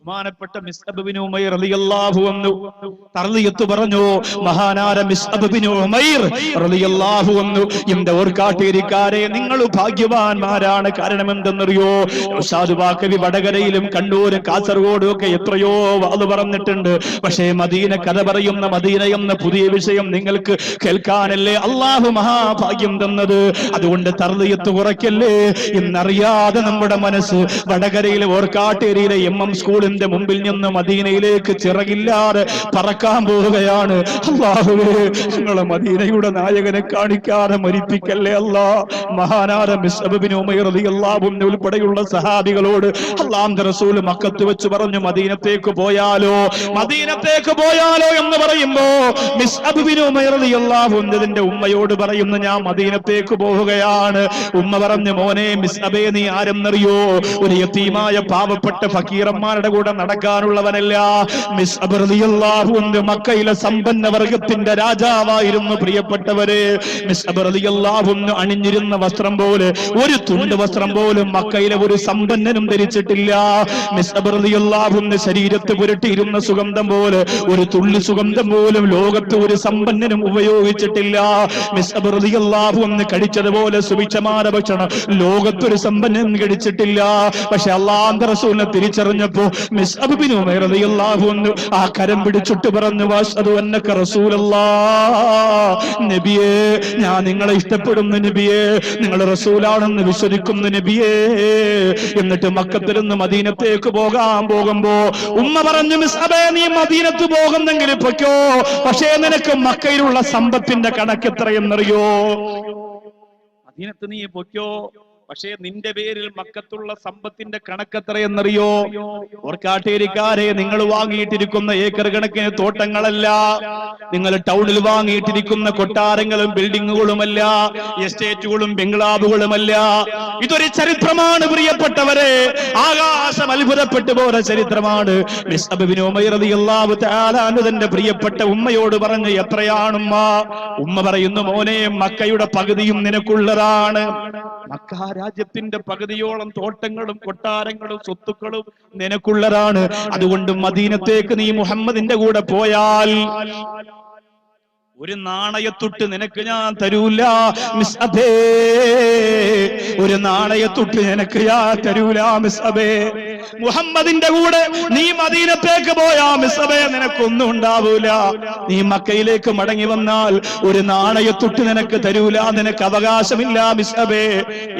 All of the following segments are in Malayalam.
ബഹുമാനപ്പെട്ട മിസ്അബ് ബിൻ ഉമൈർ റളിയല്ലാഹു അൻഹു തർളിയത്ത് പറഞ്ഞു. മഹാനായ മിസ്അബ് ബിൻ ഉമൈർ റളിയല്ലാഹു അൻഹു, എന്റെ ഓർക്കാട്ടേരിക്കാരെ, നിങ്ങൾ ഭാഗ്യവാന്മാരാണ്. കാരണം എന്തെന്നറിയോ? ഉസ്താദ് ബാക്കവി വടകരയിലും കണ്ണൂരും കാസർഗോഡും ഒക്കെ എത്രയോ വാള് പറഞ്ഞിട്ടുണ്ട്. പക്ഷേ മദീന കഥ പറയുന്ന മദീന എന്ന പുതിയ വിഷയം നിങ്ങൾക്ക് കേൾക്കാനല്ലേ അള്ളാഹു മഹാഭാഗ്യം തന്നത്. അതുകൊണ്ട് തർളിയത്ത് കുറയ്ക്കല്ലേ. ഇന്നറിയാതെ നമ്മുടെ മനസ്സ് വടകരയിലെ ഓർക്കാട്ടേരിയിലെ MM സ്കൂളിന്റെ മുമ്പിൽ നിന്ന് മദീനയിലേക്ക് ചിറകില്ലാതെ പറക്കാൻ പോവുകയാണ്. അല്ലാഹുവേ, നിങ്ങളെ മദീനയുടെ നായകനെ കാണിക്കാതെ മരിപ്പിക്കല്ലേ അല്ലാ. മഹാനായ മിസ്അബ് ബിൻ ഉമൈർ റളിയല്ലാഹു അൻഹു ഉൾപ്പെടെയുള്ള സഹാബികളോട് അല്ലാഹുവിന്റെ റസൂൽ മക്കത്ത് വെച്ച് പറഞ്ഞു, മദീനത്തേക്ക് പോയാലോ, മദീനത്തേക്ക് പോയാലോ എന്ന് പറയുമ്പോ മിസ്അബ് ബിൻ ഉമൈർ റളിയല്ലാഹു അൻഹുവിന്റെ ഉമ്മയോട് പറയുന്നു, ഞാൻ മദീനത്തേക്ക് പോവുകയാണ്. ഉമ്മ പറഞ്ഞു, മോനെ മിസ്അബേ, നീ ആരെന്നറിയോ? ഒരു യതീമായ പാവപ്പെട്ട ഫക്കീറന്മാരുടെ കൂടെ നടക്കാനുള്ളവനല്ല. മിസ്അബ് റളിയല്ലാഹു അൻഹു മക്കയിലെ സമ്പന്ന വർഗത്തിന്റെ രാജാവായിരുന്നു. പ്രിയപ്പെട്ടവരെ, മിസ്അബ് റളിയല്ലാഹു അൻഹു അണിഞ്ഞിരുന്ന വസ്ത്രം പോലെ, ഒരു തുണ്ട് വസ്ത്രം പോലും മക്കയിലെ ഒരു സമ്പന്നനും ധരിച്ചിട്ടില്ല. മിസ്അബ് റളിയല്ലാഹു അൻഹു ശരീരത്ത് പുരട്ടിയിരുന്ന സുഗന്ധം പോലെ ഒരു തുള്ളി സുഗന്ധം പോലും ലോകത്ത് ഒരു സമ്പന്നനും ഉപയോഗിച്ചിട്ടില്ല. മിസ്അബ് റളിയല്ലാഹു അൻഹു കഴിച്ചതുപോലെ സുഭിക്ഷമായ ഭക്ഷണം ലോകത്തൊരു സമ്പന്നനും കഴിച്ചിട്ടില്ല. പക്ഷെ അല്ലാഹുവിന്റെ റസൂലിനെ തിരിച്ചറിഞ്ഞപ്പോ മിസ്അബ് ബിൻ ഉമൈർ റളിയല്ലാഹു അൻഹു ആ കരം പിടിച്ചിട്ട് പറഞ്ഞു, വഅശ്ഹദു അന്നക റസൂലല്ലാഹ്, നബിയേ, ഞാൻ നിങ്ങളെ ഇഷ്ടപ്പെടുന്നു നബിയേ, നിങ്ങൾ റസൂലാണെന്ന് വിശ്വസിക്കുന്നു നബിയേ. എന്നിട്ട് മക്കത്തിൽ നിന്ന് മദീനത്തേക്ക് പോകാൻ പോകുമ്പോ ഉമ്മ പറഞ്ഞു, മിസ്അബേ, നീ മദീനത്ത് പോകുന്നെങ്കിൽ പൊയ്ക്കോ, പക്ഷേ നിനക്ക് മക്കയിലുള്ള സമ്പത്തിന്റെ കണക്ക് എത്രയെന്നറിയോ? മദീനത്ത് നീ പൊയ്ക്കോ, പക്ഷേ നിന്റെ പേരിൽ മക്കത്തുള്ള സമ്പത്തിന്റെ കണക്കെത്രയെന്നറിയോ? ഓർക്കാട്ടേരിക്കാരെ, നിങ്ങൾ വാങ്ങിയിട്ടിരിക്കുന്ന ഏക്കർ കണക്കിന് തോട്ടങ്ങളല്ല, നിങ്ങൾ ടൗണിൽ വാങ്ങിയിട്ടിരിക്കുന്ന കൊട്ടാരങ്ങളും ബിൽഡിങ്ങുകളുമല്ല, എസ്റ്റേറ്റുകളും ബംഗ്ലാവുകളുമല്ല. ഇതൊരു ചരിത്രമാണ് പ്രിയപ്പെട്ടവരെ, ആകാശം അത്ഭുതപ്പെട്ടു പോയ ചരിത്രമാണ്. മിസ്അബ് ബിൻ ഉമൈർ റളിയല്ലാഹു തആല അൻഹു തന്റെ പ്രിയപ്പെട്ട ഉമ്മയോട് പറഞ്ഞു, എത്രയാണുമ്മ? ഉമ്മ പറയുന്നു, മോനെ, മക്കയുടെ പകുതിയും നിനക്കുള്ളതാണ്. മക്ക രാജ്യത്തിന്റെ പകുതിയോളം തോട്ടങ്ങളും കൊട്ടാരങ്ങളും സ്വത്തുക്കളും നിനക്കുള്ളതാണ്. അതുകൊണ്ട് മദീനത്തേക്ക് നീ മുഹമ്മദിന്റെ കൂടെ പോയാൽ ഒരു നാണയത്തുട്ട് നിനക്ക് ഞാൻ തരൂല മിസ്അബേ, ഒരു നാണയത്തുട്ട് നിനക്ക് ഞാൻ തരൂല മിസ്അബേ. മുഹമ്മദിന്റെ കൂടെ നീ മദീനത്തേക്ക് പോയാ മിസ്അബേ, നിനക്കൊന്നും ഉണ്ടാവൂല. നീ മക്കയിലേക്ക് മടങ്ങി വന്നാൽ ഒരു നാണയത്തുട്ട് നിനക്ക് തരൂല, നിനക്ക് അവകാശമില്ല മിസ്അബേ.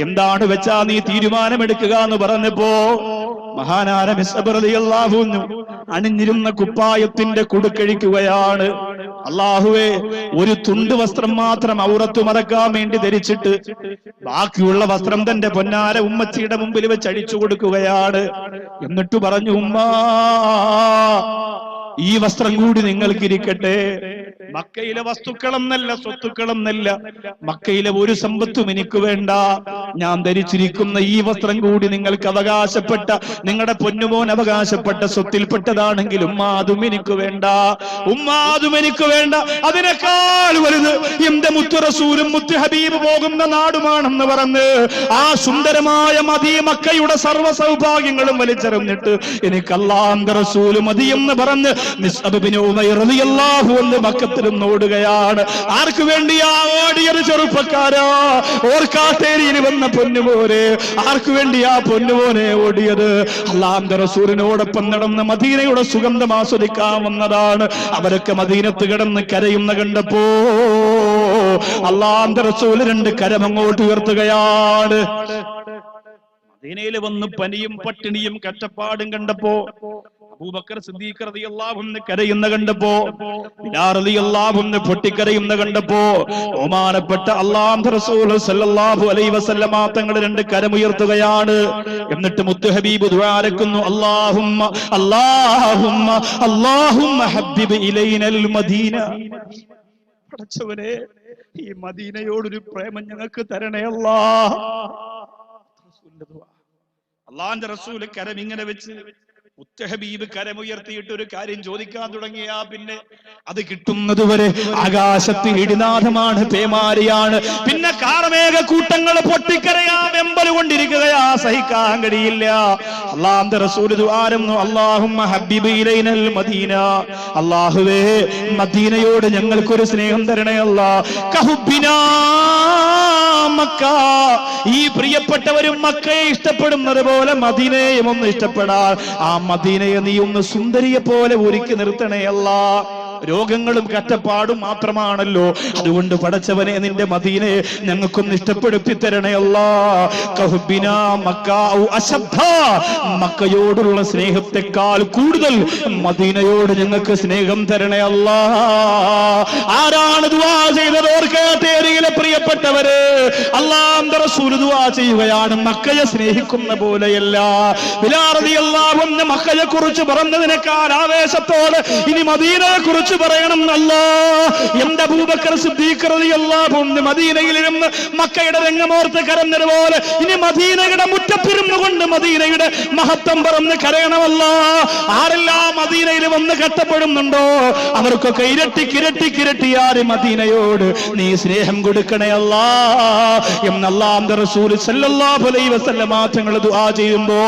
എന്താണ് വെച്ചാ നീ തീരുമാനമെടുക്കുക എന്ന് പറഞ്ഞപ്പോ മഹാനായ മിസ്അബ് റളിയല്ലാഹു അൻഹു അണിഞ്ഞിരുന്ന കുപ്പായത്തിന്റെ കുടുക്കഴിക്കുകയാണ്. അല്ലാഹുവേ, ഒരു തുണ്ട് വസ്ത്രം മാത്രം ഔറത്ത് മറക്കാൻ വേണ്ടി ധരിച്ചിട്ട് ബാക്കിയുള്ള വസ്ത്രം തന്റെ പൊന്നാര ഉമ്മച്ചിയുടെ മുമ്പിൽ വെച്ച് അടിച്ചു കൊടുക്കുകയാണ്. എന്നിട്ട് പറഞ്ഞു, ഉമ്മാ, ഈ വസ്ത്രം കൂടി നിങ്ങൾക്കിരിക്കട്ടെ. മക്കയിലെ വസ്തുക്കളെന്നല്ല, സ്വത്തുക്കളെന്നല്ല, മക്കയിലെ ഒരു സമ്പത്തും എനിക്ക് വേണ്ട. ഞാൻ ധരിച്ചിരിക്കുന്ന ഈ വസ്ത്രം കൂടി നിങ്ങൾക്ക് അവകാശപ്പെട്ട, നിങ്ങളുടെ പൊന്നുമോൻ അവകാശപ്പെട്ട സ്വത്തിൽപ്പെട്ടതാണെങ്കിലും അതും എനിക്ക് വേണ്ട. അതും എനിക്ക് വേണ്ട. അതിനേക്കാൾ വലുത് എന്റെ മുത്തു റസൂലും മുത്തു ഹബീബ് പോകുന്ന നാടുമാണെന്ന് പറഞ്ഞ് ആ സുന്ദരമായ മക്കയുടെ സർവ്വ സൗഭാഗ്യങ്ങളും വലിച്ചെറിഞ്ഞിട്ട് എനിക്ക് അല്ലാഹുവിന്റെ റസൂൽ മതി എന്ന് പറഞ്ഞ് മിസ്അബ് ബിൻ ഉമൈർ റളിയല്ലാഹു അൻഹു മക്കത്തിൽ ഓടുകയാണ്. ആർക്ക് വേണ്ടിയാ ഓടിയത് ചെറുപ്പക്കാരാ? ഓർക്കാട്ടേരിയിൽ വന്ന പൊന്നുമോനെ, ആർക്ക് വേണ്ടിയാ പൊന്നുമോനെ ഓടിയത്? അല്ലാഹുവിന്റെ റസൂലിനോടൊപ്പം നടന്ന് മദീനയുടെ സുഗന്ധം ആസ്വദിക്കാൻ വന്നതാണ്. അവരൊക്കെ മദീനത്ത് കിടന്ന് കരയുന്ന കണ്ടപ്പോ അല്ലാഹുവിന്റെ റസൂൽ രണ്ട് കരം അങ്ങോട്ട് ഉയർത്തുകയാണ്. മദീനയിൽ വന്ന് പനിയും പട്ടിണിയും കഷ്ടപ്പാടും കണ്ടപ്പോ അബൂബക്കർ സിദ്ദീഖ് റളിയല്ലാഹു അൻഹു കരയുന്ന കണ്ടപ്പോ, ബിലാൽ റളിയല്ലാഹു അൻഹു പൊട്ടിക്കരയുന്ന കണ്ടപ്പോ ബഹുമാനപ്പെട്ട അല്ലാഹുവിന്റെ റസൂൽ സല്ലല്ലാഹു അലൈഹി വസല്ലമ തങ്ങൾ രണ്ട് കരമുയർത്തുകയാണ്. എന്നിട്ട് മുത്തു ഹബീബ് ദുആ അരക്കുന്നു, അല്ലാഹുമ്മ അല്ലാഹുമ്മ അല്ലാഹുമ്മ ഹബ്ബിബ് ഇലൈനൽ മദീന. പടച്ചവനെ, ഈ മദീനയോടൊരു പ്രേമം ഞങ്ങൾക്ക് തരണേ അല്ലാഹ്. അല്ലാഹുവിന്റെ റസൂൽ കരം ഇങ്ങനെ വെച്ച് മുത്തഹബീബ് കരമുയർത്തിയിട്ട് ഒരു കാര്യം ചോദിക്കാൻ തുടങ്ങിയാ പിന്നെ അത് കിട്ടുന്നതുവരെ ആകാശത്തിൽ ഇടിനാഥമാണ്, പേമാരിയാണ്. പിന്നെ കാർമേഘ കൂട്ടങ്ങൾ പൊട്ടിക്കരയാ വെമ്പൽ കൊണ്ടിരിക്കുകയാ, സഹിക്കാൻ കഴിയില്ല. അല്ലാഹുവിന്റെ റസൂൽ ദുആരുന്നു, അല്ലാഹുമ്മ ഹബ്ബിബ് ഇലൈനൽ മദീന, അല്ലാഹുവേ മദീനയോട് ഞങ്ങൾക്കൊരു സ്നേഹം തരണേ അല്ലാഹ്. കഹുബ്ബിനാ മക്ക, ഈ പ്രിയപ്പെട്ടവരും മക്കയെ ഇഷ്ടപ്പെടുന്നത് പോലെ മദീനയെയും ഒന്ന് ഇഷ്ടപ്പെടാൻ ആ മദീനയെ നീ ഒന്ന് സുന്ദരിയെ പോലെ ഒരുക്കി നിർത്തണേ അല്ലാഹ്. രോഗങ്ങളും കറ്റപ്പാടും മാത്രമാണല്ലോ, അതുകൊണ്ട് പടച്ചവനെ നിന്റെ മദീനയെ ഞങ്ങൾക്കൊന്ന് ഇഷ്ടപ്പെടുത്തി തരണേ അല്ലാഹ്. കഹുബ്ബിനാ മക്ക ഔ അശബ്ബ, മക്കയോടുള്ള സ്നേഹത്തെക്കാൾ കൂടുതൽ മദീനയോട് ഞങ്ങൾക്ക് സ്നേഹം തരണേ അല്ലാഹ്. ആരാണ് ദുആ ചെയ്തത് ഓർക്കട്ടെ ഏരിയിലെ പ്രിയപ്പെട്ടവര്? അല്ലാഹുവിന്റെ റസൂൽ ദുആ ചെയ്യുകയാണ്, മക്കയെ സ്നേഹിക്കുന്ന പോലെയല്ല. ബിലാൽ റളിയല്ലാഹു അൻഹു മക്കയെ കുറിച്ച് പറഞ്ഞതിനേക്കാൾ ആവേശത്തോടെ ഇനി മദീനയെ കുറിച്ച് പറയണം അല്ലാഹ്. എന്റെ അബൂബക്കർ സിദ്ദീഖ് റളിയല്ലാഹു അൻഹു മദീനയിൽ ഇരുന്ന് മക്കയുടെ രംഗമോർത്ത് കരഞ്ഞതുപോലെ ഇനി മദീനയുടെ മുറ്റത്തിരുന്നു കൊണ്ട് മദീനയുടെ മഹത്വം പറന്ന് കരയണമല്ലാ. ആരെല്ലാം മദീനയിൽ വന്ന് കഷ്ടപ്പെടുന്നുണ്ടോ അവർക്കൊക്കെ ഇരട്ടിക്കിരട്ടിക്കിരട്ടിയാറ് മദീനയോട് നീ സ്നേഹം കൊടുക്കണേ അല്ലാഹ് എന്ന് അല്ലാഹുവിന്റെ റസൂൽ സല്ലല്ലാഹു അലൈഹി വസല്ലം തങ്ങൾ ദുആ ചെയ്യുമ്പോ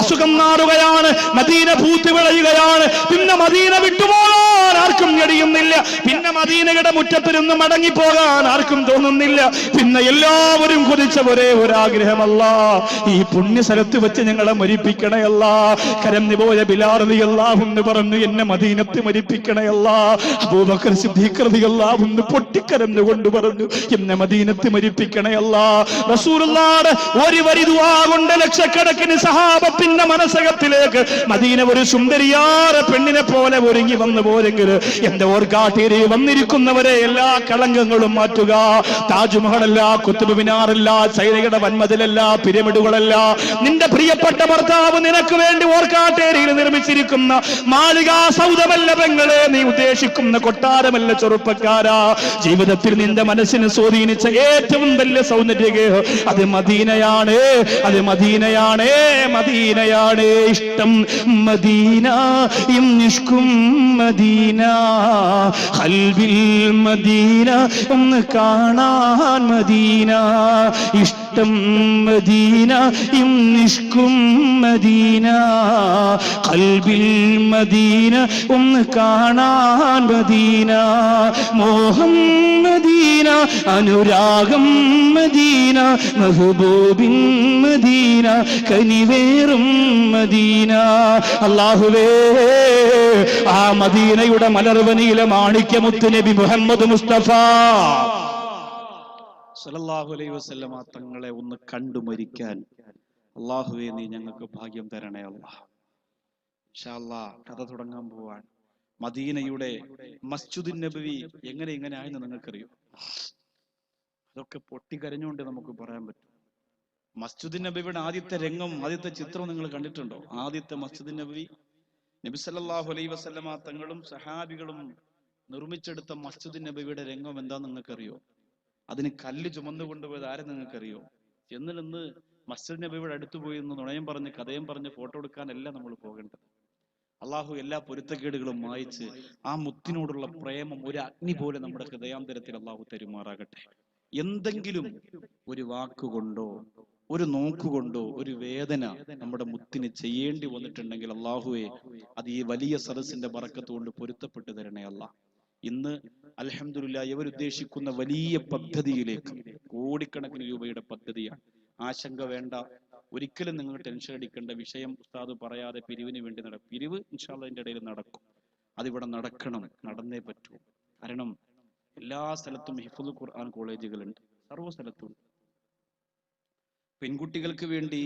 അസുഖം മാറുകയാണ്, മദീന പൂത്ത് വിളയുകയാണ്. പിന്നെ മദീന വിട്ടുപോകാൻ ആർക്കും കഴിയുന്നില്ല, പിന്നെ മദീനയുടെ മുറ്റത്തിരുന്ന് മടങ്ങിപ്പോകാൻ ആർക്കും തോന്നുന്നില്ല. പിന്നെ എല്ലാവരും കൊതിച്ച ഒരേ ഒരാഗ്രഹമല്ല, ഈ പുണ്യ സ്ഥലത്ത് വെച്ച് ഞങ്ങളെ മരിപ്പിക്കണേ അല്ലാഹ്. കരഞ്ഞു പോയ ബിലാൽ റളിയല്ലാഹു അൻഹു പറഞ്ഞു, എന്നെ മദീനത്ത് മരിപ്പിക്കണേ അല്ലാഹ്. അബൂബക്കർ സിദ്ദീഖ് റളിയല്ലാഹു അൻഹു പൊട്ടിക്കരഞ്ഞുകൊണ്ട് പറഞ്ഞു, എന്നെ മദീനത്ത് മരിപ്പിക്കണേ അല്ലാഹ്. റസൂലുള്ളാഹിയുടെ ഒരു വരി ദുആ കൊണ്ട് ലക്ഷക്കണക്കിന് സഹാബത്തിന്റെ മനസ്സകത്തിലേക്ക് മദീന ഒരു സുന്ദരിയായ പെണ്ണിനെ പോലെ ഒരുങ്ങി വന്നു പോരെങ്കിൽ എന്റെ ഓർക്കാട്ടേരി വന്നിരിക്കുന്നവരെ എല്ലാ കളങ്കങ്ങളും മാറ്റുക. താജ്മഹലല്ല, കുത്തുബ് മിനാറല്ല, ചൈനയുടെ വൻമതിലല്ല, പിരമിഡുകളല്ല, നിന്റെ പ്രിയപ്പെട്ട ഭർത്താവ് നിനക്ക് വേണ്ടി ഓർക്കാട്ടേരിയിൽ നിർമ്മിച്ചിരിക്കുന്ന മാളികാ സൗധമല്ല പെങ്ങളെ, നീ ഉദ്ദേശിക്കുന്ന കൊട്ടാരമല്ല ചെറുപ്പക്കാരാ. ജീവിതത്തിൽ നിന്റെ മനസ്സിനെ സ്വാധീനിച്ച ഏറ്റവും വലിയ സൗന്ദര്യ അത് മദീനയാണ്, അത് മദീനയാണ്, മദീനയാണ്. ഇഷ്ടം മദീന, ഇഷ്കും മദീന, ഖൽബിൽ മദീന, ഒന്ന് കാണാൻ മദീന. ഇഷ്ടം മദീന, ഇഷ്കും മദീന, ഖൽബിൽ മദീന, ഒന്ന് കാണാൻ മദീന. മോഹം മദീന, അനുരാഗം മദീന, മെഹബൂബിൻ മദീന, കനിവേറും മദീന. അല്ലാഹുവേ ആ മദീനയുടെ മലർവനിയിലെ മാണിക്യമുത്ത് നബി മുഹമ്മദ് മുസ്തഫ സല്ലല്ലാഹു അലൈഹി വസല്ലം തങ്ങളെ ഒന്ന് കണ്ടു മരിക്കാൻ അല്ലാഹുവേ നീ ഞങ്ങൾക്ക് ഭാഗ്യം തരണേ അല്ലാഹ്. ഇൻഷാ അല്ലാഹ് കഥ തുടങ്ങാൻ പോവാൻ. മദീനയുടെ മസ്ജിദുൻ നബവി എങ്ങനെ ആയെന്ന് നിങ്ങൾക്കറിയോ? അതൊക്കെ പൊട്ടിക്കരഞ്ഞുകൊണ്ട് നമുക്ക് പറയാൻ പറ്റും. മസ്ജിദുൻ നബവിയുടെ ആദ്യത്തെ രംഗം, ആദ്യത്തെ ചിത്രം നിങ്ങൾ കണ്ടിട്ടുണ്ടോ? ആദ്യത്തെ മസ്ജിദുൻ നബവി നബി സല്ലല്ലാഹു അലൈഹി വസല്ലമ തങ്ങളും സഹാബികളും നിർമ്മിച്ചെടുത്ത മസ്ജിദുൻ നബവിയുടെ രംഗം എന്താന്ന് നിങ്ങൾക്കറിയോ? അതിന് കല്ല് ചുമന്നു കൊണ്ടുപോയത് ആരെ നിങ്ങൾക്കറിയോ? ചെന്ന് നിന്ന് മസ്ജിദ് നബവിയുടെ അടുത്ത് പോയി നിന്ന് നുണയും പറഞ്ഞ് കഥയും പറഞ്ഞ് ഫോട്ടോ എടുക്കാനല്ല നമ്മൾ പോകേണ്ടത്. അള്ളാഹു എല്ലാ പൊരുത്തക്കേടുകളും മായിച്ച് ആ മുത്തിനോടുള്ള പ്രേമം ഒരു അഗ്നി പോലെ നമ്മുടെ ഹൃദയാന്തരത്തിൽ അള്ളാഹു തരുമാറാകട്ടെ. എന്തെങ്കിലും ഒരു വാക്കുകൊണ്ടോ ഒരു നോക്കുകൊണ്ടോ ഒരു വേദന നമ്മുടെ മുത്തിന് ചെയ്യേണ്ടി വന്നിട്ടുണ്ടെങ്കിൽ അള്ളാഹുവെ അത് ഈ വലിയ സദസ്സിന്റെ ബറക്കത്ത് കൊണ്ട് പൊരുത്തപ്പെട്ടു തരണേ അല്ലാഹ്. ഇന്ന് അൽഹംദുലില്ലാഹ് ഇവരുദ്ദേശിക്കുന്ന വലിയ പദ്ധതിയിലേക്ക്, കോടിക്കണക്കിന് രൂപയുടെ പദ്ധതിയാണ്. ആശങ്ക വേണ്ട, ഒരിക്കലും നിങ്ങൾ ടെൻഷൻ അടിക്കേണ്ട. വിഷയം ഉസ്താദ് പറയാതെ പിരിവിന് വേണ്ടി പിരിവ് ഇൻഷാ അല്ലാഹ് ഇതിന്റെ ഇടയിൽ നടക്കും. അതിവിടെ നടക്കണം, നടന്നേ പറ്റൂ. കാരണം എല്ലാ സ്ഥലത്തും ഹിഫ്ദുൽ ഖുർആൻ കോളേജുകളുണ്ട്, സർവ്വ സ്ഥലത്തും. പെൺകുട്ടികൾക്ക് വേണ്ടി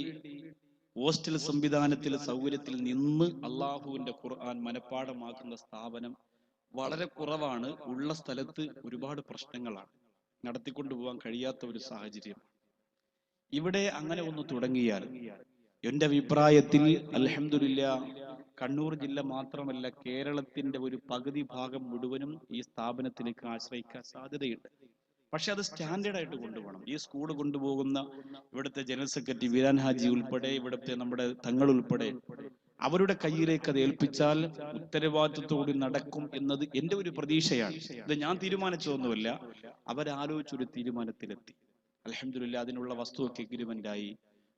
ഹോസ്റ്റൽ സംവിധാനത്തിൽ സൗകര്യത്തിൽ നിന്ന് അള്ളാഹുവിന്റെ ഖുർആൻ മനഃപ്പാഠമാക്കുന്ന സ്ഥാപനം വളരെ കുറവാണ്. ഉള്ള സ്ഥലത്ത് ഒരുപാട് പ്രശ്നങ്ങളാണ്, നടത്തിക്കൊണ്ടുപോകാൻ കഴിയാത്ത ഒരു സാഹചര്യം. ഇവിടെ അങ്ങനെ ഒന്ന് തുടങ്ങിയാൽ എന്റെ അഭിപ്രായത്തിൽ അൽഹംദുലില്ലാഹ് കണ്ണൂർ ജില്ല മാത്രമല്ല കേരളത്തിന്റെ ഒരു പകുതി ഭാഗം മുഴുവനും ഈ സ്ഥാപനത്തിലേക്ക് ആശ്രയിക്കാൻ സാധ്യതയുണ്ട്. പക്ഷെ അത് സ്റ്റാൻഡേർഡ് ആയിട്ട് കൊണ്ടുപോകണം. ഈ സ്കൂൾ കൊണ്ടുപോകുന്ന ഇവിടുത്തെ ജനറൽ സെക്രട്ടറി വീരാൻ ഹാജി ഉൾപ്പെടെ, ഇവിടുത്തെ നമ്മുടെ തങ്ങൾ ഉൾപ്പെടെ അവരുടെ കയ്യിലേക്ക് അത് ഏൽപ്പിച്ചാൽ ഉത്തരവാദിത്വത്തോടെ നടക്കും എന്നത് എന്റെ ഒരു പ്രതീക്ഷയാണ്. ഇത് ഞാൻ തീരുമാനിച്ചതൊന്നുമല്ല, അവരാലോചിച്ചൊരു തീരുമാനത്തിലെത്തി. അൽഹംദുലില്ലാഹ് അതിനുള്ള വസ്തുവൊക്കെ എഗ്രിമെന്റായി.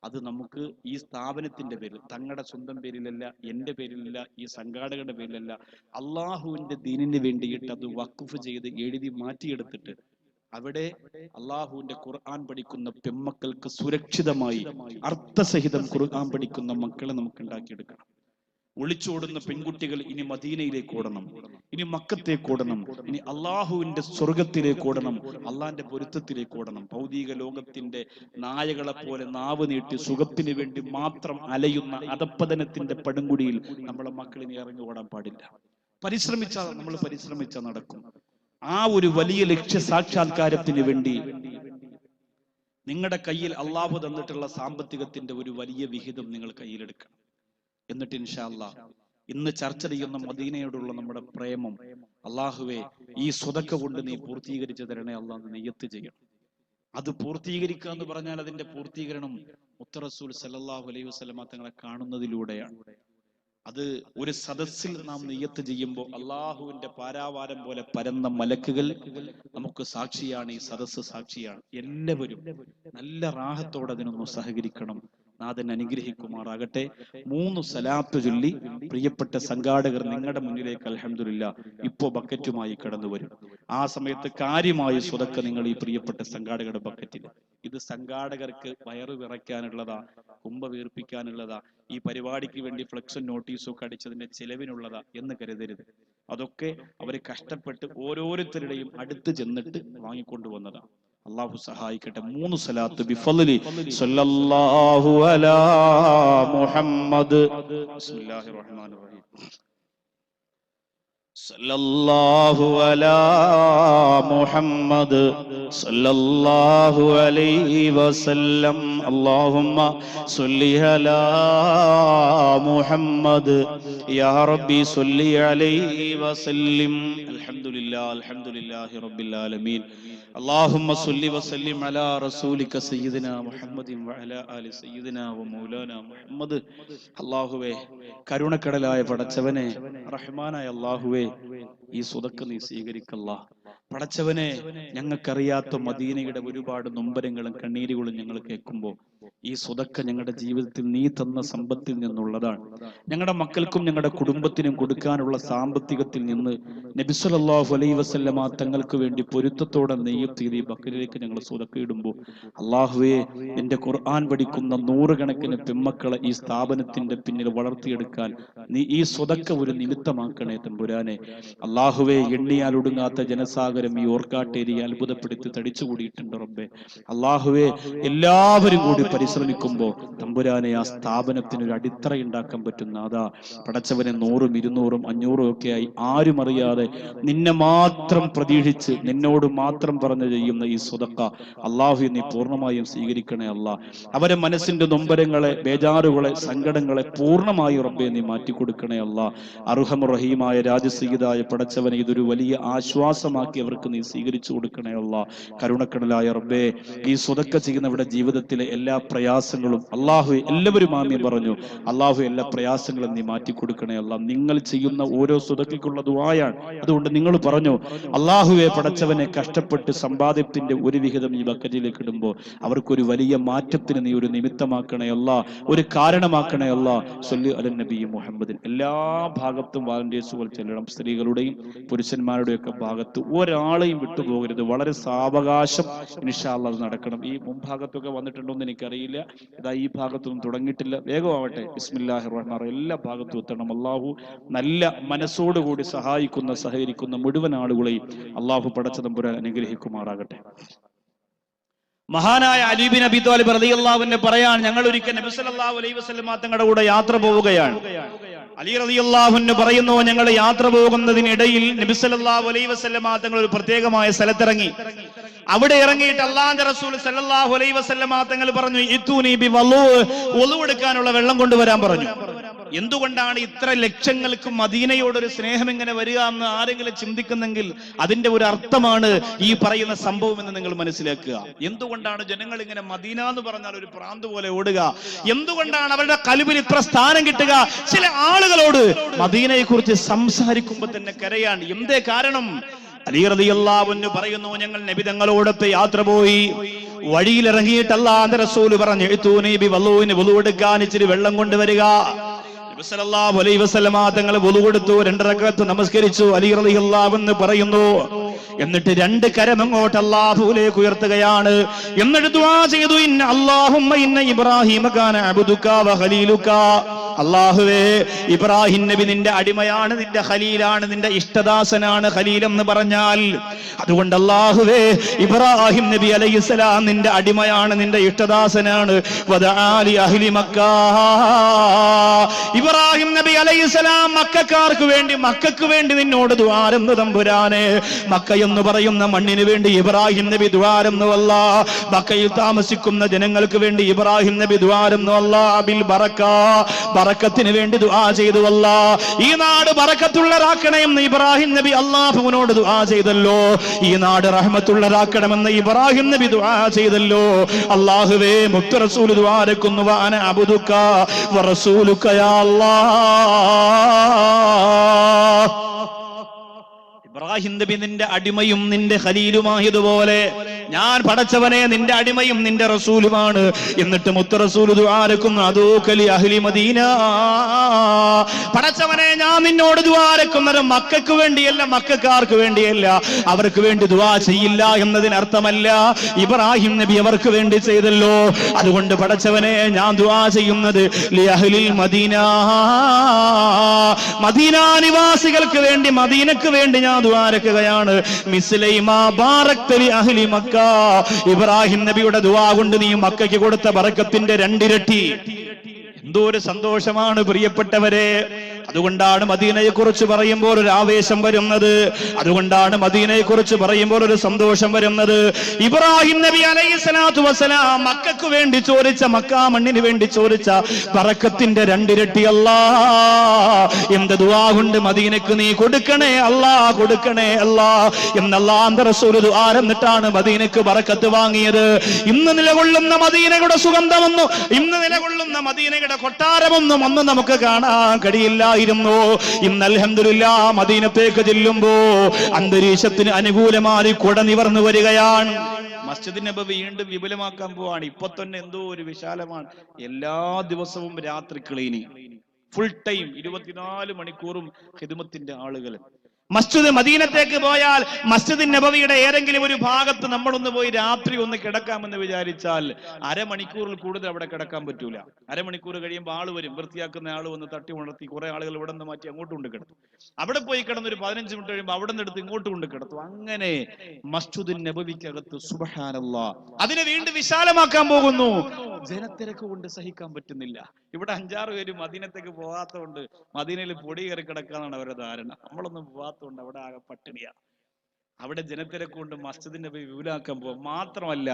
അത് നമുക്ക് ഈ സ്ഥാപനത്തിന്റെ പേരിൽ, തങ്ങളുടെ സ്വന്തം പേരിലല്ല, എന്റെ പേരിലല്ല, ഈ സംഘാടകരുടെ പേരിലല്ല, അള്ളാഹുവിന്റെ ദീനിന് വേണ്ടിയിട്ട് അത് വഖഫ് ചെയ്ത് എഴുതി മാറ്റിയെടുത്തിട്ട് അവിടെ അള്ളാഹുവിന്റെ ഖുർആൻ പഠിക്കുന്ന പെമ്മക്കൾക്ക് സുരക്ഷിതമായി അർത്ഥസഹിതം ഖുർആൻ പഠിക്കുന്ന മക്കളെ നമുക്ക് ഉണ്ടാക്കിയെടുക്കണം. ഒളിച്ചോടുന്ന പെൺകുട്ടികൾ ഇനി മദീനയിലേക്ക് ഓടണം, ഇനി മക്കത്തേക്ക് ഓടണം, ഇനി അള്ളാഹുവിന്റെ സ്വർഗത്തിലേക്ക് ഓടണം, അള്ളാഹിന്റെ പൊരുത്തത്തിലേക്ക് ഓടണം. ഭൗതിക ലോകത്തിന്റെ നായകളെ പോലെ നാവ് നീട്ടി സുഖത്തിന് വേണ്ടി മാത്രം അലയുന്ന അധപ്പതനത്തിന്റെ പടുങ്കുടിയിൽ നമ്മളെ മക്കളിനി ഇറങ്ങി ഓടാൻ പാടില്ല. നമ്മൾ പരിശ്രമിച്ചാൽ നടക്കും. ആ ഒരു വലിയ ലക്ഷ്യ സാക്ഷാത്കാരത്തിന് വേണ്ടി നിങ്ങളുടെ കയ്യിൽ അള്ളാഹു തന്നിട്ടുള്ള സാമ്പത്തികത്തിന്റെ ഒരു വലിയ വിഹിതം നിങ്ങൾ കയ്യിലെടുക്കണം. എന്നിട്ട് ഇൻഷാ അല്ലാഹ് ഇന്ന് ചർച്ച ചെയ്യുന്ന മദീനയോടുള്ള നമ്മുടെ പ്രേമം, അള്ളാഹുവെ ഈ സ്വതക്ക കൊണ്ട് നീ പൂർത്തീകരിച്ചു തരണേ അള്ളാഹ് നിയ്യത്ത് ചെയ്യണം. അത് പൂർത്തീകരിക്കുക എന്ന് പറഞ്ഞാൽ അതിന്റെ പൂർത്തീകരണം മുത്ത റസൂൽ സല്ലല്ലാഹു അലൈഹി വസല്ലമ തങ്ങളെ കാണുന്നതിലൂടെയാണ്. അത് ഒരു സദസ്സിൽ നാം നിയ്യത്ത് ചെയ്യുമ്പോൾ അള്ളാഹുവിന്റെ പാരാവാരം പോലെ പരന്ന മലക്കുകൾ നമുക്ക് സാക്ഷിയാണ്, ഈ സദസ്സ് സാക്ഷിയാണ്. എല്ലാവരും നല്ല റാഹത്തോടെ അതിനൊന്ന് സഹകരിക്കണം. നാഥൻ അനുഗ്രഹിക്കുമാറാകട്ടെ. 3 സലാത്ത് ചൊല്ലി പ്രിയപ്പെട്ട സംഘാടകർ നിങ്ങളുടെ മുന്നിലേക്ക് അൽഹംദുലില്ലാഹ് ഇപ്പോ ബക്കറ്റുമായി കടന്നു വരും. ആ സമയത്ത് കാര്യമായ സ്വതക്ക നിങ്ങൾ ഈ പ്രിയപ്പെട്ട സംഘാടകരുടെ ബക്കറ്റിൽ, ഇത് സംഘാടകർക്ക് വയറു വിറയ്ക്കാനുള്ളതാ, കുമ്പ വീർപ്പിക്കാനുള്ളതാ, ഈ പരിപാടിക്ക് വേണ്ടി ഫ്ലെക്സും നോട്ടീസും ഒക്കെ അടിച്ചതിന്റെ ചെലവിനുള്ളതാ എന്ന് കരുതരുത്. അതൊക്കെ അവര് കഷ്ടപ്പെട്ട് ഓരോരുത്തരുടെയും അടുത്ത് ചെന്നിട്ട് വാങ്ങിക്കൊണ്ടുവന്നതാ. അല്ലാഹു സഹായിക്കട്ടെ. 3 സലാത്ത് ബിഫളലി സല്ലല്ലാഹു അലാ മുഹമ്മദ്. ബിസ്മില്ലാഹിർ റഹ്മാനിർ റഹീം. സല്ലല്ലാഹു അലാ മുഹമ്മദ് സല്ലല്ലാഹു അലൈഹി വസല്ലം. അല്ലാഹുമ്മ സ്വല്ലി അലാ മുഹമ്മദ് യാ റബ്ബി സ്വല്ലി അലൈഹി വസല്ലിം. അൽഹംദുലില്ലാഹി റബ്ബിൽ ആലമീൻ. اللهم صل وسلم على رسولك سيدنا محمد وعلى آل سيدنا ومولانا محمد. അല്ലാഹുവേ, കരുണക്കടലായ പടച്ചവനെ, റഹ്മാനായ അല്ലാഹുവേ, ഈ സ്വതക്ക നീ സ്വീകരിക്കല്ലാ. പടച്ചവനെ, ഞങ്ങൾക്കറിയാത്ത മദീനയുടെ ഒരുപാട് നൊമ്പരങ്ങളും കണ്ണീരുകളും ഞങ്ങൾ കേൾക്കുമ്പോൾ ഈ സ്വതക്ക ഞങ്ങളുടെ ജീവിതത്തിൽ നീ തന്ന സമ്പത്തിൽ നിന്നുള്ളതാണ്. ഞങ്ങളുടെ മക്കൾക്കും ഞങ്ങളുടെ കുടുംബത്തിനും കൊടുക്കാനുള്ള സാമ്പത്തികത്തിൽ നിന്ന് നബി സല്ലല്ലാഹു അലൈഹി വസല്ലമ തങ്ങൾക്ക് വേണ്ടി പൊരുത്തത്തോടെ നെയ്യത്ത് ചെയ്ത് ഈ ബക്കറിലേക്ക് ഞങ്ങൾ സ്വതക്ക ഇടുമ്പോൾ അല്ലാഹുവേ, എന്റെ ഖുർആൻ പഠിക്കുന്ന 100 കണക്കിന് പെമ്മക്കളെ ഈ സ്ഥാപനത്തിന്റെ പിന്നിൽ വളർത്തിയെടുക്കാൻ നീ ഈ സ്വതക്ക ഒരു നിമിത്തമാക്കണേ തമ്പുരാനെ. അല്ലാഹുവേ, എണ്ണിയാൽ ഒടുങ്ങാത്ത ജനസാഗരം ഈ ഓർക്കാട്ടേരി അത്ഭുതപ്പെടുത്തി തടിച്ചുകൂടിയിട്ടുണ്ട് റബ്ബേ. അല്ലാഹുവേ, എല്ലാവരും കൂടി പരിശ്രമിക്കുമ്പോ തമ്പുരാനെ ആ സ്ഥാപനത്തിന് ഒരു അടിത്തറ ഉണ്ടാക്കാൻ പറ്റുന്ന അതാ പടച്ചവനെ 100, 200, 500 ഒക്കെ ആയി ആരും അറിയാതെ നിന്നെ മാത്രം പ്രതീക്ഷിച്ച് നിന്നോട് മാത്രം പറഞ്ഞു ചെയ്യുന്ന ഈ സ്വതക്ക അല്ലാഹു നീ പൂർണ്ണമായും സ്വീകരിക്കണേ അല്ലാ. അവരെ മനസ്സിന്റെ നൊമ്പരങ്ങളെ, ബേജാറുകളെ, സങ്കടങ്ങളെ പൂർണ്ണമായി റബ്ബെ നീ മാറ്റിക്കൊടുക്കണേ അല്ലാ. അർഹമുർ റഹീമായ രാജസീതായ പടച്ചവനെ ഇതൊരു വലിയ ആശ്വാസമാക്കി അവർക്ക് നീ സ്വീകരിച്ചു കൊടുക്കണേ അല്ലാ. കരുണക്കടലായ റബ്ബേ, ഈ സ്വതക്ക ചെയ്യുന്നവരുടെ ജീവിതത്തിലെ എല്ലാ പ്രയാസങ്ങളും അല്ലാഹു, എല്ലാവരും ആമീൻ പറഞ്ഞു, അല്ലാഹു എല്ലാ പ്രയാസങ്ങളും നീ മാറ്റി കൊടുക്കണേ അല്ലാ. നിങ്ങൾ ചെയ്യുന്ന ഓരോ സ്വതക്കയ്ക്കുള്ള ദുആയാണ്. അതുകൊണ്ട് നിങ്ങൾ പറഞ്ഞു, അല്ലാഹുവെ പടച്ചവനെ, കഷ്ടപ്പെട്ട് സമ്പാദ്യത്തിന്റെ ഒരു വിഹിതം ഈ ബക്കറ്റിലേക്ക് ഇടുമ്പോൾ അവർക്കൊരു വലിയ മാറ്റത്തിന് നീ ഒരു നിമിത്തമാക്കണേ അല്ലാ, ഒരു കാരണമാക്കണേ അല്ലാ. സ്വല്ലി അലൻ നബി മുഹമ്മദിൻ. എല്ലാ ഭാഗത്തും വാലന്റിയേഴ്സുകൾ ചെല്ലണം. സ്ത്രീകളുടെയും പുരുഷന്മാരുടെയും ഒക്കെ ഭാഗത്ത് ഒരാളെയും വിട്ടുപോകരുത്. വളരെ സാവകാശം ഇൻഷാ അല്ലാഹ് നടക്കണം. ഈ മുൻഭാഗത്തൊക്കെ വന്നിട്ടുണ്ടോന്ന് എനിക്കറിയില്ല. ഇതാ ഈ ഭാഗത്തൊന്നും തുടങ്ങിയിട്ടില്ല. വേഗമാവട്ടെ. ബിസ്മില്ലാഹിർ റഹ്മാനിർ റഹീം. എല്ലാ ഭാഗത്തും എത്തണം. അല്ലാഹു നല്ല മനസ്സോടുകൂടി സഹകരിക്കുന്ന മുഴുവൻ ആളുകളെയും അല്ലാഹു പടച്ച തമ്പുരാൻ അനുഗ്രഹിക്കുമാറാകട്ടെ. മഹാനായ അലി ബിൻ അബി ത്വാലിബ് റളിയല്ലാഹു അൻഹു പറയാൻ, ഞങ്ങൾ ഒരിക്കൽ നബി സല്ലല്ലാഹു അലൈഹി വസല്ലം തങ്ങളുടെ കൂടെ യാത്ര പോവുകയാണ്. അലി റളിയല്ലാഹു അൻഹു പറയുന്നു, ഞങ്ങൾ യാത്ര പോകുന്നതിനിടയിൽ നബി സല്ലല്ലാഹു അലൈഹി വസല്ലം തങ്ങൾ ഒരു പ്രത്യേകമായ സ്ഥലത്തിറങ്ങി. അവിടെ ഇറങ്ങിയിട്ട് അല്ലാഹുവിന്റെ റസൂൽ സല്ലല്ലാഹു അലൈഹി വസല്ലം തങ്ങൾ പറഞ്ഞു, ഇത്തൂനി ബി വളൂ, വുളൂ എടുക്കാനുള്ള വെള്ളം കൊണ്ടുവരാൻ പറഞ്ഞു. എന്തുകൊണ്ടാണ് ഇത്ര ലക്ഷങ്ങൾക്ക് മദീനയോടൊരു സ്നേഹം എങ്ങനെ വരിക എന്ന് ആരെങ്കിലും ചിന്തിക്കുന്നെങ്കിൽ അതിന്റെ ഒരു അർത്ഥമാണ് ഈ പറയുന്ന സംഭവം എന്ന് നിങ്ങൾ മനസ്സിലാക്കുക. എന്തുകൊണ്ടാണ് ജനങ്ങൾ ഇങ്ങനെ മദീന എന്ന് പറഞ്ഞാൽ ഒരു പ്രാന്ത് പോലെ ഓടുക? എന്തുകൊണ്ടാണ് അവരുടെ ഖൽബിൽ ഇത്ര സ്ഥാനം കിട്ടുക? ചില ആളുകളോട് മദീനയെ കുറിച്ച് സംസാരിക്കുമ്പോൾ തന്നെ കരയാൻ എന്തേ കാരണം? അലി റളിയല്ലാഹു അൻഹു പറയുന്നു, ഞങ്ങൾ നബി തങ്ങളോടൊപ്പം യാത്ര പോയി. വഴിയിലിറങ്ങിയിട്ട് അല്ലാഹുവിന്റെ റസൂൽ പറഞ്ഞു, ഇതൂനി ബി വളുവിന് വുളു എടുക്കാൻ ഇച്ചിരി വെള്ളം കൊണ്ടുവരിക. നബി സല്ലല്ലാഹു അലൈഹി വസല്ലമ തങ്ങൾ വുളു എടുത്തു, 2 റക്അത്ത് നമസ്കരിച്ചു. അലി റളിയല്ലാഹു അൻഹു പറയുന്നു, എന്നിട്ട് 2 കരം അങ്ങോട്ട് അല്ലാഹുവിലേക്ക് ഉയർത്തുകയാണ്. എന്നിട്ട് ദുആ ചെയ്തു, ഇന്ന അല്ലാഹുമ്മ ഇന്ന ഇബ്രാഹീമ കാന അബ്ദുക വ ഖലീലുക. അല്ലാഹുവേ, ഇബ്രാഹിം നബി നിന്റെ അടിമയാണ്, നിന്റെ ഖലീലാണ്, നിന്റെ ഇഷ്ടദാസനാണ്. ഖലീൽ എന്ന് പറഞ്ഞാൽ അതുകൊണ്ട് അല്ലാഹുവേ, ഇബ്രാഹിം നബി അലൈഹിസ്സലാം നിന്റെ അടിമയാണ്, നിന്റെ ഇഷ്ടദാസനാണ്. വദആലി അഹ്ലി മക്ക. ഇബ്രാഹിം നബി അലൈഹിസ്സലാം മക്കക്കാർക്ക് വേണ്ടി, മക്കക്ക് വേണ്ടി നിന്നോട് ദുആരെന്ന് തമ്പുരാനെ. മക്ക എന്ന് പറയുന്ന മണ്ണിന് വേണ്ടി ഇബ്രാഹിം നബി ദുആരെന്നു അല്ല. മക്കയിൽ താമസിക്കുന്ന ജനങ്ങൾക്ക് വേണ്ടി ഇബ്രാഹിം നബി ദുആരെന്നു അല്ല. ബിൽ ബറക, ബറക്കത്തിന് വേണ്ടി ദുആ ചെയ്തു അല്ല. ഈ നാട് ബറക്കത്തുള്ളതാക്കണമെന്ന് ഇബ്രാഹിം നബി അല്ലാഹുവിനോട് ദുആ ചെയ്തല്ലോ. ഈ നാട് റഹ്മത്തുള്ളതാക്കണമെന്ന് ഇബ്രാഹിം നബി ദുആ ചെയ്തല്ലോ. അല്ലാഹുവേ, മുത്ത് റസൂൽ ദുആ രക്കുന്നു, വഅന അബ്ദുക വ റസൂലുക യാ അല്ലാഹ്. ഇബ്രാഹിം നബി നിന്റെ അടിമയും നിന്റെ ഖലീലുമായതുപോലെ ഞാൻ പടച്ചവനെ നിന്റെ അടിമയും നിന്റെ റസൂലുമാണ്. എന്നിട്ട് മുത്ത് റസൂൽ ദുആ രക്കുന്നു, അദൂകലി അഹ്ലി മദീന. പടച്ചവനെ, ഞാൻ നിന്നോട് ദുആ രക്കുന്നത് മക്കൾക്ക് വേണ്ടിയല്ല, മക്കക്കാർക്ക് വേണ്ടിയല്ല, അവർക്ക് വേണ്ടി ദുആ ചെയ്യില്ല എന്നതിനർത്ഥമല്ല. ഇബ്രാഹിം നബി അവർക്ക് വേണ്ടി ചെയ്തല്ലോ. അതുകൊണ്ട് പടച്ചവനെ, ഞാൻ ദുആ ചെയ്യുന്നത് ലി അഹ്ലിൽ മദീന, മദീന നിവാസികൾക്ക് വേണ്ടി, മദീനക്ക് വേണ്ടി ഞാൻ ദുആ രക്കുകയാണ്. മിസ്ലൈമാ ബാറക്ത ലി അഹ്ലി മക്ക. ഇബ്രാഹിം നബിയുടെ ദുആ കൊണ്ട് നീ മക്കയ്ക്ക് കൊടുത്ത ബറക്കത്തിന്റെ 2 ഇരട്ടി. എന്തോ ഒരു സന്തോഷമാണ് പ്രിയപ്പെട്ടവരെ. അതുകൊണ്ടാണ് മദീനയെ കുറിച്ച് പറയുമ്പോൾ ഒരു ആവേശം വരുന്നത്. അതുകൊണ്ടാണ് മദീനയെ കുറിച്ച് പറയുമ്പോൾ ഒരു സന്തോഷം വരുന്നത്. ഇബ്രാഹിം നബി അലൈഹിസ്സലാത്തു വസ്സലാം മക്കക്ക് വേണ്ടി ചോദിച്ച, മക്കാ മണ്ണിന് വേണ്ടി ചോദിച്ച ബറക്കത്തിന്റെ 2 ഇരട്ടി അല്ലാഹ് എന്റെ ദുആ കൊണ്ട് മദീനക്ക് നീ കൊടുക്കണേ അല്ലാഹ്, കൊടുക്കണേ അല്ലാഹ് എന്ന് അല്ലാഹുവിന്റെ റസൂൽ ദുആ എന്നിട്ടാണ് മദീനക്ക് ബറക്കത്ത് വാങ്ങിയത്. ഇന്ന് നിലകൊള്ളുന്ന മദീനയുടെ സുഗന്ധമൊന്നും, ഇന്ന് നിലകൊള്ളുന്ന മദീനയുടെ കൊട്ടാരമൊന്നും അന്ന് നമുക്ക് കാണാൻ കഴിയില്ല. ഇന്ന് അൽഹംദുലില്ലാഹ് മദീനത്തേക്ക് ചെല്ലുമ്പോ അന്തരീക്ഷത്തിന് അനുകൂലമായി കുട നിവർന്നു വരികയാണ്. മസ്ജിദ് നബവി വീണ്ടും വിപുലമാക്കാൻ പോവാണ്. ഇപ്പൊ തന്നെ എന്തോ ഒരു വിശാലമാണ്. എല്ലാ ദിവസവും രാത്രി ക്ലീനിങ്, ഫുൾ ടൈം 24 മണിക്കൂറും ഖിദ്മത്തിന്റെ ആളുകൾ. മസ്ജിദ് മദീനത്തേക്ക് പോയാൽ മസ്ജിദ് നബവിയുടെ ഏതെങ്കിലും ഒരു ഭാഗത്ത് നമ്മളൊന്ന് പോയി രാത്രി ഒന്ന് കിടക്കാമെന്ന് വിചാരിച്ചാൽ അരമണിക്കൂറിൽ കൂടുതൽ അവിടെ കിടക്കാൻ പറ്റൂല. അരമണിക്കൂർ കഴിയുമ്പോൾ ആള് വരും, വൃത്തിയാക്കുന്ന ആള് വന്ന് തട്ടി ഉണർത്തി കുറെ ആളുകൾ ഇവിടെ നിന്ന് മാറ്റി അങ്ങോട്ട് കൊണ്ട് കിടത്തും. അവിടെ പോയി കിടന്നൊരു 15 മിനിറ്റ് കഴിയുമ്പോൾ അവിടെ നിന്ന് എടുത്ത് ഇങ്ങോട്ട് കൊണ്ട് കിടത്തും. അങ്ങനെ മസ്ജിദ് നബവിക്കകത്ത് സുബ്ഹാനല്ലാഹ് അതിനെ വീണ്ടും വിശാലമാക്കാൻ പോകുന്നു. ജനത്തിരക്ക് കൊണ്ട് സഹിക്കാൻ പറ്റുന്നില്ല. ഇവിടെ 5-6 പേര് മദീനത്തേക്ക് പോകാത്തതുകൊണ്ട് മദീനയിൽ പൊടി കയറി കിടക്കാന്നാണ് അവരുടെ ധാരണ. നമ്മളൊന്നും പോകാത്തതുകൊണ്ട് അവിടെ ആകെ പട്ടിണിയാ. അവിടെ ജനത്തിരക്ക് കൊണ്ട് മസ്ജിദ് നബവി വിപുലാക്കാൻ പോകും. മാത്രമല്ല,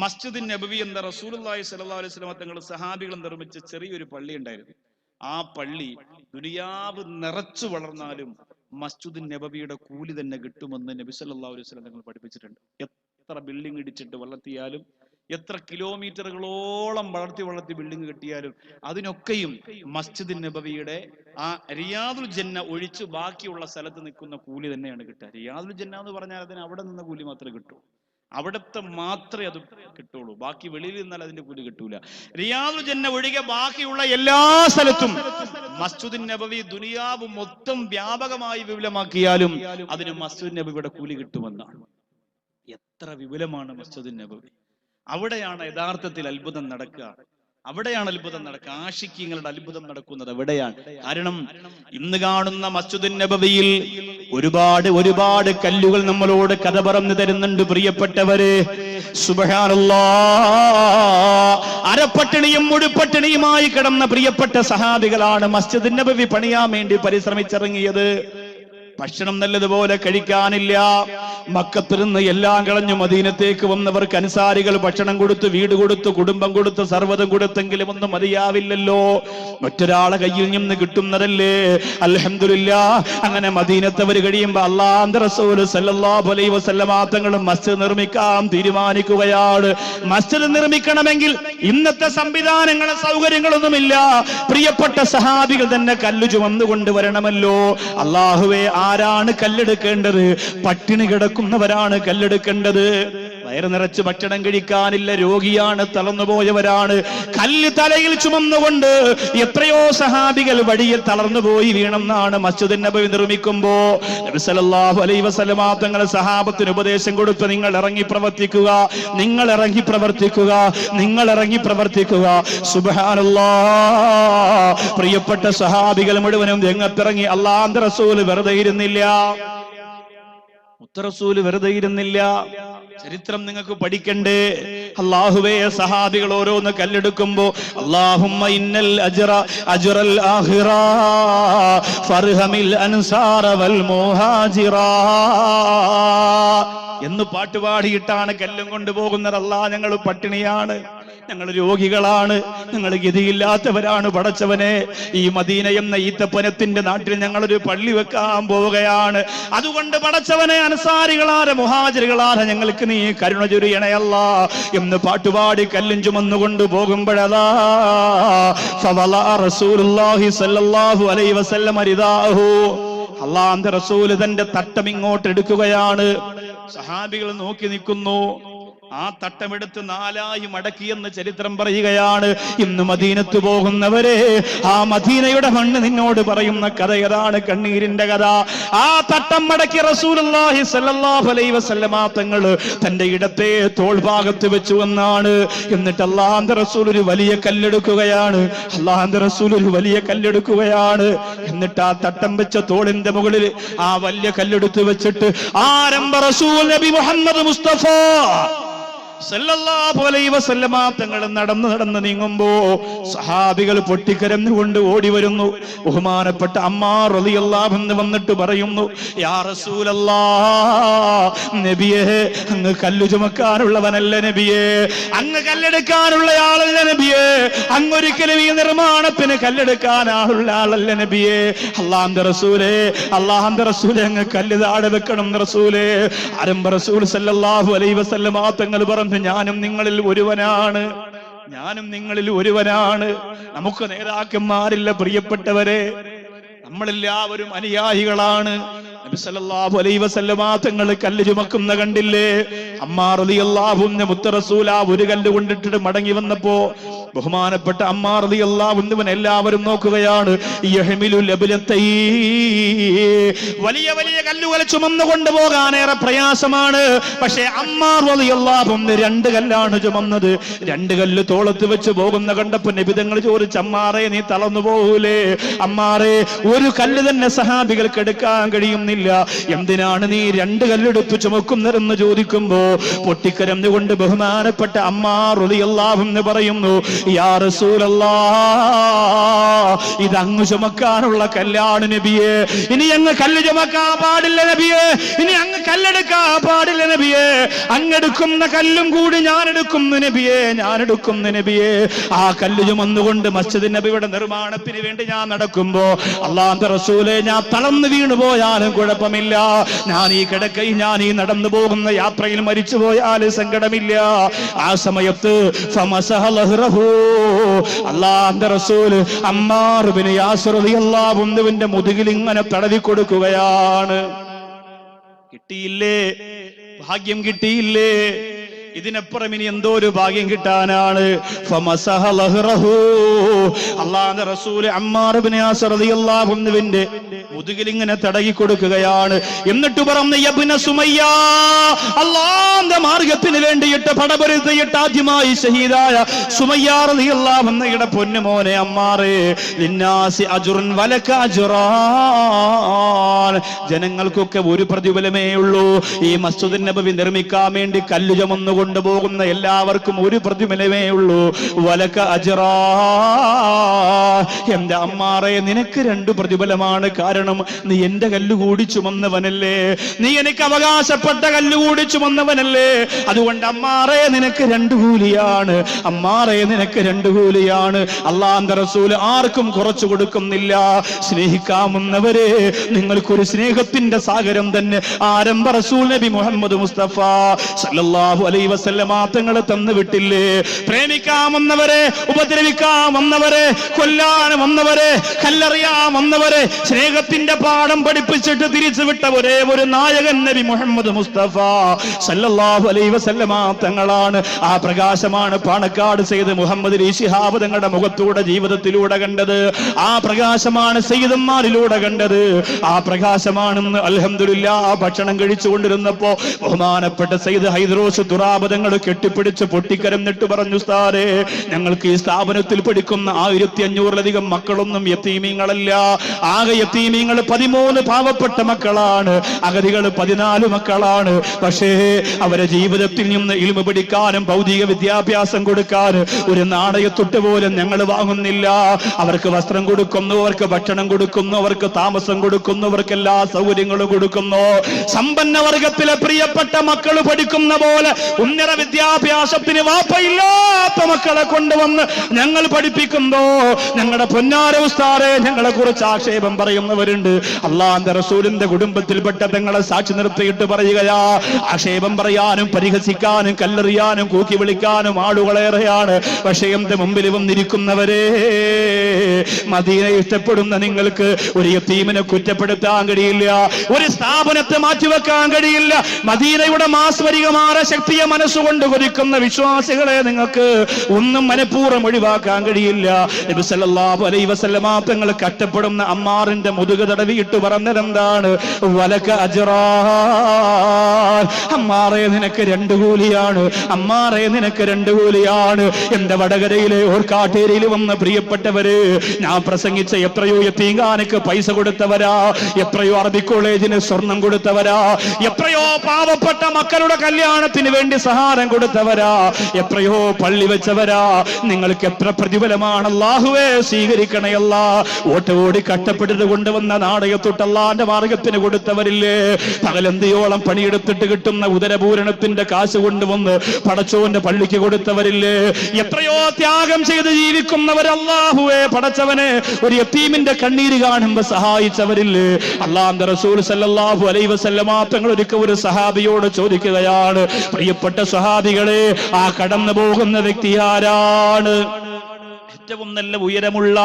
മസ്ജിദ് നബവി എന്ന റസൂലുള്ളാഹി സ്വല്ലല്ലാഹു അലൈഹി വസല്ലം തങ്ങൾ സഹാബികൾ നിർമ്മിച്ച ചെറിയൊരു പള്ളി ഉണ്ടായിരുന്നു. ആ പള്ളി ദുനിയാവ് നിറച്ചു വളർന്നാലും മസ്ജിദ് നബവിയുടെ കൂലി തന്നെ കിട്ടുമെന്ന് നബി സല്ലല്ലാഹു അലൈഹി വസല്ലം തങ്ങൾ പഠിപ്പിച്ചിട്ടുണ്ട്. എത്ര ബിൽഡിംഗ് ഇടിച്ചിട്ട് വളർത്തിയാലും, എത്ര കിലോമീറ്ററുകളോളം വളർത്തി ബിൽഡിംഗ് കെട്ടിയാലും അതിനൊക്കെയും മസ്ജിദ് നബവിയുടെ ആ റിയാദുൽ ജന്ന ഒഴിച്ച് ബാക്കിയുള്ള സ്ഥലത്ത് നിൽക്കുന്ന കൂലി തന്നെയാണ് കിട്ടുക. റിയാദുൽ ജന്ന എന്ന് പറഞ്ഞാൽ അതിന് അവിടെ നിന്ന കൂലി മാത്രമേ കിട്ടൂ. അവിടത്തെ മാത്രമേ അത് കിട്ടുള്ളൂ. ബാക്കി വെളിയിൽ നിന്നാൽ അതിന്റെ കൂലി കിട്ടൂല. റിയാദുൽ ജന്ന ഒഴികെ ബാക്കിയുള്ള എല്ലാ സ്ഥലത്തും മസ്ജിദ് നബവി ദുനിയാവ് മൊത്തം വ്യാപകമായി വിപുലമാക്കിയാലും അതിന് മസ്ജിദ് നബവിയുടെ കൂലി കിട്ടുമെന്നാണ്. എത്ര വിപുലമാണ് മസ്ജിദ് നബവി! അവിടെയാണ് യഥാർത്ഥത്തിൽ അത്ഭുതം നടക്കുക. അവിടെയാണ് അത്ഭുതം നടക്കുക. ആശിക്കീങ്ങളുടെ അത്ഭുതം നടക്കുന്നത് അവിടെയാണ്. കാരണം ഇന്ന് കാണുന്ന മസ്ജിദ് നബവിയിൽ ഒരുപാട് കല്ലുകൾ നമ്മളോട് കഥ പറഞ്ഞു തരുന്നുണ്ട് പ്രിയപ്പെട്ടവരെ. സുബ്ഹാനല്ലാഹ്, അരപ്പട്ടിണിയും മുഴുപ്പട്ടിണിയുമായി കിടന്ന പ്രിയപ്പെട്ട സഹാബികളാണ് മസ്ജിദ് നബവി പണിയാൻ വേണ്ടി പരിശ്രമിച്ചിറങ്ങിയത്. ഭക്ഷണം നല്ലതുപോലെ കഴിക്കാനില്ല. മക്കത്തിൽ നിന്ന് എല്ലാം കളഞ്ഞു മദീനത്തേക്ക് വന്നവർക്ക് അൻസാരികൾ ഭക്ഷണം കൊടുത്ത്, വീട് കൊടുത്ത്, കുടുംബം കൊടുത്ത്, സർവ്വതും കൊടുത്തെങ്കിലും ഒന്നും മതിയാവില്ലല്ലോ. മറ്റൊരാളെ കയ്യിൽ നിന്ന് കിട്ടുന്നതല്ലേ. അൽഹംദുലില്ലാഹ്. അങ്ങനെ മദീനത്തവർ കഴിയുമ്പോ അല്ലാഹുവിന്റെ റസൂൽ സല്ലല്ലാഹു അലൈഹി വസല്ലമ തങ്ങൾ മസ്ജിദ് നിർമ്മിക്കാൻ തീരുമാനിക്കുകയാണ്. മസ്ജിദ് നിർമ്മിക്കണമെങ്കിൽ ഇന്നത്തെ സംവിധാനങ്ങളും സൗകര്യങ്ങളൊന്നുമില്ല. പ്രിയപ്പെട്ട സഹാബികൾ തന്നെ കല്ല് ചുമന്നു കൊണ്ടുവരണമല്ലോ. അല്ലാഹുവേ, ആരാണ് കല്ലെടുക്കേണ്ടത്? പട്ടിണി കിടക്കുന്നവരാണ് കല്ലെടുക്കേണ്ടത്. വയറ് നിറച്ച് ഭക്ഷണം കഴിക്കാനില്ല, രോഗിയാണ്, തളർന്നുപോയവരാണ്. കല്ല് തലയിൽ ചുമന്നുകൊണ്ട് എത്രയോ സഹാബികൾ വഴിയിൽ തളർന്നുപോയി വീണെന്നാണ്. മസ്ജിദ് നബവി നിർമ്മിക്കുമ്പോ നബി സല്ലല്ലാഹു അലൈഹി വസല്ലമ തങ്ങൾ സഹാബത്തിന് ഉപദേശം കൊടുത്ത്, നിങ്ങൾ ഇറങ്ങി പ്രവർത്തിക്കുക, നിങ്ങൾ ഇറങ്ങി പ്രവർത്തിക്കുക, നിങ്ങൾ ഇറങ്ങി പ്രവർത്തിക്കുക. സുബ്ഹാനല്ലാഹ്. പ്രിയപ്പെട്ട സഹാബികൾ മുഴുവനും രംഗത്തിറങ്ങി. അല്ലാഹുവിന്റെ റസൂൽ വെറുതെ ഇരുന്നില്ല. മുത്തറസൂല് വെറുതെ ഇരുന്നില്ല. ചരിത്രം നിങ്ങൾക്ക് പഠിക്കണ്ടേ? അല്ലാഹുവേ, സഹാബികൾ ഓരോന്ന് കല്ലെടുക്കുമ്പോ അല്ലാഹുമ്മ ഇന്നൽ അജ്റൽ ആഖിറ ഫർഹമിൽ അൻസാറ വൽ മുഹാജിറ എന്ന് പാട്ടുപാടിയിട്ടാണ് കല്ലും കൊണ്ടുപോകുന്നത്. അല്ലാഹ്, ഞങ്ങൾ പട്ടിണിയാണ്, ഞങ്ങൾ രോഗികളാണ്, ഞങ്ങൾ ഗതിയില്ലാത്തവരാണ്. പടച്ചവനെ, ഈ മദീന എന്ന ഈത്തപ്പനത്തിന്റെ നാട്ടിൽ ഞങ്ങളൊരു പള്ളി വെക്കാൻ പോവുകയാണ്. അതുകൊണ്ട് പടച്ചവനെ, അൻസാരികളാരെ മുഹാജിറുകളാരെ ഞങ്ങൾക്ക് നീ കരുണ ചൊരിയണയല്ലാ എന്ന് പാട്ടുപാടി കല്ലും ചുമന്നുകൊണ്ട് പോകുമ്പോഴതാ റസൂലുള്ളാഹി സ്വല്ലല്ലാഹു അലൈഹി വസല്ലം റിദാഹു. അല്ലാഹുവിന്റെ റസൂല് തന്റെ തട്ടം ഇങ്ങോട്ട് എടുക്കുകയാണ്. സഹാബികൾ നോക്കി നിൽക്കുന്നു. ആ തട്ടമെടുത്ത് നാലായി മടക്കിയെന്ന് ചരിത്രം പറയുകയാണ്. ഇന്ന് മദീനത്ത് പോകുന്നവരെ, ആ മദീനയുടെ മണ്ണ് നിന്നോട് പറയുന്ന കഥ ഏതാണ്? കണ്ണീരിന്റെ കഥ. ആ തട്ടം മടക്കി റസൂലുള്ളാഹി സ്വല്ലല്ലാഹു അലൈഹി വസല്ലമ തങ്ങൾ തന്റെ ഇടത്തെ തോൾഭാഗത്ത് വെച്ചു എന്നാണ്. എന്നിട്ട് അല്ലാഹുവിന്റെ റസൂൽ ഒരു വലിയ കല്ലെടുക്കുകയാണ്. അല്ലാഹുവിന്റെ റസൂൽ ഒരു വലിയ കല്ലെടുക്കുകയാണ്. എന്നിട്ട് ആ തട്ടം വെച്ച തോളിന്റെ മുകളിൽ ആ വലിയ കല്ലെടുത്ത് വെച്ചിട്ട് ആരംഭ റസൂൽ നബി മുഹമ്മദ് മുസ്തഫ സല്ലല്ലാഹു അലൈഹി വസല്ലമ തങ്ങൾ നടന്ന് നീങ്ങുമ്പോ സഹാബികൾ പൊട്ടിക്കരഞ്ഞുകൊണ്ട് ഓടി വരുന്നു. ബഹുമാനപ്പെട്ട അമ്മാർ റളിയല്ലാഹു അൻഹു വന്നിട്ട് പറയുന്നു, യാ റസൂലല്ലാഹ്, നബിയേ, അങ്ങ് കല്ല് ചുമക്കാനുള്ളവനല്ല നബിയേ, അങ്ങ് കല്ലെടുക്കാനുള്ള ആളല്ല നബിയേ, അങ്ങൊരിക്കലും ഈ നിർമ്മാണത്തിന് കല്ലെടുക്കാനുള്ള ആളല്ല നബിയേ. അല്ലാഹുവിന്റെ റസൂലേ, അല്ലാഹുവിന്റെ റസൂലേ, അങ്ങ് കല്ല് താഴെ വെക്കണം റസൂലേ. ആരംഭ റസൂൽ സല്ലല്ലാഹു അലൈഹി വസല്ലമ തങ്ങൾ പറഞ്ഞു, ഞാനും നിങ്ങളിൽ ഒരുവനാണ്, ഞാനും നിങ്ങളിൽ ഒരുവനാണ്. നമുക്ക് നേതാക്കന്മാരില്ല പ്രിയപ്പെട്ടവരെ, നമ്മളെല്ലാവരും അനുയായികളാണ്. നബി സല്ലല്ലാഹു അലൈഹി വസല്ലമ തങ്ങൾ കല്ല് ചുമക്കുന്ന കണ്ടില്ലേ? അമ്മാർ റളിയല്ലാഹു അൻഹു മുത്തറസൂല ഒരു കല്ല് കൊണ്ടിട്ട് മടങ്ങി വന്നപ്പോ ബഹുമാനപ്പെട്ട അമ്മാർ റളിയല്ലാഹു അൻഹു എല്ലാവരും നോക്കുകയാണ്. യഹ്മിലുൽ അബ്ലത്തൈ, വലിയ വലിയ കല്ലുകൾ ചുമന്നു കൊണ്ടുപോകാനേറെ പ്രയാസമാണ്. പക്ഷേ അമ്മാർ റളിയല്ലാഹു അൻഹു രണ്ട് കല്ലാണ് ചുമന്നത്. രണ്ട് കല്ല് തോളത്ത് വെച്ച് പോകുന്ന കണ്ടപ്പോ നബി തങ്ങൾ ചോദിച്ചു, അമ്മാറേ, നീ തളർന്നു പോകൂലേ? അമ്മാറേ, ഒരു കല്ല് തന്നെ സഹാബികൾക്ക് എടുക്കാൻ കഴിയുന്നില്ല, എന്തിനാണ് നീ രണ്ട് കല്ലെടുത്ത് ചുമക്കുന്നതെന്ന് ചോദിക്കുമ്പോ പൊട്ടിക്കരഞ്ഞുകൊണ്ട് ബഹുമാനപ്പെട്ട അമ്മാർ റളിയല്ലാഹു അൻഹു പറയുന്നു, യാ റസൂലല്ലാഹ്, ഇത് അങ്ങ് ചുമക്കാനുള്ള കല്ലാണ് നബിയേ. ഇനി അങ്ങ് കല്ല് ചുമക്കാൻ പാടില്ല നബിയേ, ഇനി അങ്ങ് കല്ലെടുക്കാൻ പാടില്ല നബിയേ. അങ്ങെടുക്കുന്ന കല്ലും കൂടി ഞാൻ എടുക്കുന്നു നബിയേ, ഞാൻ എടുക്കുന്നു നബിയേ. ആ കല്ല് ചുമന്നുകൊണ്ട് മസ്ജിദ് നബിയുടെ നിർമ്മാണത്തിന് വേണ്ടി ഞാൻ നടക്കുമ്പോ അല്ലാഹുവിന്റെ റസൂലേ, ഞാൻ തളർന്നു വീണു പോയാലും കുഴപ്പമില്ല, ഞാൻ ഈ കിടക്കയിൽ, ഞാൻ ഈ നടന്നു പോകുന്ന യാത്രയിൽ മരിച്ചു പോയാലും സങ്കടമില്ല. ആ സമയത്ത് അല്ലാഹുവിന്റെ റസൂൽ അമ്മാർ ഇബ്നു യാസിർ റളിയല്ലാഹു അൻഹുവിന്റെ മുതുകിൽ ഇങ്ങനെ തടവി കൊടുക്കുകയാണ്. കിട്ടിയില്ലേ? ഭാഗ്യം കിട്ടിയില്ലേ? ഇതിനപ്പുറം ഇനി എന്തോ ഒരു ഭാഗ്യം കിട്ടാനാണ്. അല്ലാഹുവിന്റെ റസൂൽ അമ്മാർ ഇബ്നു യാസിർ റളിയല്ലാഹു അൻഹുവിന്റെ മുതുകിൽ ഇങ്ങനെ തടകി കൊടുക്കുകയാണ്. എന്നിട്ട് പറഞ്ഞു, യബ്ന സുമയ്യ, അല്ലാഹുവിന്റെ മാർഗ്ഗത്തിന് വേണ്ടിയിട്ട് പടപൊരുത്തിയിട്ട് ആദ്യമായി ഷഹീദായ സുമയ്യ റളിയല്ലാഹു അൻഹയുടെ പൊന്നുമോനെ അമ്മാറേ, ലിന്നാസി അജ്റുൻ വലക അജ്റാൻ, ജനങ്ങൾക്കൊക്കെ ഒരു പ്രതിഫലമേ ഉള്ളൂ. ഈ മസ്ജിദ് നബവി നിർമ്മിക്കാൻ വേണ്ടി കല്ല് ചുമന്നു കൊണ്ടുപോകുന്ന എല്ലാവർക്കും ഒരു പ്രതിഫലമേ ഉള്ളൂ. വലക അജ്റാ, എന്റെ അമ്മാറേ, നിനക്ക് രണ്ട് പ്രതിഫലമാണ്. കാരണം പറയണം, നീ എന്റെ കല്ലുകൂടി ചുമന്നവനല്ലേ, നീ എനിക്ക് അവകാശപ്പെട്ട കല്ലുകൂടി ചുമന്നവനല്ലേ, അതുകൊണ്ട് അമ്മാറേ നിനക്ക് 2 കൂലിയാണ്, അമ്മാറേ നിനക്ക് 2 കൂലിയാണ്. അല്ലാഹുവിന്റെ റസൂൽ ആർക്കും കുറച്ചു കൊടുക്കുന്നില്ല. സ്നേഹിക്കാമെന്നവരെ, നിങ്ങൾക്കൊരു സ്നേഹത്തിന്റെ സാഗരം തന്നെ ആരംഭ റസൂൽ നബി മുഹമ്മദ് മുസ്തഫ സല്ലല്ലാഹു അലൈഹി വസല്ലമ തങ്ങൾ തന്നു വിട്ടില്ലേ? പ്രേമിക്കാമെന്നവരെ, ഉപദ്രവിക്കാമെന്നവരെ, കൊല്ലാമെന്നവരെ, കല്ലെറിയാമെന്നവരെ സ്നേഹത്തിന്റെ പാഠം പഠിപ്പിച്ചിട്ട് തിരിച്ചുവിട്ട ഒരേ ഒരു നായകൻ നബി മുഹമ്മദ് മുസ്തഫ സല്ലല്ലാഹു അലൈഹി വസല്ലമ തങ്ങളാണ്. ആ പ്രകാശമാണ് പാണക്കാട് സയ്യിദ് മുഹമ്മദ് ശിഹാബ് തങ്ങളുടെ മുഖത്തൂടെ ജീവിതത്തിലൂടെ കണ്ടത്. ആ പ്രകാശമാണ് സയ്യിദന്മാരിലൂടെ കണ്ടത്. ആ പ്രകാശമാണെന്ന് അൽഹംദുലില്ലാഹ് ഭക്ഷണം കഴിച്ചുകൊണ്ടിരുന്നപ്പോ ബഹുമാനപ്പെട്ട സയ്യിദ് ഹൈദ്രോസ് തുറാബ് തങ്ങൾ കെട്ടിപ്പിടിച്ച് പൊട്ടിക്കരഞ്ഞിട്ട് പറഞ്ഞു, ഉസ്താദേ, ഞങ്ങൾക്ക് ഈ സ്ഥാപനത്തിൽ പഠിക്കുന്ന 1500-ലധികം മക്കളൊന്നും യതീമീങ്ങളല്ല. ആകെ യതീമീങ്ങൾ 13 പാവപ്പെട്ട മക്കളാണ്, അഗതികൾ 14 മക്കളാണ്. പക്ഷേ അവരെ ജീവിതത്തിൽ നിന്ന് ഇൽമു പഠിക്കാനും ഭൗതിക വിദ്യാഭ്യാസം കൊടുക്കാനും ഒരു നാണയത്തൊട്ട് പോലും ഞങ്ങൾ വാങ്ങുന്നില്ല. അവർക്ക് വസ്ത്രം കൊടുക്കുന്നു, അവർക്ക് ഭക്ഷണം കൊടുക്കുന്നു, അവർക്ക് താമസം കൊടുക്കുന്നു, അവർക്ക് എല്ലാ സൗകര്യങ്ങളും കൊടുക്കുന്നു. സമ്പന്ന വർഗത്തിലെ പ്രിയപ്പെട്ട മക്കൾ പഠിക്കുന്ന പോലെ ഉന്നത വിദ്യാഭ്യാസത്തിന് വാപ്പയില്ലാത്ത മക്കളെ കൊണ്ടുവന്ന് ഞങ്ങൾ പഠിപ്പിക്കുമ്പോ ഞങ്ങളുടെ പൊന്നാര ഉസ്താദേ, ഞങ്ങളെ കുറിച്ച് ആക്ഷേപം പറയുന്നവരുണ്ട്. അല്ലാഹുവിന്റെ റസൂലിന്റെ കുടുംബത്തിൽപ്പെട്ട തങ്ങളെ സാക്ഷി നിർത്തിയിട്ട് പറയുകയാ, ആക്ഷേപം പറയാനും പരിഹസിക്കാനും കല്ലെറിയാനും കൂക്കി വിളിക്കാനും ആളുകളേറെയാണ്. പക്ഷേ എന്റെ മുമ്പിൽ വന്നിരിക്കുന്നവരെ, മദീന ഇഷ്ടപ്പെടുന്ന നിങ്ങൾക്ക് ഒരു യതീമിനെ കുറ്റപ്പെടുത്താൻ കഴിയില്ല, ഒരു സ്ഥാപനത്തെ മാറ്റിവെക്കാൻ കഴിയില്ല. മദീനയുടെ മാസ്മരികമായ ശക്തിയെ മനസ്സുകൊണ്ട് കൊതിക്കുന്ന വിശ്വാസികളെ നിങ്ങൾക്ക് ഒന്നും മനഃപൂർവ്വം ഒഴിവാക്കാൻ കഴിയില്ല. നബി സല്ലല്ലാഹു അലൈഹി വസല്ലമ തങ്ങൾ കഷ്ടപ്പെടുന്ന അമ്മാറിന്റെ മുതുക തടവിയിട്ട് പറഞ്ഞതെന്താണ്? വലക അജ്റാൻ, അമ്മാറേ നിനക്ക് 2 കൂലിയാണ്, അമ്മാറേ നിനക്ക് 2 കൂലിയാണ്. എന്റെ വടകരയിലെ ഓർക്കാട്ടേരിയിൽ വന്ന പ്രിയപ്പെട്ടവര്, ഞാൻ പ്രസംഗിച്ച എത്രയോ യതീംഖാനക്ക് പൈസ കൊടുത്തവരാ, എത്രയോ അറബി കോളേജിന് സ്വർണം കൊടുത്തവരാ, എത്രയോ പാവപ്പെട്ട മക്കളുടെ കല്യാണത്തിന് വേണ്ടി സഹായം കൊടുത്തവരാ, എത്രയോ പള്ളി വെച്ചവരാ. നിങ്ങൾക്ക് എത്ര പ്രതിഫലമാണ് അല്ലാഹുവേ സ്വീകരിക്കണയല്ല. ഓടി കഷ്ടപ്പെട്ടിട്ട് കൊണ്ടുവന്ന നാടകത്തൊട്ട് അല്ലാഹുവിന്റെ മാർഗത്തിന് കൊടുത്തവരില്ലേ? പകലന്തിയോളം പണിയെടുത്തിട്ട് കിട്ടുന്ന ഉദരപൂരണത്തിന്റെ കാശ് കൊണ്ടുവന്ന് പടച്ചോന്റെ പള്ളിക്ക് കൊടുത്തവരില്ലേ? എത്രയോ ത്യാഗം ചെയ്ത് ജീവിക്കുന്നവർ അല്ലാഹുവേ പടച്ചവനെ ഒരു യതീമിന്റെ കണ്ണീര് കാണുമ്പോ സഹായിച്ചവരില്ലേ? അല്ലാഹുവിന്റെ റസൂൽ സല്ലല്ലാഹു അലൈഹി വസല്ലമ തങ്ങൾ ഒരു സഹാബിയോട് ചോദിക്കുകയാണ്, പ്രിയപ്പെട്ട സഹാബികളെ, ആ കടന്നു പോകുന്ന വ്യക്തി ആരാണ്? ഏറ്റവും നല്ല ഉയരമുള്ള,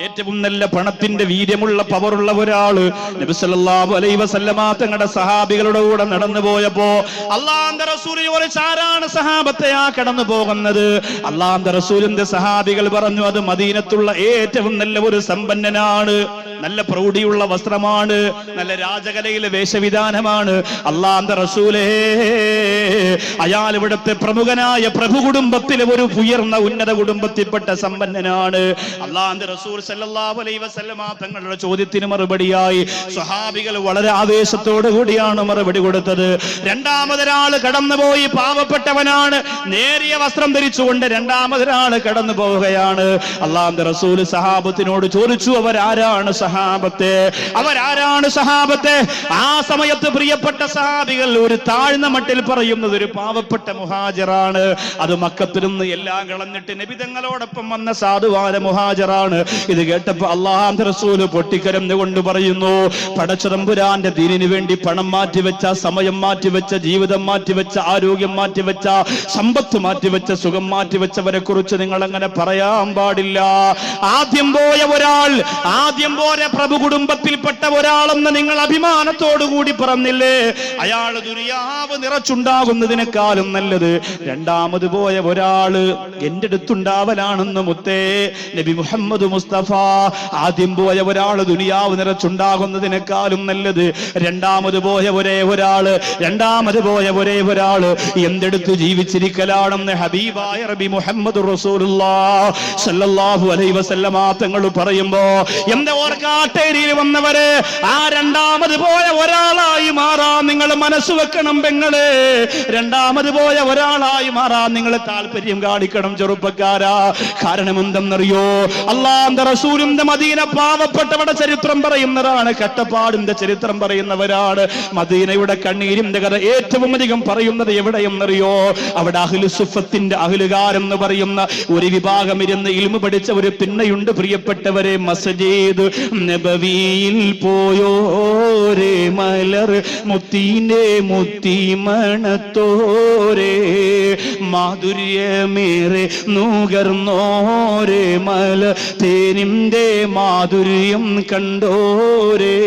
ഏറ്റവും നല്ല പണത്തിന്റെ വീര്യമുള്ള പവറുള്ള ഒരാള് നബി സല്ലല്ലാഹു അലൈഹി വസല്ലമ തങ്ങളുടെ സഹാബികളുടെ കൂടെ നടന്നു പോയപ്പോ അല്ലാഹുവിന്റെ റസൂൽ ചോദിച്ചു, ആരാണ് സഹാബത്തെ ആ കടന്നു പോകുന്നത്? അല്ലാഹുവിന്റെ റസൂലിന്റെ സഹാബികൾ പറഞ്ഞു, അത് മദീനത്തുള്ള ഏറ്റവും നല്ല ഒരു സമ്പന്നനാണ്, നല്ല പ്രൗഢിയുള്ള വസ്ത്രമാണ്, നല്ല രാജകലയിലെ വേഷവിധാനമാണ്. അല്ലാഹുവിന്റെ റസൂലേ, അയാൾ ഇവിടുത്തെ പ്രമുഖനായ പ്രഭു കുടുംബത്തിലെ ഒരു ഉയർന്ന ഉന്നത കുടുംബത്തിൽപ്പെട്ട സമ്പന്നനാണ്. അല്ലാഹുവിന്റെ റസൂൽ സല്ലല്ലാഹു അലൈഹി വസല്ലമ തങ്ങളുടെ ചോദ്യത്തിന് മറുപടിയായി സ്വഹാബികൾ വളരെ ആവേശത്തോടു കൂടിയാണ് മറുപടി കൊടുത്തത്. രണ്ടാമതൊരാള് കടന്നുപോയി, പാവപ്പെട്ടവനാണ്, നേരിയ വസ്ത്രം ധരിച്ചുകൊണ്ട് രണ്ടാമതൊരാള് കടന്നു പോവുകയാണ്. അല്ലാഹുവിന്റെ റസൂൽ സഹാബത്തിനോട് ചോദിച്ചു, അവരാരാണ് സഹാബത്തെ? അവരാരാണ് സഹാബത്തെ? ആ സമയത്ത് പ്രിയപ്പെട്ട സഹാബികൾ ഒരു താഴ്ന്ന മട്ടിൽ പറയുന്നത് ഒരു പാവപ്പെട്ട മുഹാജിറാണ്. അത് മക്കത്തിൽ നിന്ന് എല്ലാം കളഞ്ഞിട്ട് നബി തങ്ങളോടൊപ്പം വന്ന സാധുവായ മുഹാജിറാണ്. ഇത് കേട്ടപ്പോ അല്ലാഹുവിന്റെ റസൂൽ പൊട്ടിക്കരഞ്ഞുകൊണ്ട് പറയുന്നു, പടച്ചതമ്പുരാന്റെ ദീനിനു വേണ്ടി പണം മാറ്റിവെച്ച, സമയം മാറ്റിവെച്ച, ജീവിതം മാറ്റിവെച്ച, ആരോഗ്യം മാറ്റിവെച്ച, സമ്പത്ത് മാറ്റിവെച്ച, സുഖം മാറ്റിവെച്ചവരെ കുറിച്ച് നിങ്ങൾ അങ്ങനെ പറയാൻ പാടില്ല. ആദ്യം പോയ ഒരാൾ, ആദ്യം പോയ പ്രഭു കുടുംബത്തിൽപ്പെട്ട ഒരാളെന്ന് നിങ്ങൾ അഭിമാനത്തോടു കൂടി പറഞ്ഞില്ലേ? അയാൾ ദുനിയാവ് നിറച്ചുണ്ടാകുന്നതിനേക്കാളും നല്ലത് രണ്ടാമത് പോയ ഒരാള് എന്റെ അടുത്തുണ്ടാവലാണെന്ന് മുത്തേ നബി മുഹമ്മദ് മുസ്തഫ. ആദ്യം പോയ ഒരാള് ദുനിയാവ് നിറച്ചുണ്ടാകുന്നതിനേക്കാളും നല്ലത് രണ്ടാമത് പോയ ഒരേ ഒരാള്, രണ്ടാമത് പോയ ഒരേ ഒരാള് എന്തെടുത്ത് ജീവിച്ചിരിക്കലാണെന്ന് ഹബീബായ നബി മുഹമ്മദ് റസൂലുള്ളാഹി സ്വല്ലല്ലാഹു അലൈഹി വസല്ലമ തങ്ങൾ പറയുമ്പോ എന്റെ ഓർക്ക ഓർക്കാട്ടേരിയിൽ വന്നവര് ആ രണ്ടാമത് പോയ ഒരാളായി മാറാൻ നിങ്ങൾ മനസ്സ് വെക്കണം പെങ്ങളെ. രണ്ടാമത് പോയ ഒരാളായി മാറാൻ നിങ്ങൾ താല്പര്യം കാണിക്കണം ചെറുപ്പക്കാരാ. കാരണം എന്തെന്നറിയോ? അല്ലാഹുവിന്റെ റസൂലിന്റെ മദീന പാവപ്പെട്ടവരുടെ ചരിത്രം പറയുന്നതാണ്, കട്ടപ്പാടിന്റെ ചരിത്രം പറയുന്നവരാണ്. മദീനയുടെ കണ്ണീരിന്റെ കഥ ഏറ്റവും അധികം പറയുന്നത് എവിടെയെന്നറിയോ? അവിടെ അഹ്ലുസുഫത്തിന്റെ അഹ്ലുകാരെന്ന് പറയുന്ന ഒരു വിഭാഗം ഇരുന്ന് ഇൽമു പഠിച്ച ഒരു തിണ്ണയുണ്ട് പ്രിയപ്പെട്ടവരെ. മസ്ജിദ് നബവിയിൽ പോയോരേ മലർ മുത്തീന്റെ മുത്തി മണത്തോരേ മാധുര്യമേറെ നുകർന്നോരേ മല തേനിന്റെ മാധുര്യം കണ്ടോരേ.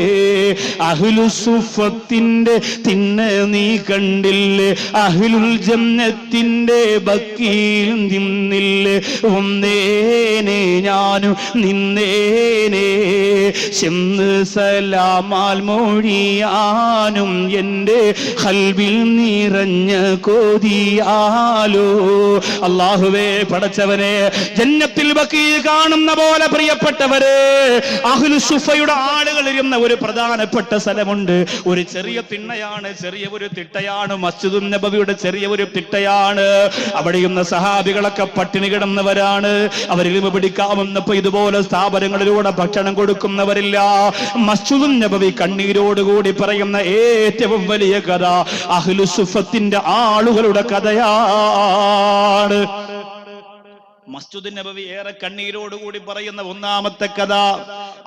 അഹ്ലുസുഫത്തിന്റെ തിണ്ണ നീ കണ്ടില്ലേ? അഹ്ലുൽ ജന്നത്തിന്റെ ബക്കിയിൽ നിന്നില്ലേ? ഒന്നേനെ ഞാനും നിന്നേനെ ചെന്ന് സലാമാൽ മൊഴിയാനും എന്റെ ഖൽബിൽ നിറഞ്ഞ കൊതിയാലോ. അല്ലാഹുവേ പടച്ചവനെ, ജന്നത്തിൽ ബക്കി കാണുന്ന പോലെ പ്രിയപ്പെട്ടവരെ അഹ്ലുസുഫയുടെ ആളുകൾ ഇരുന്ന ഒരു പ്രധാനപ്പെട്ട സ്ഥലമുണ്ട്. ഒരു ചെറിയ തിണ്ണയാണ്, ചെറിയ ഒരു തിട്ടയാണ്. മസ്ജിദുൻ നബവിയുടെ ചെറിയ ഒരു തിട്ടയാണ്. അവിടെ ഇരുന്ന സഹാബികളൊക്കെ പട്ടിണി കിടന്നവരാണ്. അവരിൽ പിടിക്കാമെന്നപ്പോ ഇതുപോലെ സ്ഥാപനങ്ങളിലൂടെ ഭക്ഷണം കൊടുക്കുന്നവരില്ല. മസ്ജിദുൻ നബവി കണ്ണീരോടുകൂടി പറയുന്ന ഏറ്റവും വലിയ കഥ അഹ്ലുസുഫത്തിന്റെ ആളുകളുടെ കഥയാണ്. മസ്ജിദുൻ നബവി ഏറെ കണ്ണീരോടുകൂടി പറയുന്ന ഒന്നാമത്തെ കഥ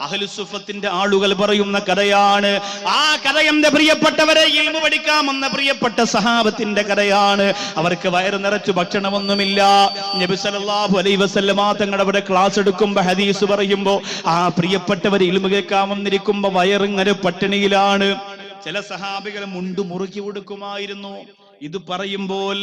അഹ്ലുസുഫത്തിന്റെ ആളുകൾ പറയുന്ന കഥയാണ്. ആ കഥ എന്റെ പ്രിയപ്പെട്ടവരെ ഇൽമു പഠിക്കാമെന്ന പ്രിയപ്പെട്ട സഹാബത്തിന്റെ കഥയാണ്. അവർക്ക് വയറ് നിറച്ചു ഭക്ഷണമൊന്നുമില്ല. നബി സല്ലല്ലാഹു അലൈഹി വസല്ലമ തങ്ങൾ അവിടെ ക്ലാസ് എടുക്കുമ്പോ ഹദീസ് പറയുമ്പോ ആ പ്രിയപ്പെട്ടവർ ഇൽമു കേൾക്കാൻ വന്നിരിക്കുമ്പോ വയറിങ്ങനെ പട്ടിണിയിലാണ്. ചില സഹാബികൾ മുണ്ടു മുറുക്കി കൊടുക്കുമായിരുന്നു. ഇത് പറയുമ്പോൾ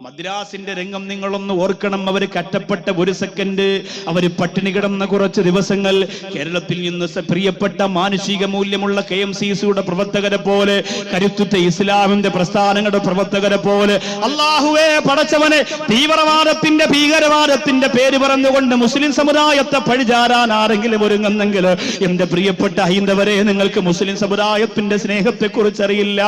മദ്രാസിന്റെ രംഗം നിങ്ങളൊന്ന് ഓർക്കണം. അവര് കറ്റപ്പെട്ട ഒരു സെക്കൻഡ്, അവര് പട്ടിണി കിടന്ന കുറച്ച് ദിവസങ്ങൾ. കേരളത്തിൽ നിന്ന് പ്രിയപ്പെട്ട മാനുഷിക മൂല്യമുള്ള KMCCയുടെ പ്രവർത്തകരെ പോലെ, കരുത്തുറ്റ ഇസ്ലാമിന്റെ പ്രസ്ഥാനങ്ങളുടെ പ്രവർത്തകരെ പോലെ, അല്ലാഹുവേ പടച്ചവനെ, തീവ്രവാദത്തിന്റെ ഭീകരവാദത്തിന്റെ പേര് പറഞ്ഞുകൊണ്ട് മുസ്ലിം സമുദായത്തെ പഴിചാരാൻ ആരെങ്കിലും ഒരുങ്ങുന്നെങ്കിൽ എന്റെ പ്രിയപ്പെട്ട ഹൈന്ദവരെ, നിങ്ങൾക്ക് മുസ്ലിം സമുദായത്തിന്റെ സ്നേഹത്തെ കുറിച്ച് അറിയില്ല.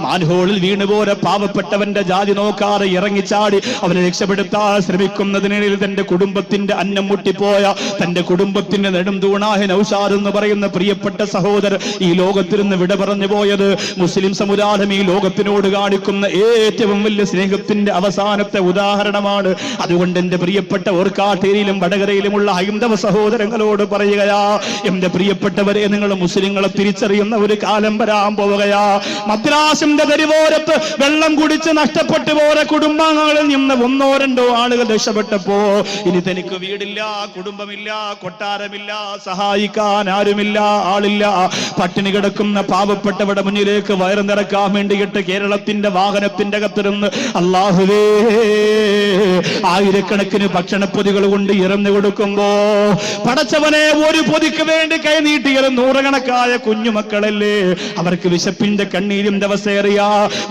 മാൻഹോളിൽ വീണുപോലെ പാവപ്പെട്ടവന്റെ ജാതി നോക്കാതെ ഇറങ്ങിച്ചാടി അവനെ രക്ഷപ്പെടുത്താൻ ശ്രമിക്കുന്നതിനിടയിൽ തന്റെ കുടുംബത്തിന്റെ അന്നം മുട്ടിപ്പോയ, തന്റെ കുടുംബത്തിന്റെ നെടും തൂണായ നൗഷാദ് എന്ന് പറയുന്ന പ്രിയപ്പെട്ട സഹോദരൻ ഈ ലോകത്തിൽ നിന്ന് വിട പറഞ്ഞു പോയത് മുസ്ലിം സമുദായം ഈ ലോകത്തിനോട് കാണിക്കുന്ന ഏറ്റവും വലിയ സ്നേഹത്തിന്റെ അവസാനത്തെ ഉദാഹരണമാണ്. അതുകൊണ്ട് എന്റെ പ്രിയപ്പെട്ട ഓർക്കാട്ടേരിയിലും വടകരയിലുമുള്ള ഹൈന്ദവ സഹോദരങ്ങളോട് പറയുകയാ, എന്റെ പ്രിയപ്പെട്ടവരെ, നിങ്ങൾ മുസ്ലിങ്ങളെ തിരിച്ചറിയുന്ന ഒരു കാലം വരാൻ പോവുകയാ. മദ്രാസിന്റെ തെരുവോരത്ത് വെള്ളം കുടിച്ച് നഷ്ടപ്പെട്ടു പോയ കുടുംബങ്ങളിൽ നിന്ന് ഒന്നോ രണ്ടോ ആളുകൾ രക്ഷപ്പെട്ടപ്പോ ഇനി തനിക്ക് വീടില്ല, കുടുംബമില്ല, കൊട്ടാരമില്ല, സഹായിക്കാൻ ആരുമില്ല, ആളില്ല. പട്ടിണി കിടക്കുന്ന പാവപ്പെട്ടവരുടെ മുന്നിലേക്ക് വയറ് നിറക്കാൻ വേണ്ടിയിട്ട് കേരളത്തിന്റെ വാഹനത്തിന്റെ അകത്തിരുന്ന് അല്ലാഹുവേ ആയിരക്കണക്കിന് ഭക്ഷണപ്പൊതികൾ കൊണ്ട് ഇറന്നു കൊടുക്കുമ്പോ പടച്ചവനെ, ഒരു പൊതിക്ക് വേണ്ടി കൈനീട്ടിയത് നൂറുകണക്കായ കുഞ്ഞുമക്കളല്ലേ. അവർക്ക് വിശപ്പിന്റെ കണ്ണീരിന്റെ അവസ്ഥയേറിയ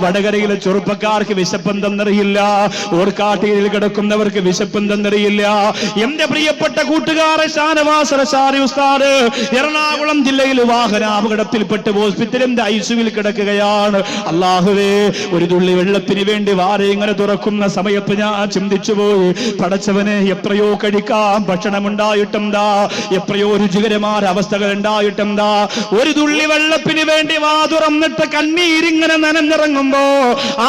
വടകരയിലെ ചെറുപ്പക്കാർക്ക് വിശപ്പെന്തെന്നറിയില്ല. ഓർക്കാട്ടിയിൽ കിടക്കുന്നവർക്ക് വിശപ്പെന്തെന്നറിയില്ല. എന്റെ പ്രിയപ്പെട്ട കൂട്ടുകാരെ, ഷാനവാസി ഉസ്താദ് എറണാകുളം ജില്ലയിൽ വാഹനാപകടത്തിൽപ്പെട്ട് ഹോസ്പിറ്റലിന്റെ ഐസിയുവിൽ കിടക്കുകയാണ്. അല്ലാഹുവേ, ഒരു തുള്ളി വെള്ളത്തിന് വേണ്ടി വാര ഇങ്ങനെ തുറക്കുന്ന സമയത്ത് ഞാൻ ചിന്തിച്ചു പോയി, പടച്ചവനെ, എത്രയോ കഴിക്കാൻ ഭക്ഷണമുണ്ടായിട്ടെന്താ, എത്രയോ രുചികരമായ അവസ്ഥകൾ ഉണ്ടായിട്ടെന്താ, ഒരു തുള്ളി വെള്ളത്തിന് വേണ്ടി വാ തുറന്നിട്ട് കണ്ണീരിങ്ങനെ നനഞ്ഞിറങ്ങുമ്പോ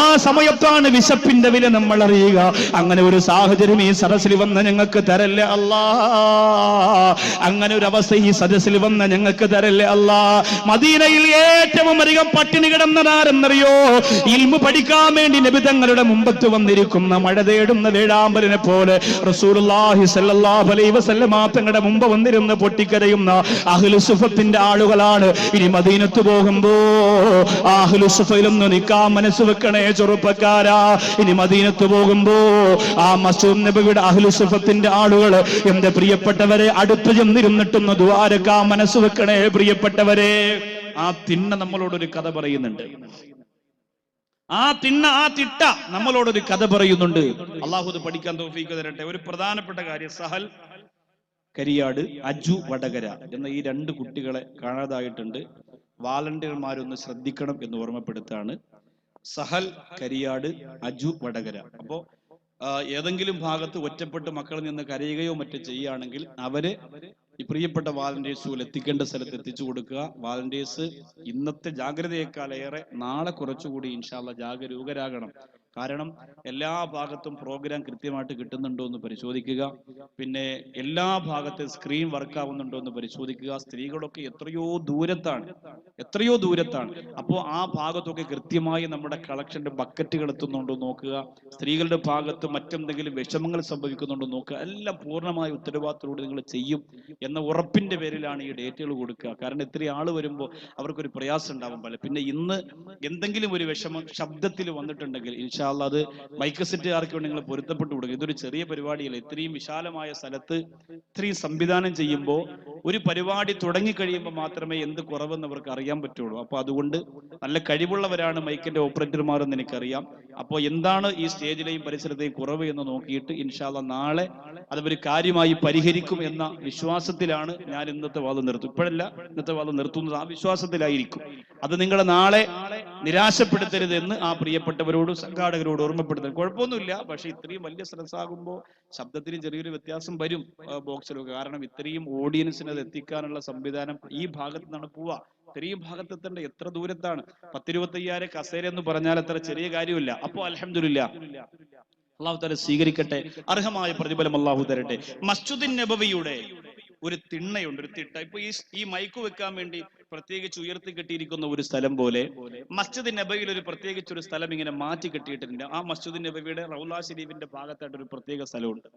ആ സമയത്താണ് വിശപ്പിന്റെ വില നമ്മൾ അറിയുക. അങ്ങനെ ഒരു സാഹചര്യം ഈ സദസ്സിൽ വന്ന ഞങ്ങൾക്ക് തരല്ലേ അല്ലാ. അങ്ങനെ ഒരു അവസ്ഥ ഈ സദസ്സിൽ വന്ന ഞങ്ങൾക്ക് തരല്ലേ അല്ലാ. മദീനയിൽ ഏറ്റവും അധികം പട്ടിണി കിടന്നതാരെന്നറിയോ? ഇൽമു പഠിക്കാൻ വേണ്ടി നബി തങ്ങളുടെ മുമ്പത്ത് വന്നിരിക്കുന്ന മഴ തേടുന്ന വേഴാമ്പലിനെ പോലെ റസൂലുള്ളാഹി സ്വല്ലല്ലാഹു അലൈഹി വസല്ലമ തങ്ങളുടെ മുമ്പ് വന്നിരുന്ന് പൊട്ടിക്കരയുന്ന അഹ്ലുസുഫത്തിന്റെ ആളുകളാണ്. ഇനി മദീനത്ത് പോകുമ്പോ അഹ്ലുസുഫയിലൊന്ന് നിൽക്കാൻ മനസ്സ് വെക്കണേ ചെറുപ്പക്കാരാ. ഇനി മദീനത്ത് പോകുമ്പോ ആ മസ്ജിദ് നബവിയുടെ അഹ്ലുസുഫത്തിന്റെ ആളുകൾ എന്റെ പ്രിയപ്പെട്ടവരെ അടുത്ത് ചെന്നിരുന്നിട്ടൊന്ന് ദുആരക്കാൻ മനസ്സ് വെക്കണേ പ്രിയപ്പെട്ടവരെ. ആ തിണ്ണ നമ്മളോടൊരു കഥ പറയുന്നുണ്ട്. ആ തിട്ട നമ്മളോടൊരു കഥ പറയുന്നുണ്ട്. അല്ലാഹു അത് പഠിക്കാൻ തൗഫീഖ് തരട്ടെ. ഒരു പ്രധാനപ്പെട്ട കാര്യം, സഹൽ കരിയാട്, അജു വടകര എന്ന ഈ 2 കുട്ടികളെ കാണാതായിട്ടുണ്ട്. വാളണ്ടിയർമാരൊന്ന് ശ്രദ്ധിക്കണം എന്ന് ഓർമ്മപ്പെടുത്താണ്. സഹൽ കരിയാട്, അജു വടകര. അപ്പോ ഏതെങ്കിലും ഭാഗത്ത് ഒറ്റപ്പെട്ട് മക്കളിൽ നിന്ന് കരയുകയോ മറ്റോ ചെയ്യുകയാണെങ്കിൽ അവരെ ഈ പ്രിയപ്പെട്ട വാളണ്ടിയേഴ്സുകൾ എത്തിക്കേണ്ട സ്ഥലത്ത് എത്തിച്ചു കൊടുക്കുക. വാളണ്ടിയേഴ്സ് ഇന്നത്തെ ജാഗ്രതയേക്കാളേറെ നാളെ കുറച്ചുകൂടി ഇൻഷാ അല്ലാഹ് ജാഗരൂകരാകണം. കാരണം എല്ലാ ഭാഗത്തും പ്രോഗ്രാം കൃത്യമായിട്ട് കിട്ടുന്നുണ്ടോ എന്ന് പരിശോധിക്കുക. പിന്നെ എല്ലാ ഭാഗത്തും സ്ക്രീൻ വർക്ക് ആവുന്നുണ്ടോ എന്ന് പരിശോധിക്കുക. സ്ത്രീകളൊക്കെ എത്രയോ ദൂരത്താണ്. അപ്പോൾ ആ ഭാഗത്തൊക്കെ കൃത്യമായി നമ്മുടെ കളക്ഷന്റെ ബക്കറ്റുകൾ എത്തുന്നുണ്ടോ നോക്കുക. സ്ത്രീകളുടെ ഭാഗത്ത് മറ്റെന്തെങ്കിലും വിഷമങ്ങൾ സംഭവിക്കുന്നുണ്ടോ നോക്കുക. എല്ലാം പൂർണ്ണമായ ഉത്തരവാദിത്തത്തോടെ നിങ്ങൾ ചെയ്യും എന്ന ഉറപ്പിന്റെ പേരിലാണ് ഈ ഡേറ്റുകൾ കൊടുക്കുക. കാരണം ഇത്രയും ആള് വരുമ്പോൾ അവർക്കൊരു പ്രയാസം ഉണ്ടാവും പോലെ. പിന്നെ ഇന്ന് എന്തെങ്കിലും ഒരു വിഷമം ശബ്ദത്തിൽ വന്നിട്ടുണ്ടെങ്കിൽ ഇൻഷാ അല്ലാഹ് അത് മൈക്ക് സെറ്റുകാർക്ക് വേണ്ടി നിങ്ങൾ പൊരുത്തപ്പെട്ടു കൊടുക്കുക. ഇതൊരു ചെറിയ പരിപാടിയല്ല. ഇത്രയും വിശാലമായ സ്ഥലത്ത് ഇത്രയും സംവിധാനം ചെയ്യുമ്പോൾ ഒരു പരിപാടി തുടങ്ങി കഴിയുമ്പോൾ മാത്രമേ എന്ത് കുറവെന്ന് അവർക്ക് അറിയാൻ പറ്റുള്ളൂ. അപ്പൊ അതുകൊണ്ട് നല്ല കഴിവുള്ളവരാണ് മൈക്കിന്റെ ഓപ്പറേറ്റർമാരെന്ന് എനിക്കറിയാം. അപ്പോൾ എന്താണ് ഈ സ്റ്റേജിലെയും പരിസരത്തെയും കുറവ് എന്ന് നോക്കിയിട്ട് ഇൻഷാ അല്ലാഹ് നാളെ അതൊരു കാര്യമായി പരിഹരിക്കും എന്ന വിശ്വാസത്തിലാണ് ഞാൻ ഇന്നത്തെ വാദം നിർത്തും. ഇപ്പോഴല്ല ഇന്നത്തെ വാദം നിർത്തുന്നത്, ആ വിശ്വാസത്തിലായിരിക്കും. അത് നിങ്ങളെ നാളെ നിരാശപ്പെടുത്തരുതെന്ന് ആ പ്രിയപ്പെട്ടവരോടും സംഘാടകരോട് ഓർമ്മപ്പെടുത്തരുത്. കുഴപ്പമൊന്നുമില്ല, പക്ഷെ ഇത്രയും വലിയ സ്ട്രെസ്സാകുമ്പോൾ ശബ്ദത്തിന് ചെറിയൊരു വ്യത്യാസം വരും ബോക്സിലൊക്കെ. കാരണം ഇത്രയും ഓഡിയൻസിന് അത് എത്തിക്കാനുള്ള സംവിധാനം ഈ ഭാഗത്ത് നിന്നാണ് പോവുക. ഇത്രയും ഭാഗത്തെത്തേണ്ട എത്ര ദൂരത്താണ്. 10-25 കസേര എന്ന് പറഞ്ഞാൽ അത്ര ചെറിയ കാര്യമില്ല. അപ്പോ അൽഹംദുലില്ലാഹ് അള്ളാഹു തആല സ്വീകരിക്കട്ടെ, അർഹമായ പ്രതിഫലം അള്ളാഹു തരട്ടെ. മസ്ജിദുൻ നബവിയുടെ ഒരു തിണ്ണയുണ്ട്, ഒരു തിട്ട. ഇപ്പൊ ഈ മൈക്ക് വെക്കാൻ വേണ്ടി പ്രത്യേകിച്ച് ഉയർത്തി കെട്ടിയിരിക്കുന്ന ഒരു സ്ഥലം പോലെ മസ്ജിദുൻ നബവിയിൽ ഒരു പ്രത്യേകിച്ച് ഒരു സ്ഥലം ഇങ്ങനെ മാറ്റി കെട്ടിയിട്ടുണ്ട്. ആ മസ്ജിദുൻ നബവിയുടെ റൗള ശരീഫിന്റെ ഭാഗത്തായിട്ട് ഒരു പ്രത്യേക സ്ഥലമുണ്ട്.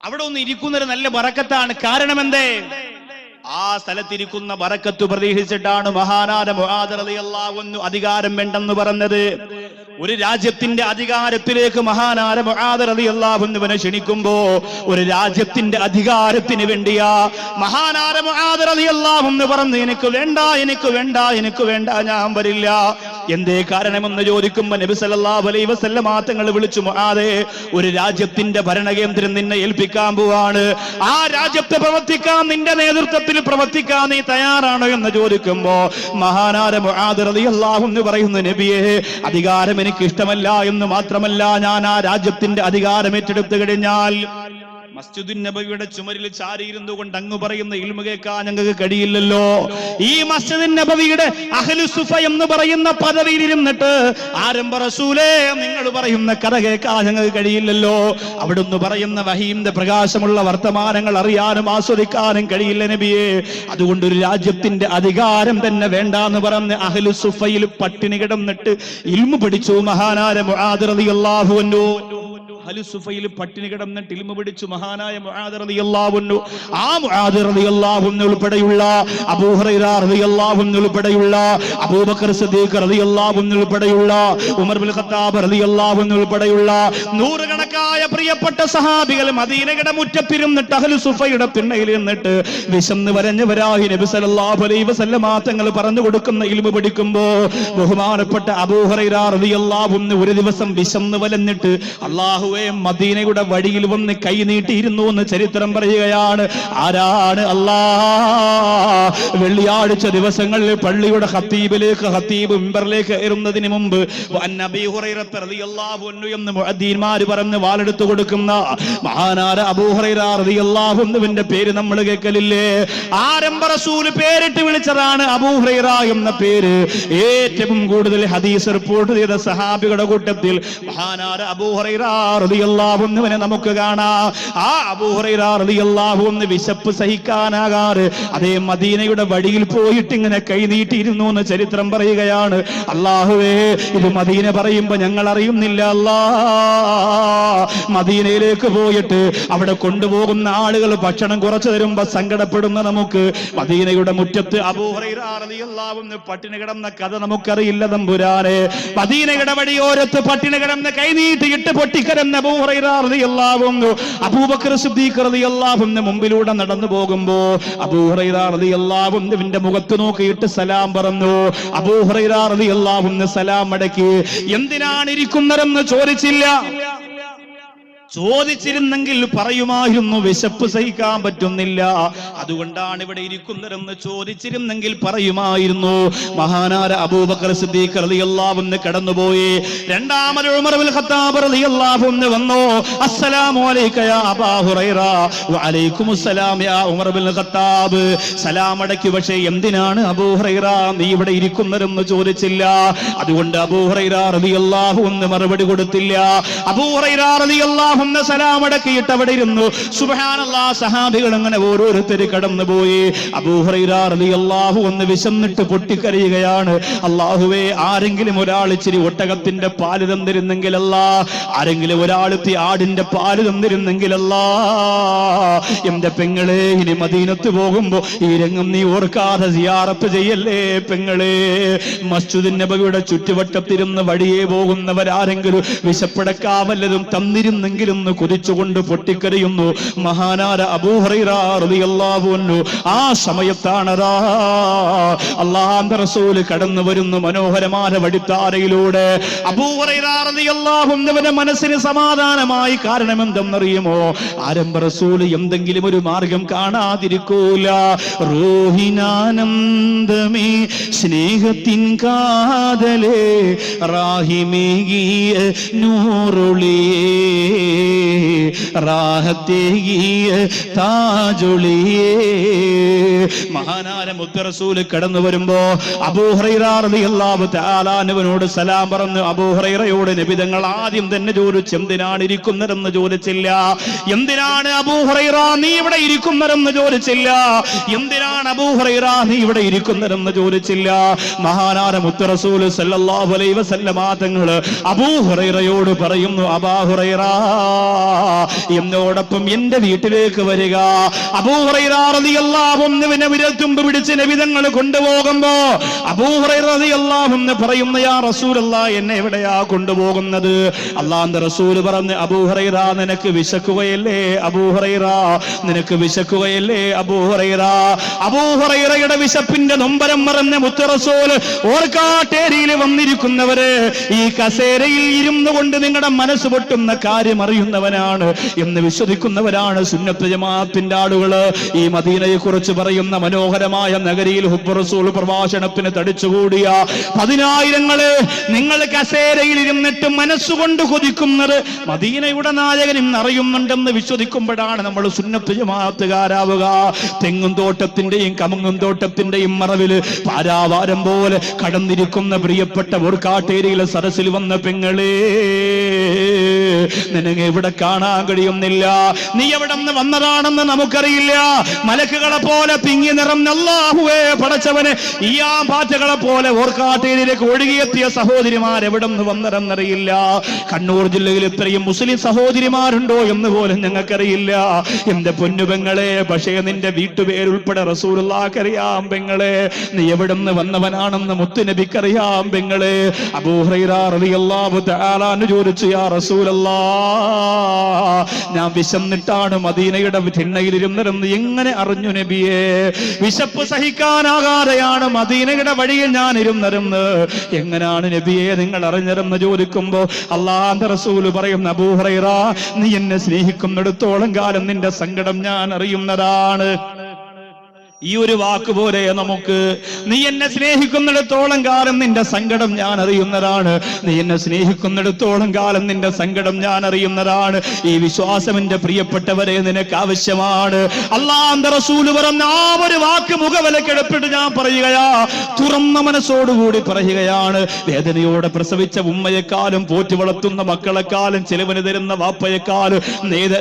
അവിടെ ഒന്ന് ഇരിക്കുന്നൊരു നല്ല ബറക്കത്താണ്. കാരണം എന്തേ? ആ സ്ഥലത്തിരിക്കുന്ന ബറക്കത്ത് പ്രതീക്ഷിച്ചിട്ടാണ് മഹാനായ മുആദ് റളിയല്ലാഹു അൻഹു അധികാരം വേണ്ടെന്ന് പറഞ്ഞത്. ഒരു രാജ്യത്തിന്റെ അധികാരത്തിലേക്ക് മഹാനായ മുആദ് റളിയല്ലാഹു അൻഹുവിനെ ക്ഷണിക്കുമ്പോ ഒരു രാജ്യത്തിന്റെ അധികാരത്തിന് വേണ്ടിയാ മഹാനായ മുആദ് റളിയല്ലാഹു അൻഹു പറഞ്ഞു, എനിക്ക് വേണ്ട, ഞാൻ വരില്ല. എന്തേ കാരണമെന്ന് ചോദിക്കുമ്പോ നബി സല്ലല്ലാഹു അലൈഹി വസല്ലം തങ്ങൾ വിളിച്ചു, മുആദേ, ഒരു രാജ്യത്തിന്റെ ഭരണകേന്ദ്രം നിന്നെ ഏൽപ്പിക്കാൻ പോവാണ്. ആ രാജ്യത്തെ പ്രവർത്തിക്കാൻ, നിന്റെ നേതൃത്വത്തിൽ പ്രവർത്തിക്കാൻ നീ തയ്യാറാണോ എന്ന് ചോദിക്കുമ്പോ മഹാനായ മുആദ് റളിയല്ലാഹു അൻഹു പറയുന്നു, നബിയേ, അധികാരം എനിക്ക് ഇഷ്ടമല്ല എന്ന് മാത്രമല്ല, ഞാൻ ആ രാജ്യത്തിന്റെ അധികാരം ഏറ്റെടുത്തു കഴിഞ്ഞാൽ മസ്ജിദുൻ നബവിയുടെ ചുമരിൽ ചാരിയിരുന്നു കൊണ്ട് അങ്ങ് പറയുന്ന ഇൽമു കേൾക്കാൻ ഞങ്ങൾക്ക് കഴിയില്ലല്ലോ. ഈ മസ്ജിദുൻ നബവിയുടെ അഹ്ലു സുഫ എന്ന് പറയുന്ന പദവിയിൽ ഇരുന്നിട്ട് ആരംഭ റസൂലേ നിങ്ങൾ പറയുന്ന കഥ കേൾക്കാൻ ഞങ്ങൾക്ക് കഴിയില്ലല്ലോ. അവിടുന്ന് പറയുന്ന വഹീന്റെ പ്രകാശമുള്ള വർത്തമാനങ്ങൾ അറിയാനും ആസ്വദിക്കാനും കഴിയില്ല നബിയെ. അതുകൊണ്ട് ഒരു രാജ്യത്തിന്റെ അധികാരം തന്നെ വേണ്ടാന്ന് പറഞ്ഞ് അഹ്ലു സുഫയിൽ പട്ടിണി കിടന്നിട്ട് ഇൽമു പഠിച്ചു മഹാനായ മുആദ് റളിയല്ലാഹു അൻഹു. ഹലുസുഫയിൽ പട്ടിണി കിടന്നിട്ട് ഇൽമു പഠിച്ചു മഹാനായ മുആദ് റളിയല്ലാഹു അൻഹു. ആ മുആദ് റളിയല്ലാഹു അൻഹു ഉൾപ്പെടെയുള്ള അബൂ ഹുറൈറ റളിയല്ലാഹു അൻഹു ഉൾപ്പെടെയുള്ള അബൂബക്കർ സിദ്ദീഖ് റളിയല്ലാഹു അൻഹു ഉൾപ്പെടെയുള്ള ഉമർ ഇബ്നുൽ ഖത്താബ് റളിയല്ലാഹു അൻഹു ഉൾപ്പെടെയുള്ള നൂറുകണക്കായ പ്രിയപ്പെട്ട സഹാബികൾ മദീനയുടെ മുറ്റത്തിരുന്നിട്ട് ഹലുസുഫയുടെ തിണ്ണയിൽ നിന്നിട്ട് വിശന്ന് വരഞ്ഞവരായി നബി സല്ലല്ലാഹു അലൈഹി വസല്ലം തങ്ങൾ പറഞ്ഞു കൊടുക്കുന്ന ഇൽമു പഠിക്കുമ്പോ ബഹുമാനപ്പെട്ട അബൂ ഹുറൈറ റളിയല്ലാഹു അൻഹു ഒരു ദിവസം വിശന്ന് വലഞ്ഞിട്ട് അല്ലാഹു മദീനയുടെ വഴിയിൽ വന്ന് കൈ നീട്ടിയിരുന്നു എന്ന് ചരിത്രം പറയുകയാണ്. ആരാണ്? അല്ലാഹ്. വെള്ളിയാഴ്ച ദിവസങ്ങളിൽ പള്ളിയുടെ ഖത്തീബ് മിമ്പറിലേക്ക് കയറുന്നതിന് മുമ്പ് അബീ ഹുറൈറ റളിയല്ലാഹു അൻഹു എന്ന് മുഅദ്ദീൻമാർ പറഞ്ഞ് വാളെടുത്തു കൊടുക്കുന്ന മഹാനായ അബൂ ഹുറൈറ റളിയല്ലാഹു അൻഹുവിന്റെ പേര് നമ്മൾ കേൾക്കലില്ലേ? ആരംഭ റസൂൽ പേരിട്ട് വിളിച്ചതാണ് അബൂ ഹുറൈറ എന്ന പേര്. ഏറ്റവും കൂടുതൽ ഹദീസ് റിപ്പോർട്ട് ചെയ്ത സഹാബികളുടെ കൂട്ടത്തിൽ മഹാനായ അബൂ ഹുറൈറ റളിയല്ലാഹു അൻഹുവിനെ നമുക്ക് കാണാം. ആ അബൂ ഹുറൈറ റളിയല്ലാഹു അൻഹു വിശപ്പ് സഹിക്കാനാകാറ് അതേ മദീനയുടെ വഴിയിൽ പോയിട്ട് ഇങ്ങനെ കൈനീട്ടിയിരുന്നു എന്ന് ചരിത്രം പറയുകയാണ്. അല്ലാഹുവേ, ഇത് മദീന പറയുമ്പോ ഞങ്ങൾ അറിയുന്നില്ല. മദീനയിലേക്ക് പോയിട്ട് അവിടെ കൊണ്ടുപോകുന്ന ആളുകൾ ഭക്ഷണം കുറച്ചു തരുമ്പോ സങ്കടപ്പെടുന്ന നമുക്ക് മദീനയുടെ മുറ്റത്ത് അബൂ ഹുറൈറ റളിയല്ലാഹു അൻഹു പട്ടിണി കിടന്ന കഥ നമുക്കറിയില്ല തമ്പുരാനെ. മദീനയുടെ വഴിയോരത്ത് പട്ടിണി കിടന്ന് കൈനീട്ടിയിട്ട് പൊട്ടിക്കരന്ന അബൂ ഹുറൈറ റളിയല്ലാഹു അൻഹു അബൂബക്കർ സിദ്ദീഖ് റളിയല്ലാഹു അൻഹു മുമ്പിലൂടെ നടന്നു പോകുമ്പോ അബൂ ഹുറൈറ റളിയല്ലാഹു അൻഹുവിന്റെ മുഖത്ത് നോക്കിയിട്ട് സലാം പറഞ്ഞു. അബൂ ഹുറൈറ റളിയല്ലാഹു അൻഹു സലാം മടക്കി. എന്തിനാണ് ഇരിക്കുന്നതെന്ന് ചോദിച്ചില്ല. ചോദിച്ചിരുന്നെങ്കിൽ പറയുമായിരുന്നു വിശപ്പ് സഹിക്കാൻ പറ്റുന്നില്ല, അതുകൊണ്ടാണ് ഇവിടെ ഇരിക്കുന്നതെന്ന് ചോദിച്ചിരുന്നെങ്കിൽ പറയുമായിരുന്നു. മഹാനായ അബൂബക്കർ സിദ്ദീഖ് റളിയല്ലാഹു അൻഹു കടന്നുപോയി. രണ്ടാമത് ഉമർ ഇബ്നുൽ ഖത്താബ് റളിയല്ലാഹു അൻഹു വന്നു. അസ്സലാമു അലൈക യാ അബാ ഹുറൈറ. വഅലൈക്കുമുസ്സലാം യാ ഉമർ ഇബ്നുൽ ഖത്താബ്. സലാം അടക്കി. പക്ഷേ എന്തിനാണ് അബൂ ഹുറൈറ നീ ഇവിടെ ഇരിക്കുന്നതെന്ന് ചോദിച്ചില്ല. അതുകൊണ്ട് അബൂ ഹുറൈറ റളിയല്ലാഹു അൻഹു മറുപടി കൊടുത്തില്ല. അബൂ ഹുറൈറ റളിയല്ലാഹു അൻഹു സലാം അടക്കിയിട്ട് അവിടെ ഇരുന്നു. സുബ്ഹാനല്ലാഹ്, സഹാബികൾ അങ്ങനെ ഓരോരുത്തർ കടന്നുപോയി. അബൂ ഹുറൈറ റളിയല്ലാഹു അൻഹു വിശന്നിട്ട് പൊട്ടിക്കരയുകയാണ്. അല്ലാഹുവേ, ആരെങ്കിലും ഒരാൾ ഇച്ചിരി ഒട്ടകത്തിന്റെ പാല് തന്നിരുന്നെങ്കിലല്ല, ആരെങ്കിലും ഒരാൾ ആടിന്റെ പാല് തന്നിരുന്നെങ്കിലല്ല. എന്റെ പെങ്ങളെ, ഇനി മദീനത്ത് പോകുമ്പോ ഈ രംഗം നീ ഓർക്കാതെ സിയാറത്ത് ചെയ്യല്ലേ പെങ്ങളെ. മസ്ജിദ് നബവിയുടെ ചുറ്റുവട്ടത്തിരുന്ന് വഴിയെ പോകുന്നവരാരെങ്കിലും വിശപ്പടക്കാ വല്ലതും തന്നിരുന്നെങ്കിലും കുതിച്ചുകൊണ്ട് പൊട്ടിക്കരയുന്നു മഹാനായ അബൂ ഹുറൈറ റളിയല്ലാഹു അൻഹു. ആ സമയത്താണതാ അല്ലാഹുവിന്റെ റസൂൽ കടന്നു വരുന്നു മനോഹരമായ വഴിത്താരയിലൂടെ. അബൂ ഹുറൈറ റളിയല്ലാഹു അൻഹുവിന്റെ മനസ്സിന് സമാധാനമായി. കാരണം എന്തെന്നറിയുമോ? ആരംഭ റസൂൽ എന്തെങ്കിലും ഒരു മാർഗം കാണാതിരിക്കൂല. റൂഹിനാനന്ദമേ സ്നേഹത്തിൻ കാതലേ റാഹിമേകിയ നൂറുളിയേ റാഹത്തേകിയ താജുളിയേ. മഹാനായ മുത്ത് റസൂൽ കടന്നു വരുമ്പോ അബൂ ഹുറൈറ റളിയല്ലാഹു തആല അൻഹുവിനോട് സലാം പറഞ്ഞു. അബൂ ഹുറൈറയോട് നബി തങ്ങൾ ആദ്യം തന്നെ ചോദിച്ചു, എന്തിനാണ് ഇരിക്കുന്നതെന്ന് ചോദിച്ചില്ല. എന്തിനാണ് അബൂ ഹുറൈറ നീ ഇവിടെ ഇരിക്കുന്നതെന്ന് ചോദിച്ചില്ല. എന്തിനാണ് അബൂ ഹുറൈറ നീ ഇവിടെ ഇരിക്കുന്നതെന്ന് ചോദിച്ചില്ല. മഹാനായ മുത്ത് റസൂൽ സല്ലല്ലാഹു അലൈഹി വസല്ലമ തങ്ങൾ അബൂ ഹുറൈറയോട് പറയുന്നു, അബൂ ഹുറൈറ എന്നോടൊപ്പം എന്റെ വീട്ടിലേക്ക് വരിക. അബൂ ഹുറൈറ റളിയല്ലാഹു അൻഹുവിനെ വിരൽത്തുമ്പ് പിടിച്ച് നബി തങ്ങൾ കൊണ്ടുപോകുമ്പോ അബൂ ഹുറൈറ റളിയല്ലാഹു അൻഹു പറയുന്നു, യാ റസൂലല്ലാഹ്, എന്നെ എവിടെയാ കൊണ്ടുപോകുന്നത്? അല്ലാഹുവിന്റെ റസൂൽ പറഞ്ഞു, അബൂ ഹുറൈറ നിനക്ക് വിശക്കുകയല്ലേ അബൂ ഹുറൈറ, നിനക്ക് വിശക്കുകയല്ലേ അബൂ ഹുറൈറ. അബൂ ഹുറൈറയുടെ വിശപ്പിന്റെ നൊമ്പരം മറന്ന് മുത്ത് റസൂൽ ഓർക്കാട്ടേരിയിൽ വന്നിരിക്കുന്നവര് ഈ കസേരയിൽ ഇരുന്നു കൊണ്ട് നിങ്ങളുടെ മനസ്സ് പൊട്ടുന്ന കാര്യം അറിയുന്നവനാണ് എന്ന് വിശ്വസിക്കുന്നവരാണ് സുന്നത്ത് ജമാഅത്തിന്റെ ആളുകള്. ഈ മദീനയെ കുറിച്ച് പറയുന്ന മനോഹരമായ നഗരിയിൽ ഹുബ്ബ് റസൂൽ പ്രഭാഷണത്തിന് തടിച്ചുകൂടിയ 10,000 നിങ്ങൾ കസേരയിൽ ഇരുന്നിട്ട് മനസ്സുകൊണ്ട് കൊതിക്കുന്നത് മദീനയുടെ നായകൻ ഇന്ന് അറിയുന്നുണ്ടെന്ന് വിശ്വസിക്കുമ്പോഴാണ് നമ്മൾ സുന്നത്ത് ജമാഅത്തുകാരാവുക. തെങ്ങും തോട്ടത്തിന്റെയും കമുങ്ങും തോട്ടത്തിന്റെയും മറവില് പാരാവാരം പോലെ കടന്നിരിക്കുന്ന പ്രിയപ്പെട്ട ഓർക്കാട്ടേരിയിലെ സരസിൽ വന്ന പെങ്ങളെ, നിനക്ക് ഇവിടെ കാണാൻ കഴിയുന്നില്ല. നീ എവിടെ നിന്ന് വന്നതാണെന്ന് നമുക്കറിയില്ല. മലക്കുകളെ പോലെ തിങ്ങി നിറഞ്ഞ അല്ലാഹുവേ പടച്ചവനെ, ഈ പാറ്റകളെ പോലെ ഓർക്കാട്ടേരിയിലേക്ക് ഒഴുകിയെത്തിയ സഹോദരിമാർ എവിടെ നിന്ന് വന്നതെന്നറിയില്ല. കണ്ണൂർ ജില്ലയിൽ ഇത്രയും മുസ്ലിം സഹോദരിമാരുണ്ടോ എന്ന് പോലും ഞങ്ങൾക്കറിയില്ല. എന്റെ പൊന്നുപെങ്ങളെ, പക്ഷേ നിന്റെ വീട്ടുപേരുൾപ്പെടെ റസൂലുള്ളാഹിക്ക് അറിയാം പെങ്ങളെ. നീ എവിടെ നിന്ന് വന്നവനാണെന്ന് മുത്തുനബിക്കറിയാം പെങ്ങളെ. അബൂ ഹുറൈറ റളിയല്ലാഹു തആല അൻഹു ചോദിച്ചു, യാ റസൂലല്ലാഹ്, ഞാൻ വിശന്നിട്ടാണ് മദീനയുടെ തിണ്ണയിലിരുന്നതെന്ന് എങ്ങനെ അറിഞ്ഞു നബിയെ? വിശപ്പ് സഹിക്കാനാകാതെയാണ് മദീനയുടെ വഴിയിൽ ഞാൻ ഇരുന്നതെന്ന് എങ്ങനെയാണ് നബിയെ നിങ്ങൾ അറിഞ്ഞതെന്ന് ചോദിക്കുമ്പോ അല്ലാഹുവിന്റെ റസൂൽ പറയും, അബൂ ഹുറൈറ, നീ എന്നെ സ്നേഹിക്കുന്നിടത്തോളം കാലം നിന്റെ സങ്കടം ഞാൻ അറിയുന്നതാണ്. ഈ ഒരു വാക്ക് പോലെ നമുക്ക്, നീ എന്നെ സ്നേഹിക്കുന്നിടത്തോളം കാലം നിന്റെ സങ്കടം ഞാൻ അറിയുന്നതാണ്. നീ എന്നെ സ്നേഹിക്കുന്നിടത്തോളം കാലം നിന്റെ സങ്കടം ഞാൻ അറിയുന്നതാണ്. ഈ വിശ്വാസം എന്റെ പ്രിയപ്പെട്ടവരെ നിനക്ക് ആവശ്യമാണ്. അല്ലാഹുവിന്റെ റസൂൽ പറഞ്ഞ ആ ഒരു വാക്ക് മുഖവിലക്കെടുപ്പിട്ട് ഞാൻ പറയുകയാ, തുറന്ന മനസ്സോടുകൂടി പറയുകയാണ്. വേദനയോടെ പ്രസവിച്ച ഉമ്മയെക്കാളും പോറ്റി വളർത്തുന്ന മക്കളെക്കാളും ചെലവിന് തരുന്ന വാപ്പയെക്കാളും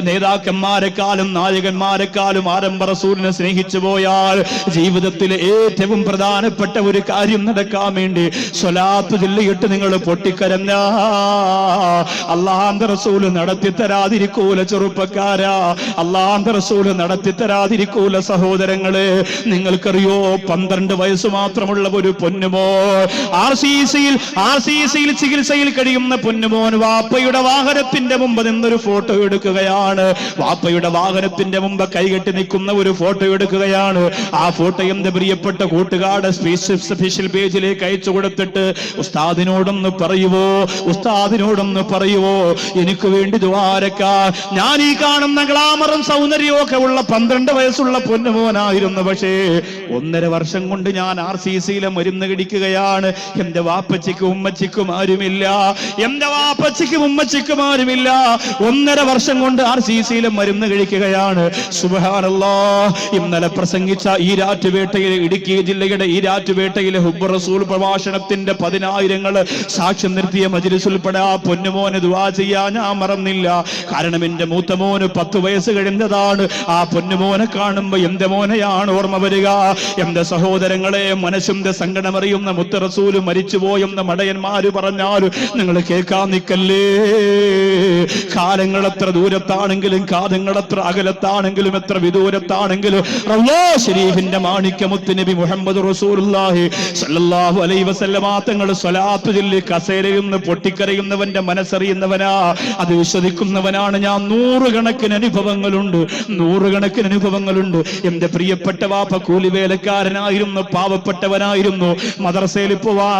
നേതാക്കന്മാരെക്കാളും നായകന്മാരെക്കാളും ആരംഭ റസൂലിനെ സ്നേഹിച്ചു പോയാൽ ജീവിതത്തിലെ ഏറ്റവും പ്രധാനപ്പെട്ട ഒരു കാര്യം നടക്കാൻ വേണ്ടി സ്വലാത്ത് ചൊല്ലിയിട്ട് നിങ്ങൾ പൊട്ടിക്കരഞ്ഞ അല്ലാഹുവിന്റെ റസൂൽ നടത്തി തരാതിരിക്കൂല ചെറുപ്പക്കാരാ. അല്ലാഹുവിന്റെ റസൂൽ നടത്തി തരാതിരിക്കൂല സഹോദരങ്ങളെ. നിങ്ങൾക്കറിയോ, 12 വയസ്സ് മാത്രമുള്ള ഒരു പൊന്നുമോൻ RCCയിൽ ചികിത്സയിൽ കഴിയുന്ന പൊന്നുമോൻ വാപ്പയുടെ വാഹനത്തിന്റെ മുമ്പ് നിന്നൊരു ഫോട്ടോ എടുക്കുകയാണ്. വാപ്പയുടെ വാഹനത്തിന്റെ മുമ്പ് കൈകെട്ടി നിൽക്കുന്ന ഒരു ഫോട്ടോ എടുക്കുകയാണ്. ആ ഫോട്ടോ എന്റെ പ്രിയപ്പെട്ട കൂട്ടുകാരുടെ സ്പെഷ്യൽ പേജിലേക്ക് അയച്ചു കൊടുത്തിട്ട് ഉസ്താദിനോടൊന്ന് പറയുവോ എനിക്ക് വേണ്ടി ദ്വാരക്കാ. ഞാൻ ഈ കാണുന്ന ഗ്ലാമറും സൗന്ദര്യവും ഒക്കെ ഉള്ള 12 വയസ്സുള്ള പൊന്നുമോനായിരുന്നു. പക്ഷേ 1.5 വർഷം കൊണ്ട് ഞാൻ RCCയിലെ മരുന്ന് കഴിക്കുകയാണ്. എന്റെ വാപ്പച്ചിക്കും ഉമ്മച്ചിക്കും ആരുമില്ല. 1.5 വർഷം കൊണ്ട് RCCയിലെ മരുന്ന് കഴിക്കുകയാണ്. സുബ്ഹാനല്ലാഹ്. ഇന്നലെ പ്രസംഗിച്ച ഈരാറ്റുപേട്ടയിലെ, ഇടുക്കി ജില്ലയുടെ ഈരാറ്റുപേട്ടയിലെ ഹുബ്ബ് റസൂൽ പ്രഭാഷണത്തിന്റെ 10,000 സാക്ഷ്യം നിർത്തിയ മജ്‌ലിസ് ഉൾപ്പെടെ ആ പൊന്നുമോന് ദുആ ചെയ്യാൻ ഞാൻ മറന്നില്ല. കാരണം എന്റെ മൂത്ത മോന് 10 വയസ്സ് കഴിഞ്ഞതാണ്. ആ പൊന്നുമോനെ കാണുമ്പോ എന്റെ മോനെയാണ് ഓർമ്മ വരിക. എന്റെ സഹോദരങ്ങളെ, മനസ്സിന്റെ സങ്കടമറിയുന്ന മുത്ത് റസൂൽ മരിച്ചുപോയെന്ന് മടയന്മാര് പറഞ്ഞാൽ നിങ്ങൾ കേൾക്കാൻ നിൽക്കല്ലേ. കാലങ്ങൾ എത്ര ദൂരത്താണെങ്കിലും, കാലങ്ങൾ എത്ര അകലത്താണെങ്കിലും, എത്ര വിദൂരത്താണെങ്കിലും റൗളാ ശരീഫിന്റെ മാണിക്യമുത്ത് നബി മുഹമ്മദ് റസൂലുള്ളാഹി സ്വല്ലല്ലാഹു അലൈഹി വസല്ലമ തങ്ങൾ സ്വലാത്ത് ചൊല്ലി കസേരയിൽ നിന്ന് പൊട്ടിക്കരയുന്നവന്റെ മനസ്സറിയുന്നവനാ, അത് വിശ്വസിക്കുന്നവനാണ് ഞാൻ. 100 കണക്കിന് അനുഭവങ്ങളുണ്ട്. എന്റെ പ്രിയപ്പെട്ട വാപ്പ കൂലിവേലക്കാരനായിരുന്നു, പാവപ്പെട്ടവനായിരുന്നു. മദ്രസയിൽ പോവാൻ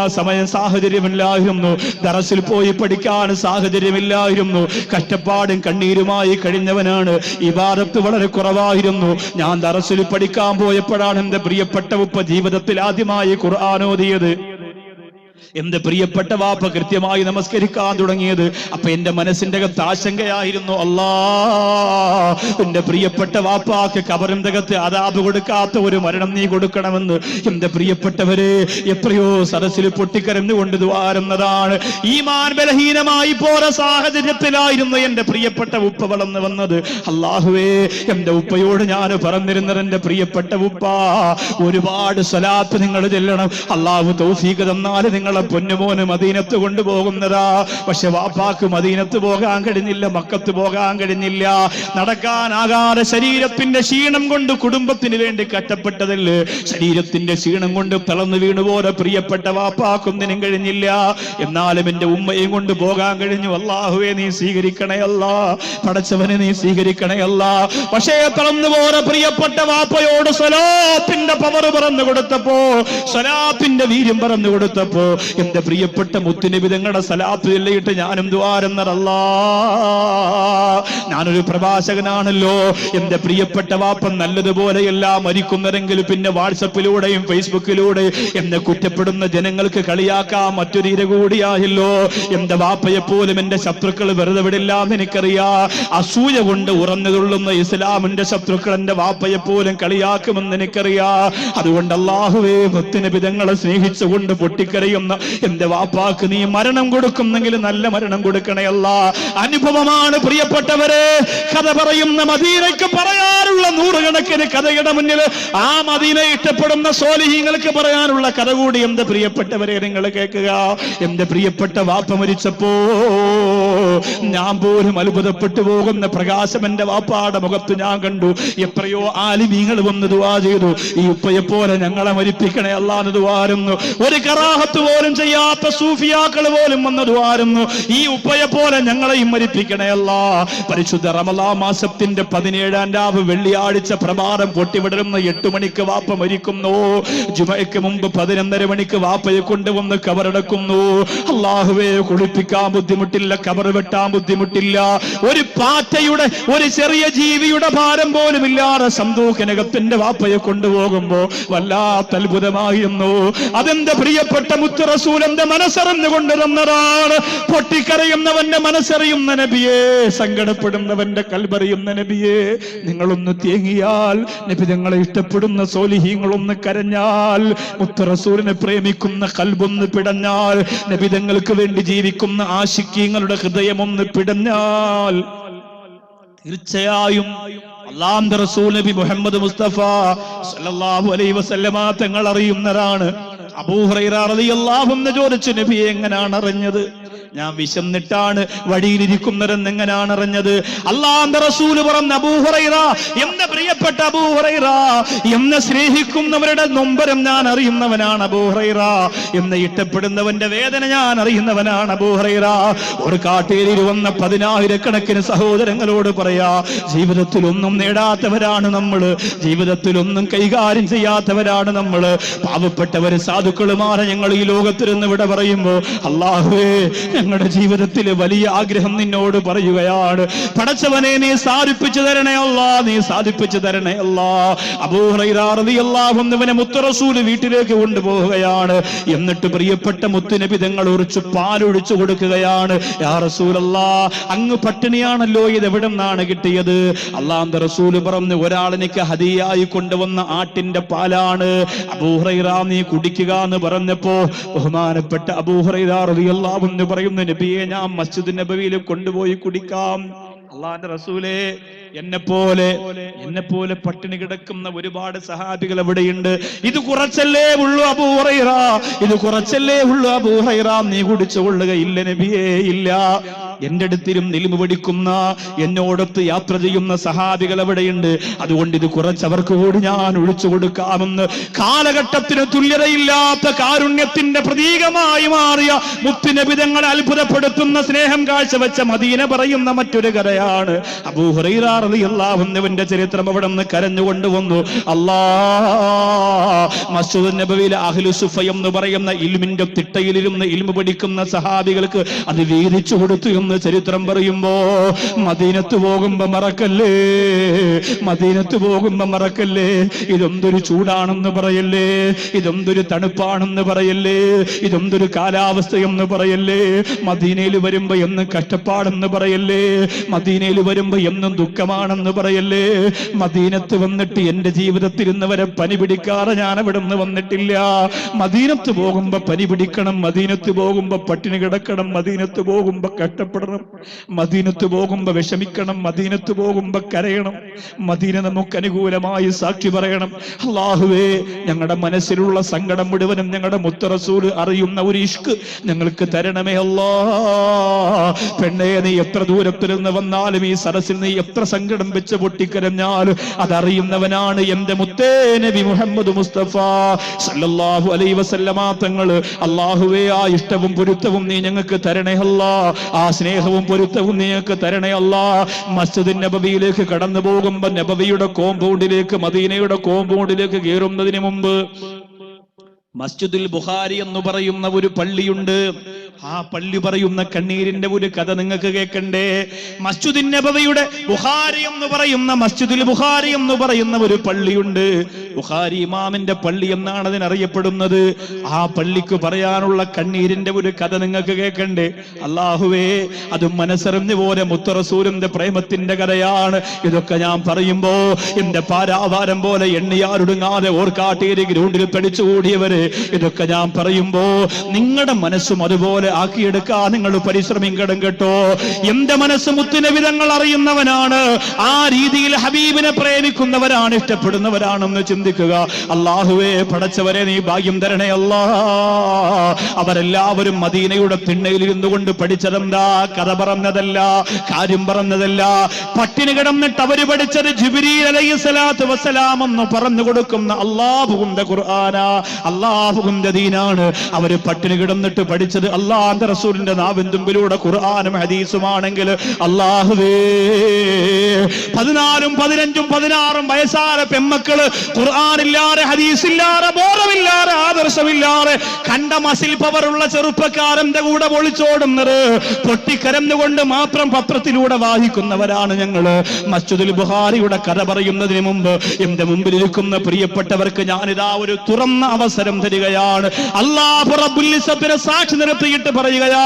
സാഹചര്യമില്ലായിരുന്നു. ദറസിൽ പോയി പഠിക്കാൻ സാഹചര്യമില്ലായിരുന്നു. കഷ്ടപ്പാടും കണ്ണീരുമായി കഴിഞ്ഞവനാണ്. ഇബാദത്ത് വളരെ കുറവായിരുന്നു. ഞാൻ ദറസിൽ പഠിക്കാൻ പോയപ്പോഴാണ് എന്റെ പ്രിയപ്പെട്ട ഉപ്പ ജീവിതത്തിൽ ആദ്യമായി ഖുർആൻ ഓതിയത്. എന്റെ പ്രിയപ്പെട്ട വാപ്പ കൃത്യമായി നമസ്കരിക്കാൻ തുടങ്ങിയത്. അപ്പൊ എന്റെ മനസ്സിന്റെ അകത്ത് ആശങ്കയായിരുന്നു, അല്ലാ എന്റെ പ്രിയപ്പെട്ട വാപ്പാക്ക് ഖബറിന്റെ അകത്ത് അദാബ് കൊടുക്കാത്ത ഒരു മരണം നീ കൊടുക്കണമെന്ന്. എന്റെ പ്രിയപ്പെട്ടവരെ, എത്രയോ സദസ്സിൽ പൊട്ടിക്കരഞ്ഞുകൊണ്ട് ദ്വാരുന്നതാണ്. ഈമാൻ ബലഹീനമായി പോയ സാഹചര്യത്തിലായിരുന്നു എന്റെ പ്രിയപ്പെട്ട ഉപ്പ വളർന്നു വന്നത്. അല്ലാഹുവേ, എന്റെ ഉപ്പയോട് ഞാൻ പറഞ്ഞിരുന്നത്, എന്റെ പ്രിയപ്പെട്ട ഉപ്പ, ഒരുപാട് സ്വലാത്ത് നിങ്ങൾ ചെല്ലണം. അല്ലാഹു തൗഫീഖ് തന്നാൽ നിങ്ങളെ പൊന്നുമോന് മദീനത്ത് കൊണ്ടുപോകുന്നതാ. പക്ഷെ വാപ്പാക്ക് മദീനത്ത് പോകാൻ കഴിഞ്ഞില്ല, മക്കത്ത് പോകാൻ കഴിഞ്ഞില്ല. നടക്കാനാകാതെ ശരീരത്തിന്റെ ക്ഷീണം കൊണ്ട് കുടുംബത്തിന് വേണ്ടി കഷ്ടപ്പെട്ടതല്ലേ. ശരീരത്തിന്റെ ക്ഷീണം കൊണ്ട് തളർന്നു വീണുപോലെ പ്രിയപ്പെട്ട വാപ്പാക്കൊന്നിനും കഴിഞ്ഞില്ല. എന്നാലും എന്റെ ഉമ്മയും കൊണ്ട് പോകാൻ കഴിഞ്ഞു. അല്ലാഹുവേ, നീ സ്വീകരിക്കണേ അല്ലാ, പടച്ചവനെ നീ സ്വീകരിക്കണേ അല്ലാ. പക്ഷേ തളർന്നുപോലെ പ്രിയപ്പെട്ട വാപ്പയോട് സ്വലാത്തിന്റെ പവർ പറഞ്ഞു കൊടുത്തപ്പോ, സ്വലാത്തിന്റെ വീര്യം പറഞ്ഞു കൊടുത്തപ്പോ, എന്റെ പ്രിയപ്പെട്ട മുത്തുനബി തങ്ങളുടെ സലാത്ത് ചൊല്ലിയിട്ട് ഞാനും ദ്വാരുന്നതല്ലാ. ഞാനൊരു പ്രഭാഷകനാണല്ലോ. എന്റെ പ്രിയപ്പെട്ട വാപ്പൻ നല്ലതുപോലെയല്ല മരിക്കുന്നതെങ്കിലും പിന്നെ വാട്സപ്പിലൂടെയും ഫേസ്ബുക്കിലൂടെ എന്നെ കുറ്റപ്പെടുന്ന ജനങ്ങൾക്ക് കളിയാക്കാൻ മറ്റൊരു ഇര കൂടിയായല്ലോ. എന്റെ വാപ്പയെപ്പോലും എന്റെ ശത്രുക്കൾ വെറുതെ വിടില്ലാന്ന് എനിക്കറിയാ. അസൂയ കൊണ്ട് ഉറഞ്ഞുതുള്ളുന്ന ഇസ്ലാമിന്റെ ശത്രുക്കൾ എന്റെ വാപ്പയെപ്പോലും കളിയാക്കുമെന്ന് എനിക്കറിയാ. അതുകൊണ്ട് അല്ലാഹുവേ, മുത്തുനബി തങ്ങളെ സ്നേഹിച്ചുകൊണ്ട് പൊട്ടിക്കരയുന്ന എന്റെ വാപ്പാക്ക് നീ മരണം കൊടുക്കുന്നെങ്കിൽ നല്ല മരണം കൊടുക്കണേ അല്ലാ. അനുഭവമാണ് പ്രിയപ്പെട്ടവരെ. കഥ പറയുന്ന മദീനയ്ക്ക് പറയാനുള്ള 100 കണക്കിന് കഥയുടെ മുന്നിൽ ആ മദീന ഇഷ്ടപ്പെടുന്ന സ്വാലിഹീങ്ങൾക്ക് പറയാനുള്ള കഥ കൂടി എന്റെ പ്രിയപ്പെട്ടവരെ നിങ്ങൾ കേൾക്കുക. എന്റെ പ്രിയപ്പെട്ട വാപ്പ മരിച്ചപ്പോ ഞാൻ പോലും അത്ഭുതപ്പെട്ടു പോകുന്ന പ്രകാശം എന്റെ വാപ്പാടെ മുഖത്ത് ഞാൻ കണ്ടു. എത്രയോ ആലിമീങ്ങൾ വന്ന് ദുആ ചെയ്തു, ഈ ഉപ്പയെപ്പോലെ ഞങ്ങളെ മരിപ്പിക്കണേ അല്ലാന്ന് ദുആരുന്നു. ഒരു കറാഹത്ത് പോലും ചെയ്യാത്ത സൂഫിയാക്കൾ പോലും വന്ന് ദുആരുന്നു, ഈ ഉപ്പയെ പോലെ ഞങ്ങളെയും മരിപ്പിക്കണേ അല്ലാ. പരിശുദ്ധ റമളാൻ മാസത്തിന്റെ 17-ാം രാവ് വെള്ളിയാഴ്ച പ്രഭാതം പൊട്ടിവിടരുന്ന 8 മണിക്ക് വാപ്പ മരിക്കുന്നു. ജുമയ്ക്ക് മുമ്പ് 11:30 മണിക്ക് വാപ്പയെ കൊണ്ടുവന്ന് കബറടക്കുന്നു. അല്ലാഹുവേ, കുളിപ്പിക്കാൻ ബുദ്ധിമുട്ടില്ല, കബർ വെട്ടാൻ ബുദ്ധിമുട്ടില്ല. ഒരു പാറ്റയുടെ, ഒരു ചെറിയ ജീവിയുടെ ഭാരം പോലും ഇല്ലാതെ സന്തൂഖിനകത്തിന്റെ വാപ്പയെ കൊണ്ടുപോകുമ്പോ വല്ലാത്ത അത്ഭുതമായിരുന്നു. അതെന്റെ പ്രിയപ്പെട്ട മുത്ത് റസൂലിന്റെ മനസ്സറിഞ്ഞു കൊണ്ടുവന്നതാണ്. പൊട്ടിക്കരയുന്നവന്റെ മനസ്സറിയുന്ന നബിയെ, സങ്കടപ്പെടുന്നവന്റെ കൽബറിയുന്ന നബിയെ, നിങ്ങളൊന്ന് തേങ്ങിയാൽ, നബി തങ്ങളെ ഇഷ്ടപ്പെടുന്ന സ്വാലിഹീങ്ങളൊന്ന് കരഞ്ഞാൽ, മുത്ത് റസൂലിനെ പ്രേമിക്കുന്ന കൽബൊന്ന് പിടഞ്ഞാൽ, നബി തങ്ങൾക്ക് വേണ്ടി ജീവിക്കുന്ന ആശിക്കീങ്ങളുടെ ഹൃദയമൊന്ന് പിടഞ്ഞാൽ, തീർച്ചയായും അല്ലാഹുവിന്റെ റസൂൽ നബി മുഹമ്മദ് മുസ്തഫ സല്ലല്ലാഹു അലൈഹി വസല്ലമ തങ്ങൾ അറിയുന്നതാണ്. അബൂ ഹുറൈറ റളിയല്ലാഹു അൻഹു ചോദിച്ചു, നബിയെ എങ്ങനെയാണ് അറിഞ്ഞത്? ഞാൻ വിശന്നിട്ടാണ് വഴിയിലിരിക്കുന്നതെന്ന് എങ്ങനെയാണ് അറിഞ്ഞത്? അല്ലാഹുവിന്റെ റസൂൽ പറഞ്ഞു, അബൂ ഹുറൈറ, എന്റെ പ്രിയപ്പെട്ട അബൂ ഹുറൈറ, എന്നെ സ്നേഹിക്കുന്നവരുടെ നൊമ്പരം ഞാൻ അറിയുന്നവനാണ് അബൂ ഹുറൈറ, എന്നെ ഇഷ്ടപ്പെടുന്നവന്റെ വേദന ഞാൻ അറിയുന്നവനാണ് അബൂ ഹുറൈറ. ഒരു കാട്ടേരിയിൽ വന്ന 10,000 സഹോദരങ്ങളോട് പറയാ, ജീവിതത്തിൽ ഒന്നും നേടാത്തവരാണ് നമ്മള്, ജീവിതത്തിൽ ഒന്നും കൈകാര്യം ചെയ്യാത്തവരാണ് നമ്മള്, പാവപ്പെട്ടവര് സാധുക്കളുമാരെ ഞങ്ങൾ ഈ ലോകത്തിരുന്ന് ഇവിടെ പറയുമ്പോ, അല്ലാഹുവേ ഞങ്ങളുടെ ജീവിതത്തിൽ വലിയ ആഗ്രഹം നിന്നോട് പറയുകയാണ്, പടച്ചവനെ നീ സാധിപ്പിച്ചു തരണേ അല്ലാ, നീ സാധിപ്പിച്ചു തരണേ അല്ലാ. അബൂ ഹുറൈറ റളിയല്ലാഹു അൻഹുവിനെ മുത്ത് റസൂൽ വീട്ടിലേക്ക് കൊണ്ടുപോവുകയാണ്. എന്നിട്ട് പ്രിയപ്പെട്ട മുത്തുനബി തങ്ങൾ ഉറച്ചു പാലൊഴിച്ചു കൊടുക്കുകയാണ്. യാ റസൂലല്ലാഹ്, അങ്ങ് പട്ടിണിയാണല്ലോ, ഇത് എവിടെ നിന്നാണ് കിട്ടിയത്? അല്ലാഹുവിന്റെ റസൂൽ പറഞ്ഞു, ഒരാൾ എനിക്ക് ഹദിയായി കൊണ്ടുവന്ന ആട്ടിന്റെ പാലാണ്, അബൂ ഹുറൈറ നീ കുടിക്കുക എന്ന് പറഞ്ഞപ്പോ ബഹുമാനപ്പെട്ട അബൂ ഹുറൈറ റളിയല്ലാഹു അൻഹു പറയുന്നു, നബിയെ ഞാൻ മസ്ജിദ് നബവിയിൽ കൊണ്ടുപോയി കുടിക്കാം. അല്ലാഹുവിന്റെ റസൂലേ, എന്നെ പോലെ പട്ടിണി കിടക്കുന്ന ഒരുപാട് സഹാബികൾ എവിടെയുണ്ട്, ഇത് കുറച്ചല്ലേ ഉള്ളൂ അബൂ ഹുറൈറ, ഇത് കുറച്ചല്ലേ ഉള്ളൂ അബൂ ഹുറൈറ, നീ കുടിച്ചു കൊള്ളുകയില്ല നബിയേ, ഇല്ല. എന്റെ അടുത്തിലും നിലിമ പിടിക്കുന്ന എന്നോടൊത്ത് യാത്ര ചെയ്യുന്ന സഹാബികൾ എവിടെയുണ്ട്, അതുകൊണ്ട് ഇത് കുറച്ചവർക്ക് കൂടി ഞാൻ ഒഴിച്ചു കൊടുക്കാമെന്ന് കാലഘട്ടത്തിന് തുല്യതയില്ലാത്ത കാരുണ്യത്തിന്റെ പ്രതീകമായി മാറിയ മുത്തുനബി തങ്ങളെ അത്ഭുതപ്പെടുത്തുന്ന സ്നേഹം കാഴ്ചവെച്ച മദീന പറയുന്ന മറ്റൊരു കഥയാണ് അബൂ ഹുറൈറ റളിയല്ലാഹു അൻഹുവിന്റെ ചരിത്രം. അവിടെ നിന്ന് കരഞ്ഞുകൊണ്ട് വന്നു, മസ്ജിദ് നബവിയിലെ അഹ്ലു സുഫ എന്ന് പറയുന്ന ഇൽമിന്റെ തിട്ടയിലിരുന്ന് ഇൽമു പഠിക്കുന്ന സഹാബികൾക്ക് അത് വീതിച്ചു കൊടുത്തു എന്ന് ചരിത്രം പറയുമ്പോ, മദീനത്ത് പോകുമ്പോ മറക്കല്ലേ, മദീനത്ത് പോകുമ്പോ മറക്കല്ലേ, ഇതൊന്തൊരു ചൂടാണെന്ന് പറയല്ലേ, ഇതൊന്തൊരു തണുപ്പാണെന്ന് പറയല്ലേ, ഇതൊന്തൊരു കാലാവസ്ഥയെന്ന് പറയല്ലേ, മദീനയിൽ വരുമ്പോ എന്നും കഷ്ടപ്പാടെന്ന് പറയല്ലേ, മദീനയിൽ വരുമ്പോ എന്നും ദുഃഖമാണെന്ന് പറയല്ലേ. മദീനത്ത് വന്നിട്ട് എന്റെ ജീവിതത്തിൽ ഇന്ന് വരെ പനി പിടിക്കാതെ ഞാൻ അവിടെ നിന്ന് വന്നിട്ടില്ല. മദീനത്ത് പോകുമ്പോ പനി പിടിക്കണം, മദീനത്ത് പോകുമ്പോ പട്ടിണി കിടക്കണം, മദീനത്ത് പോകുമ്പോ കഷ്ടപ്പെടണം, മദീനത്ത് പോകുമ്പോ വിഷമിക്കണം, മദീനത്ത് പോകുമ്പോ കരയണം, മദീന നമുക്ക് അനുകൂലമായി സാക്ഷി പറയണം. അല്ലാഹുവേ, ഞങ്ങളുടെ മനസ്സിലുള്ള സങ്കടം മുഴുവനും ഞങ്ങളുടെ മുത്ത് റസൂൽ അറിയുന്ന ഒരു ഇഷ്ക് ഞങ്ങൾക്ക് തരണമേ അല്ലാ. പെണ്ണേ, നീ എത്ര ദൂരത്തിൽ നിന്ന് വന്നാലും ഈ സരസിൽ നീ എത്ര സങ്കടം വെച്ച് പൊട്ടിക്കരഞ്ഞാലും അതറിയുന്നവനാണ് എന്റെ മുത്തേ നബി മുഹമ്മദ് മുസ്തഫ സല്ലല്ലാഹു അലൈഹി വസല്ലമ തങ്ങള്. അല്ലാഹുവേ, ആ ഇഷ്ടവും പൊരുത്തവും നീ ഞങ്ങൾക്ക് തരണേ അല്ലാ, ആ സ്നേഹവും പൊരുത്തവും നീ ഞങ്ങൾക്ക് തരണേ അല്ലാ. മസ്ജിദ് നബവിയിലേക്ക് കടന്നു പോകുമ്പോ നബവിയുടെ കോമ്പൗണ്ടിലേക്ക്, മദീനയുടെ കോമ്പൗണ്ടിലേക്ക് കയറുന്നതിന് മുമ്പ് മസ്ജിദുൽ ബുഖാരി എന്ന് പറയുന്ന ഒരു പള്ളിയുണ്ട്. ആ പള്ളി പറയുന്ന കണ്ണീരിന്റെ ഒരു കഥ നിങ്ങൾക്ക് കേൾക്കണ്ടേ? മസ്ജിദുൻ നബവിയുടെ ബുഖാരി എന്ന് പറയുന്ന മസ്ജിദുൽ ബുഖാരി എന്ന് പറയുന്ന ഒരു പള്ളിയുണ്ട്. ബുഖാരി ഇമാമിന്റെ പള്ളി എന്നാണ് അതിനറിയപ്പെടുന്നത്. ആ പള്ളിക്ക് പറയാനുള്ള കണ്ണീരിന്റെ ഒരു കഥ നിങ്ങൾക്ക് കേൾക്കണ്ടേ? അല്ലാഹുവേ, അതും മനസ്സറിഞ്ഞ പോലെ മുത്ത് റസൂലിന്റെ പ്രേമത്തിന്റെ കഥയാണ്. ഇതൊക്കെ ഞാൻ പറയുമ്പോ എന്റെ പാരാവാരം പോലെ എണ്ണിയാലൊടുങ്ങാതെ ഓർക്കാട്ടേരി ഗ്രൗണ്ടിൽ തടിച്ചുകൂടിയവര്, ഇതൊക്കെ ഞാൻ പറയുമ്പോ നിങ്ങളുടെ മനസ്സും അതുപോലെ ആക്കിയെടുക്കാൻ നിങ്ങൾ പരിശ്രമിക്കണം കേട്ടോ. എന്റെ മനസ്സ് മുത്തുനബി തങ്ങൾ അറിയുന്നവനാണ്, ആ രീതിയിൽ ഹബീബിനെ പ്രേമിക്കുന്നവരാണ്, ഇഷ്ടപ്പെടുന്നവരാണെന്ന് ചിന്തിക്കുക. അല്ലാഹുവേ, പടച്ചവരെ നീ ഭാഗ്യം തരണേ അല്ലാ. അവരെല്ലാവരും മദീനയുടെ തിണ്ണയിൽ ഇരുന്നുകൊണ്ട് പഠിച്ചതെന്താ? കഥ പറഞ്ഞതല്ല, കാര്യം പറഞ്ഞതല്ല. പട്ടിണി കിടന്നിട്ട് അവര് പഠിച്ചത് ജിബ്രീൽ അലൈഹിസ്സലാത്തു വസ്സലാം എന്ന് പറഞ്ഞു കൊടുക്കുന്ന അല്ലാഹുവിന്റെ ഖുർആനാ, അല്ലാഹുവിന്റെ ദീനാണ്. അവര് പട്ടിണി കിടന്നിട്ട് പഠിച്ചത് അല്ലാഹുവിന്റെ റസൂലിന്റെ നാവിൻ തുമ്പിലൂടെ ഖുർആനും ഹദീസുമാണെങ്കിൽ, അല്ലാഹുവേ, 14, 15, 16 വയസ്സായ പെമ്മക്കള് ഖുർആനില്ലാതെ, ഹദീസില്ലാതെ, ബോധമില്ലാതെ, ആദർശമില്ലാതെ കണ്ട മസിൽ പവറുള്ള ചെറുപ്പക്കാരന്റെ കൂടെ ഒളിച്ചോടുന്നത് പൊട്ടിക്കരന്നുകൊണ്ട് മാത്രം പത്രത്തിലൂടെ വായിക്കുന്നവരാണ് ഞങ്ങള്. മസ്ജിദുൽ ബുഖാരിയുടെ കഥ പറയുന്നതിന് മുമ്പ് എന്റെ മുമ്പിൽ ഇരിക്കുന്ന പ്രിയപ്പെട്ടവർക്ക് ഞാനിതാ ഒരു തുറന്ന അവസരം തരികയാണ്. അല്ലാഹു റബ്ബുൽ ഇസ്സത്തിനെ സാക്ഷി നിർത്തിയിട്ട് പറഞ്ഞിട്ട് പറയുകയാ,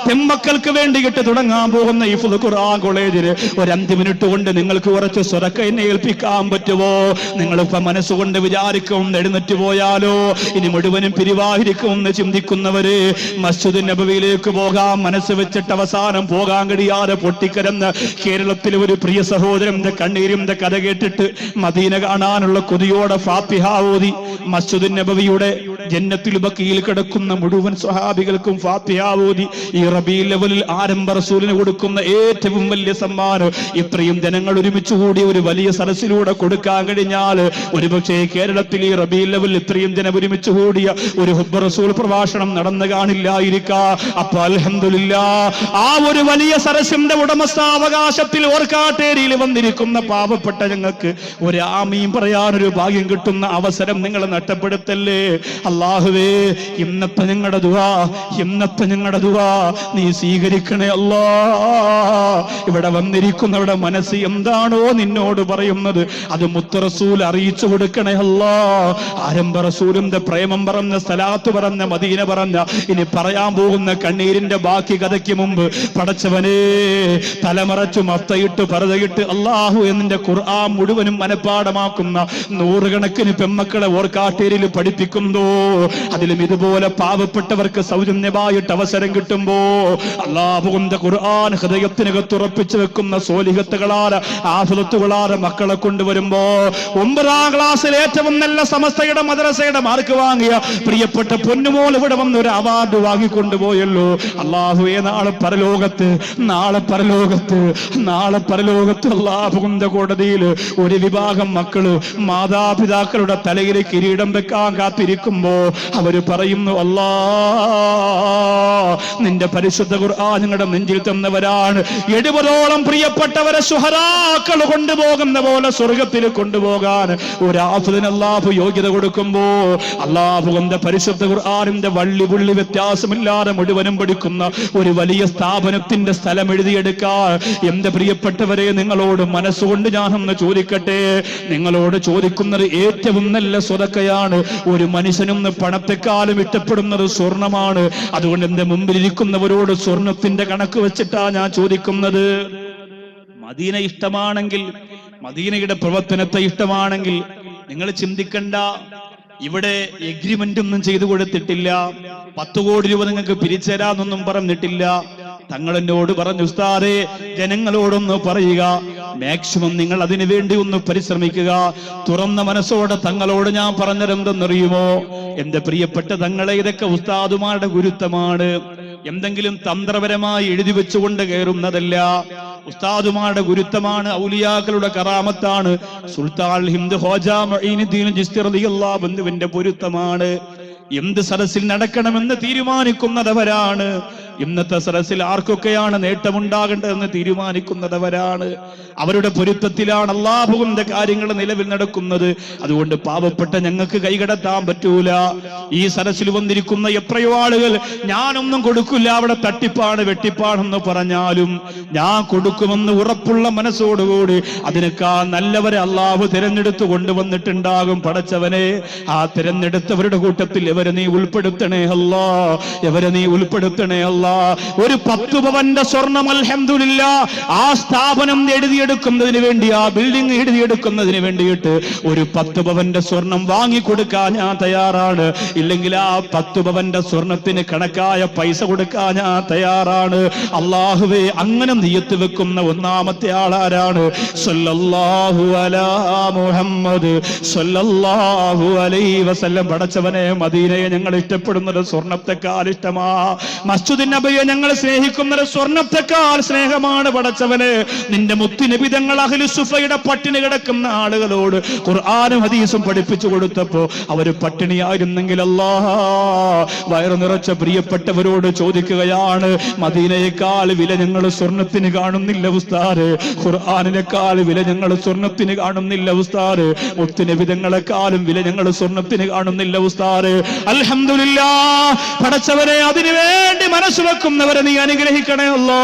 പെൺമക്കൾക്ക് വേണ്ടിയിട്ട് തുടങ്ങാൻ പോകുന്ന ഹിഫ്ള് ഖുർആൻ കോളേജിന് ഒരു 5 മിനിറ്റ് കൊണ്ട് നിങ്ങൾക്ക് കുറച്ച് സ്വതക്ക എന്നെ ഏൽപ്പിക്കാൻ പറ്റുമോ? നിങ്ങളിപ്പോ മനസ്സുകൊണ്ട് വിചാരിക്കും എഴുന്നേറ്റ് പോയാലോ, ഇനി മുഴുവനും പിരിവായിരിക്കുമെന്ന് ചിന്തിക്കുന്നവര് മസ്ജിദ് നബവിയിലേക്ക് പോകാൻ മനസ്സ് വെച്ചിട്ട് അവസാനം പോകാൻ കഴിയാതെ പൊട്ടിക്കരന്ന് കേരളത്തിലെ ഒരു പ്രിയ സഹോദരന്റെ കണ്ണീരിന്റെ കഥ കേട്ടിട്ട് മദീന കാണാനുള്ള കൊതിയോടെ ഫാത്തിഹ ഓതി മസ്ജിദ് നബവിയുടെ ജന്നത്തുൽ ബഖീൽ കിടക്കുന്ന മുഴുവൻ സ്വഹാബികൾക്കും ഫാത്തിഹ ഓതി ഈ റബീഉൽ അവ്വലിൽ ആരംഭ റസൂലിന് കൊടുക്കുന്ന ഏറ്റവും വലിയ സമ്മാനം ഇത്രയും ജനങ്ങൾ ഒരുമിച്ച് കൂടി ഒരു വലിയ സദസ്സിലൂടെ കൊടുക്കാൻ കഴിഞ്ഞാൽ ഒരുപക്ഷേ കേരളത്തിൽ ഈ റബീഉൽ അവ്വലിൽ ഇത്രയും ജനം ഒരുമിച്ച് കൂടിയ ഒരു ഹുബ്ബ് റസൂൽ പ്രഭാഷണം നടന്നു കാണില്ലായിരിക്കാം. അപ്പൊ അൽഹംദുലില്ലാഹ് ആ ഒരു വലിയ സദസ്സിന്റെ ഉടമസ്ഥാവകാശത്തിൽ ഓർക്കാട്ടേരിയിൽ വന്നിരിക്കുന്ന പാവപ്പെട്ട ഞങ്ങൾക്ക് ഒരു ആമീൻ പറയാനൊരു ഭാഗ്യം കിട്ടുന്ന അവസരം നിങ്ങൾ നഷ്ടപ്പെടുത്തല്ലേ. അല്ലാഹുവേ, ഇന്നത്തെ ഞങ്ങളുടെ ദുആ നീ സ്വീകരിക്കണേ അല്ലാ. ഇവിടെ വന്നിരിക്കുന്നവരുടെ മനസ്സ് എന്താണോ നിന്നോട് പറയുന്നത് അത് മുത്ത് റസൂൽ അറിയിച്ചു കൊടുക്കണേ അല്ലാ. ആരംഭ റസൂലിന്റെ പ്രേമം പറഞ്ഞ, സലാത്ത് പറഞ്ഞ, മദീന പറഞ്ഞ, ഇനി പറയാൻ പോകുന്ന കണ്ണീരിന്റെ ബാക്കി കഥയ്ക്ക് മുമ്പ് പടച്ചവനെ തലമറച്ചു മഫ്തയിട്ട് പർദയിട്ട് അല്ലാഹു എന്നിന്റെ ഖുർആൻ മുഴുവനും മനഃപ്പാഠമാക്കുന്ന 100 കണക്കിന് പെമ്മക്കളെ ഓർക്കാട്ടേരിൽ പഠിപ്പിക്കുന്നു. അതിലും ഇതുപോലെ പാവപ്പെട്ടവർക്ക് സൗജന്യമായിട്ട് അവസരം കിട്ടുമ്പോ അല്ലാഹുവിന്റെ ഖുർആൻ ഹൃദയത്തിനകത്ത് ഉറപ്പിച്ചു വെക്കുന്ന സോലിഹത്തുകളാര ആഫിലത്തുകളാര മക്കളെ കൊണ്ടുവരുമ്പോ 9ാം ക്ലാസ്സിൽ ഏറ്റവും നല്ല സമസ്തയുടെ മദ്രസയുടെ മാർക്ക് വാങ്ങിയ പ്രിയപ്പെട്ട പൊന്നുമോൾ ഇവിടെ വന്ന് ഒരു അവാർഡ് വാങ്ങിക്കൊണ്ടുപോയല്ലോ. അല്ലാഹുവേ, നാളെ പരലോകത്ത് അല്ലാഹുവിന്റെ കോടതിയിൽ ഒരു വിഭാഗം മക്കള് മാതാപിതാക്കളുടെ തലയിൽ കിരീടം വെക്കാൻ കാത്തിരിക്കുമ്പോ അവര് പറയുന്നു, അല്ലാ, നിന്റെ പരിശുദ്ധ ഖുർആൻ ഞങ്ങളുടെ നെഞ്ചിൽ തന്നവരാണ്. 70ഓളം പ്രിയപ്പെട്ടവരെ ശുഹദാക്കൾ കൊണ്ടുപോകുന്ന പോലെ സ്വർഗത്തിൽ കൊണ്ടുപോകാൻ ഒരു ആഫിദിന് അല്ലാഹു യോഗ്യത കൊടുക്കുമ്പോ അല്ലാഹുവിന്റെ പരിശുദ്ധ ഖുർആനിന്റെ വള്ളി പുള്ളി വ്യത്യാസമില്ലാതെ മുഴുവനും പഠിക്കുന്ന ഒരു വലിയ സ്ഥാപനത്തിന്റെ സ്ഥലം എഴുതിയെടുക്കാൻ എന്റെ പ്രിയപ്പെട്ടവരെ നിങ്ങളോട് മനസ്സുകൊണ്ട് ഞാനൊന്ന് ചോദിക്കട്ടെ. നിങ്ങളോട് ചോദിക്കുന്നത് ഏറ്റവും നല്ല സ്വതക്കയാണ്. ഒരു മനുഷ്യനും പണത്തെക്കാളും ഇഷ്ടപ്പെടുന്നത് സ്വർണമാണ്. അതുകൊണ്ട് എന്റെ മുമ്പിലിരിക്കുന്നവരോട് സ്വർണത്തിന്റെ കണക്ക് വെച്ചിട്ടാ ഞാൻ ചോദിക്കുന്നത്. മദീന ഇഷ്ടമാണെങ്കിൽ, മദീനയുടെ പ്രവർത്തനത്തെ ഇഷ്ടമാണെങ്കിൽ നിങ്ങൾ ചിന്തിക്കണ്ട, ഇവിടെ എഗ്രിമെന്റ് ഒന്നും ചെയ്തു കൊടുത്തിട്ടില്ല, 10 കോടി രൂപ നിങ്ങൾക്ക് പിരിച്ചുതരാന്നൊന്നും പറഞ്ഞിട്ടില്ല. തങ്ങൾ എന്നോട് പറഞ്ഞു, ഉസ്താദേ, ജനങ്ങളോടൊന്ന് പറയുക, മാക്സിമം നിങ്ങൾ അതിനു വേണ്ടി ഒന്ന് പരിശ്രമിക്കുക. തുറന്ന മനസ്സോടെ തങ്ങളോട് ഞാൻ പറഞ്ഞതെന്തെന്നറിയുമോ? എന്റെ പ്രിയപ്പെട്ട തങ്ങളെ, ഇതൊക്കെ ഉസ്താദുമാരുടെ ഗുരുത്വമാണ്. എന്തെങ്കിലും തന്ത്രപരമായി എഴുതി വെച്ചുകൊണ്ട് കയറുന്നതല്ല. ഉസ്താദുമാരുടെ ഗുരുത്വമാണ്, ഔലിയാക്കളുടെ കറാമത്താണ്. സുൽത്താൻ ഹിന്ദ് ഖ്വാജ മുഈനുദ്ദീൻ ചിശ്തി റളിയല്ലാഹു അൻഹുവിന്റെ പൊരുത്തമാണ്. എന്ത് സദസ്സിൽ നടക്കണമെന്ന് തീരുമാനിക്കുന്നതവരാണ്. ഇന്നത്തെ സദസ്സിൽ ആർക്കൊക്കെയാണ് നേട്ടമുണ്ടാകേണ്ടതെന്ന് തീരുമാനിക്കുന്നതവരാണ്. അവരുടെ പൊരുത്തത്തിലാണ് അല്ലാഹുവിന്റെ കാര്യങ്ങൾ നിലവിൽ നടക്കുന്നത്. അതുകൊണ്ട് പാവപ്പെട്ട ഞങ്ങൾക്ക് കൈകടത്താൻ പറ്റൂല. ഈ സദസ്സിൽ വന്നിരിക്കുന്ന എത്രയോ ആളുകൾ ഞാനൊന്നും കൊടുക്കില്ല, അവിടെ തട്ടിപ്പാണ് വെട്ടിപ്പാണെന്ന് പറഞ്ഞാലും ഞാൻ കൊടുക്കുമെന്ന് ഉറപ്പുള്ള മനസ്സോടുകൂടി അതിനേക്കാൾ നല്ലവരെ അല്ലാഹു തിരഞ്ഞെടുത്തു കൊണ്ടുവന്നിട്ടുണ്ടാകും. പടച്ചവനെ, ആ തിരഞ്ഞെടുത്തവരുടെ കൂട്ടത്തിൽ എവരെ നീ ഉൾപ്പെടുത്തണേ അല്ലാ, എവരെ നീ ഉൾപ്പെടുത്തണേ അല്ലാ. ഒരു 10 പവന്റെ സ്വർണം അൽഹംദുലില്ലാഹ് ആ സ്ഥാപനം എഴുതിയെടുക്കുന്നതിന് വേണ്ടി, ആ ബിൽഡിംഗ് എഴുതിയെടുക്കുന്നതിന് വേണ്ടിയിട്ട് ഒരു 10 പവന്റെ സ്വർണം വാങ്ങിക്കൊടുക്കാൻ ഞാൻ തയ്യാറാണ്. ഇല്ലെങ്കിൽ ആ 10 പവന്റെ സ്വർണത്തിന് കണക്കായ പൈസ കൊടുക്കാൻ ഞാൻ തയ്യാറാണ്. അല്ലാഹുവേ, അങ്ങനെ നിയ്യത്ത് വെക്കുന്ന ഒന്നാമത്തെ ആളാരാണ്? സല്ലല്ലാഹു അലാ മുഹമ്മദ് സല്ലല്ലാഹു അലൈഹി വസല്ലം. പടച്ചവനെ, മദീനയെ ഞങ്ങൾ ഇഷ്ടപ്പെടുന്നത് സ്വർണത്തെക്കാൾ ഇഷ്ടമാ. മസ്ജിദ് നബിയെ ഞങ്ങൾ സ്നേഹിക്കുന്നത് സ്വർണത്തെക്കാൾ സ്നേഹമാണ്. പടച്ചവനെ, നിന്റെ മുത്തുനബി തങ്ങൾ അഹ്ലു സുഫയുടെ പട്ടിണി കിടക്കുന്ന ആളുകളോട് ഖുർആനും ഹദീസും പഠിപ്പിച്ചു കൊടുത്തപ്പോ അവര് പട്ടിണിയായിരുന്നെങ്കിൽ അല്ലാഹ് വയറു നിറച്ച പ്രിയപ്പെട്ടവരോട് ചോദിക്കുകയാണ്, മദീനയെക്കാൾ വില ഞങ്ങൾ സ്വർണത്തിന് കാണുന്നില്ല ഉസ്താദ്, ഖുർആനിനേക്കാൾ വില ഞങ്ങൾ സ്വർണത്തിന് കാണുന്നില്ല ഉസ്താദ്, മുത്തുനബി തങ്ങളെക്കാളും വില ഞങ്ങൾ സ്വർണത്തിന് കാണുന്നില്ല ഉസ്താദ്. അൽഹംദുലില്ലാഹ്, പടച്ചവനെ, അതിനു വേണ്ടി മനസ്സ് വെക്കുന്നവരെ നീ അനുഗ്രഹിക്കണേ അല്ലാ.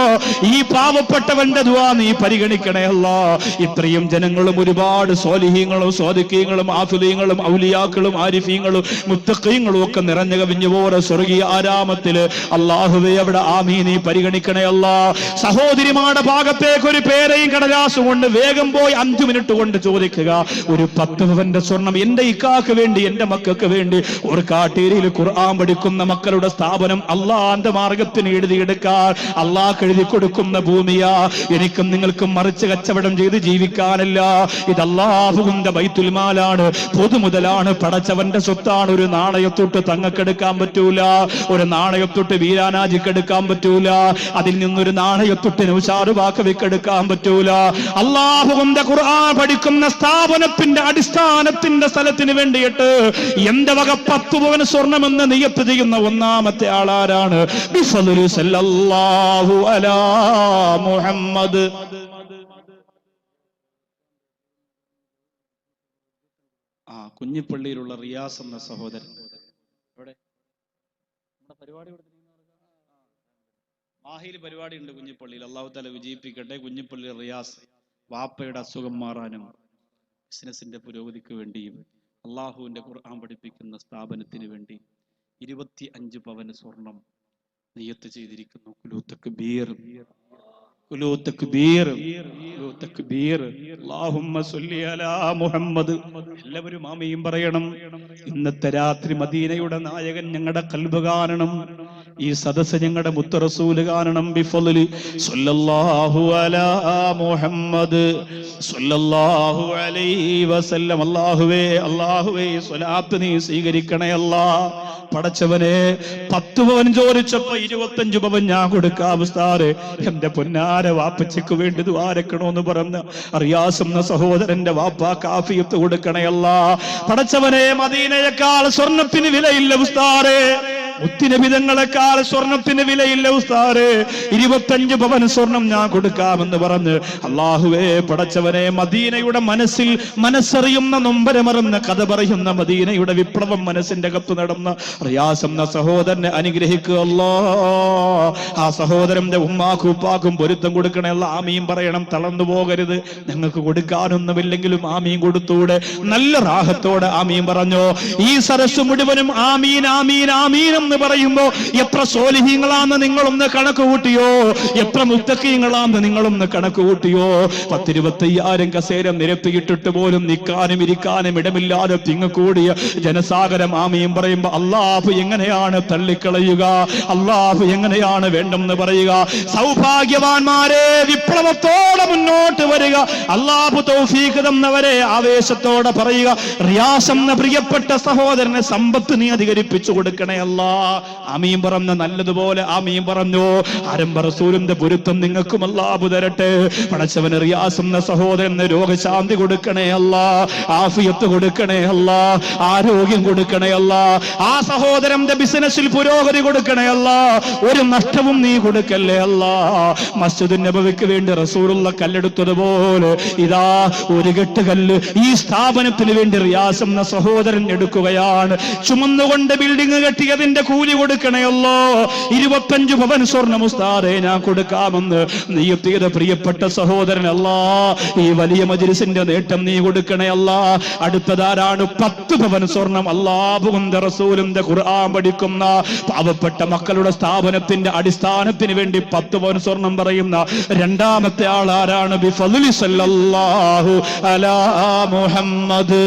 ഈ പാവപ്പെട്ടവന്റെ ദുആ നീ പരിഗണിക്കണേ അല്ലാ. ഇത്രയും ജനങ്ങളും ഒരുപാട് സ്വാലിഹീങ്ങളും സ്വാദിഖീങ്ങളും ആഫിലീങ്ങളും ഔലിയാക്കളും ആരിഫീങ്ങളും മുത്തഖീങ്ങളും ഒക്കെ നിറഞ്ഞു കവിഞ്ഞു പോലെ സ്വർഗീയ ആരാമത്തില് അല്ലാഹുവേ അവിടെ ആമീൻ നീ പരിഗണിക്കണേ അല്ലാ. സഹോദരിമാരുടെ ഭാഗത്തേക്ക് ഒരു പേരയും കടലാസും കൊണ്ട് വേഗം പോയി 5 മിനിറ്റ് കൊണ്ട് ചോദിക്കുക. ഒരു 10 പവന്റെ സ്വർണം എന്റെ ഇക്കാക്ക് വേണ്ടി, എന്റെ മക്കൾക്ക് വേണ്ടി, ഒരു കാട്ടേരിയിൽ ഖുർആൻ പഠിക്കുന്ന മക്കളുടെ സ്ഥാപനം അള്ളാന്റെ മാർഗത്തിന് എഴുതിയെടുക്കാൻ അള്ളാഹ് എഴുതി കൊടുക്കുന്ന ഭൂമിയാ. എനിക്കും നിങ്ങൾക്കും മറിച്ച് കച്ചവടം ചെയ്ത് ജീവിക്കാനല്ല. ഇത് അല്ലാഹുവിന്റെ ബൈത്തുൽ മാലാണ്, പൊതുമുതലാണ്, പടച്ചവന്റെ സ്വത്താണ്. ഒരു നാണയത്തൊട്ട് തങ്ങൾക്കെടുക്കാൻ പറ്റൂല, ഒരു നാണയത്തൊട്ട് വീരാനാജിക്കെടുക്കാൻ പറ്റൂല, അതിൽ നിന്നൊരു നാണയത്തൊട്ട് നൗഷാറുവാക്കവിക്കെടുക്കാൻ പറ്റൂല. അല്ലാഹുവിന്റെ ഖുർആൻ പഠിക്കുന്ന സ്ഥാപനത്തിന്റെ അടിസ്ഥാനത്തിന്റെ സ്ഥലത്തിന് വേണ്ടിയിട്ട് എന്റെ വക 10 പവൻ സ്വർണമെന്ന് നിയത്ത് ചെയ്യുന്ന ഒന്നാമത്തെ ആളാരാണ്? ബിഫദ്ലി സല്ലല്ലാഹു അലാ മുഹമ്മദ്. കുഞ്ഞിപ്പള്ളിയിലുള്ള റിയാസ് എന്ന സഹോദരൻ പരിപാടി മാഹിയിൽ പരിപാടി ഉണ്ട് കുഞ്ഞിപ്പള്ളിയിൽ. അള്ളാഹു തആല വിജയിപ്പിക്കട്ടെ. കുഞ്ഞിപ്പള്ളി റിയാസ് വാപ്പയുടെ അസുഖം മാറാനും ബിസിനസിന്റെ പുരോഗതിക്ക് വേണ്ടിയും അള്ളാഹുവിന്റെ ഖുർആൻ പഠിപ്പിക്കുന്ന സ്ഥാപനത്തിന് വേണ്ടി 25 പവന് സ്വർണം നിയത്ത് ചെയ്തിരിക്കുന്നു. കുലൂ തക്ബീർ, കുലൂ തക്ബീർ, കുലൂ തക്ബീർ. അല്ലാഹുമ്മ സ്വല്ലി അലാ മുഹമ്മദ്. എല്ലാവരും ആമീൻ പറയണം. ഇന്നത്തെ രാത്രി മദീനയുടെ നായകൻ ഞങ്ങളുടെ ഖൽബ് കാണണം. ഈ സദസ്സ് ഞങ്ങളുടെ മുത്ത് റസൂൽ കാണണം. ബിഫദ്ലി സ്വല്ലല്ലാഹു അലാ മുഹമ്മദ് സ്വല്ലല്ലാഹു അലൈഹി വസല്ലം. അല്ലാഹുവേ, അല്ലാഹുവേ സ്വലാത്ത് നീ സ്വീകരിക്കണേ അല്ലാ. പടച്ചവനെ 10 പവൻ ചോദിച്ചപ്പോ 25 പവൻ ഞാൻ കൊടുക്കാം ഉസ്താദേ. എന്റെ പൊന്നാര വാപ്പച്ചയ്ക്ക് വേണ്ടി ദ്വാരക്കണോന്ന് പറഞ്ഞ റിയാസ് എന്ന സഹോദരന്റെ വാപ്പ കാഫിയത്ത് കൊടുക്കണേ അല്ലാ. പടച്ചവനെ മദീനയേക്കാൾ സ്വർണത്തിന് വിലയില്ല ഉസ്താദേ, മുത്തുനബിതങ്ങളെക്കാൾ സ്വർണത്തിന് വിലയില്ല ഉസ്താദേ. 25 പവൻ സ്വർണം ഞാൻ കൊടുക്കാമെന്ന് പറഞ്ഞ് അല്ലാഹുവേ പടച്ചവനെ മദീനയുടെ മനസ്സിൽ മനസ്സറിയുന്ന നൊമ്പരമറന്ന കഥ പറയുന്ന മദീനയുടെ വിപ്ലവം മനസ്സിന്റെ അകത്ത് നടന്ന റിയാസ് എന്ന സഹോദരനെ അനുഗ്രഹിക്കുക അല്ലാ. ആ സഹോദരന്റെ ഉമ്മാക്കും ഉപ്പാക്കും പൊരുത്തം കൊടുക്കണേ അല്ലാ. ആമീൻ പറയണം, തളർന്നു പോകരുത്. ഞങ്ങൾക്ക് കൊടുക്കാനൊന്നുമില്ലെങ്കിലും ആമീൻ കൊടുത്തൂടെ? നല്ല റാഹത്തോടെ ആമീൻ പറഞ്ഞോ. ഈ സരസ് മുഴുവനും ആമീൻ ആമീൻ ആമീൻ എന്ന് പറയുമ്പോ എത്ര സ്വാലിഹീങ്ങളാന്ന് നിങ്ങളൊന്ന് കണക്ക് കൂട്ടിയോ? എത്ര മുത്തഖീങ്ങളാന്ന് നിങ്ങളൊന്ന് കണക്ക് കൂട്ടിയോ? 10-25 കസേര നിരത്തിയിട്ടിട്ട് പോലും നിൽക്കാനും ഇരിക്കാനും ഇടമില്ലാതെ തിങ്ങക്കൂടിയ ജനസാഗരം ആമീൻ പറയുമ്പോ അല്ലാഹു എങ്ങനെയാണ് തള്ളിക്കളയുക? അല്ലാഹു എങ്ങനെയാണ് വേണ്ടെന്ന് പറയുക? സൗഭാഗ്യവാന്മാരെ, വിപ്ലവത്തോടെ മുന്നോട്ട് വരിക. അല്ലാഹു തൗഫീഖ് തന്നവരെ ആവേശത്തോടെ പറയുക. റിയാസ് എന്ന പ്രിയപ്പെട്ട സഹോദരനെ സമ്പത്ത് നീ അധികരിപ്പിച്ചു കൊടുക്കണേ അല്ലാ. ആമീൻ പറഞ്ഞ നല്ലതുപോലെ ആമീൻ പറഞ്ഞു. ആരംഭ റസൂലിന്റെ പൊരുത്തം നിങ്ങൾക്കും അല്ലാഹു തരട്ടെ. പടച്ചവന് റിയാസ് എന്ന സഹോദരന് രോഗശാന്തി കൊടുക്കണേ അല്ലാ, ആഫിയത്ത് കൊടുക്കണേ അല്ലാ, ആരോഗ്യം കൊടുക്കണേ അല്ലാ. ആ സഹോദരന്റെ ബിസിനസ്സിൽ പുരോഗതി കൊടുക്കണേ അല്ലാ. ഒരു നഷ്ടവും നീ കൊടുക്കല്ലേ അല്ലാ. മസ്ജിദുൻ നബവിക്ക് വേണ്ടി റസൂലുള്ള കല്ലെടുത്തതുപോലെ ഇതാ ഒരു കെട്ട് കല്ല് ഈ സ്ഥാപനത്തിന് വേണ്ടി റിയാസ് എന്ന സഹോദരൻ എടുക്കുകയാണ്. ചുമന്നുകൊണ്ട് ബിൽഡിംഗ് കെട്ടിയതിന്റെ കൂലി കൊടുക്കണയല്ലോ. 25 പവൻ സ്വർണം ഉസ്താദേ ഞാൻ കൊടുക്കാമെന്ന് നിയത്ത് ചെയ്ത പ്രിയപ്പെട്ട സഹോദരൻ അല്ലാ, ഈ വലിയ മജ്‌ലിസിന്റെ നേട്ടം നീ കൊടുക്കണേ അല്ലാ. അടുത്തതാരാണ്? 10 പവൻ സ്വർണം അല്ലാഹുവിന്റെ റസൂലിന്റെ ഖുർആൻ പഠിക്കുന്ന പാവപ്പെട്ട മക്കളുടെ സ്ഥാപനത്തിന്റെ അടിസ്ഥാനത്തിന് വേണ്ടി 10 പവൻ സ്വർണം പറയുന്ന രണ്ടാമത്തെ ആൾ ആരാണ്? ബിഫദ്ലി സല്ലല്ലാഹു അലാ മുഹമ്മദ്.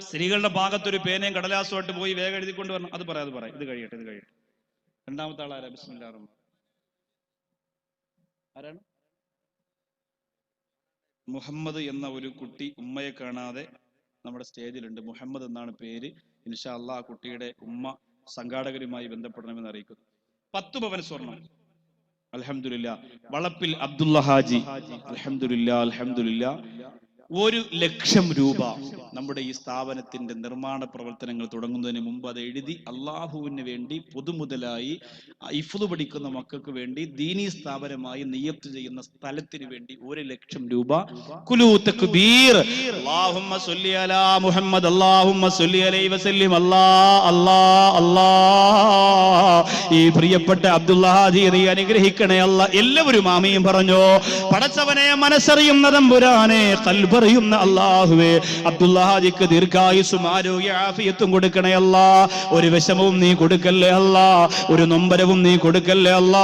സ്ത്രീകളുടെ ഭാഗത്തൊരു പേനയും കടലാസുമായിട്ട് പോയി വേഗം എഴുതിക്കൊണ്ട് വരണം. അത് പറയാം, ഇത് കഴിയട്ടെ. രണ്ടാമത്തെ ആളാരാ? ബിസ്മില്ലാഹിർ റഹ്മാനിർ റഹീം. ആരാണ്? മുഹമ്മദ് എന്ന ഒരു കുട്ടി ഉമ്മയെ കാണാതെ നമ്മുടെ സ്റ്റേജിലുണ്ട്. മുഹമ്മദ് എന്നാണ് പേര്. ഇൻഷാ അല്ലാഹ് ആ കുട്ടിയുടെ ഉമ്മ സംഘാടകരുമായി ബന്ധപ്പെടണമെന്ന് അറിയിക്കുന്നു. 10 പവൻ സ്വർണം. അൽഹംദുലില്ലാ. വളപ്പിൽ അബ്ദുള്ള ഹാജി. അൽഹംദുലില്ലാ, അൽഹംദുലില്ലാ. 1,00,000 രൂപ നമ്മുടെ ഈ സ്ഥാപനത്തിന്റെ നിർമ്മാണ പ്രവർത്തനങ്ങൾ തുടങ്ങുന്നതിന് മുമ്പ് അത് എഴുതി അള്ളാഹുവിന് വേണ്ടി പൊതുമുതലായി ഇഫ്ള് പഠിക്കുന്ന മക്കൾക്ക് വേണ്ടി ദീനീ സ്ഥാപനമായി നിയത്ത് ചെയ്യുന്ന സ്ഥലത്തിന് വേണ്ടി 1,00,000 രൂപ. കുലൂ തക്ബീർ. അല്ലാഹുമ്മ സ്വല്ലി അലാ മുഹമ്മദ്, അല്ലാഹുമ്മ സ്വല്ലി അലൈഹി വസല്ലം. അല്ലാ അല്ലാ അല്ലാ. ഈ പ്രിയപ്പെട്ട അബ്ദുള്ള ഹാജി നീ അനുഗ്രഹിക്കണേ അല്ല. എല്ലാവരും ആമീൻ പറഞ്ഞു. പടച്ചവനെ, മനസ്സറിയുന്ന തമ്പുരാനെ, ഖൽബറിയുന്ന അല്ലാഹുവേ, അബ്ദുള്ള ഹാജിക്ക് ദീർഘായുസ്സും ആരോഗ്യ ആഫിയത്തും കൊടുക്കണേ അല്ല. ഒരു വിഷമവും നീ കൊടുക്കല്ലേ അല്ല, ഒരു നൊമ്പരവും നീ കൊടുക്കല്ലേ അല്ല.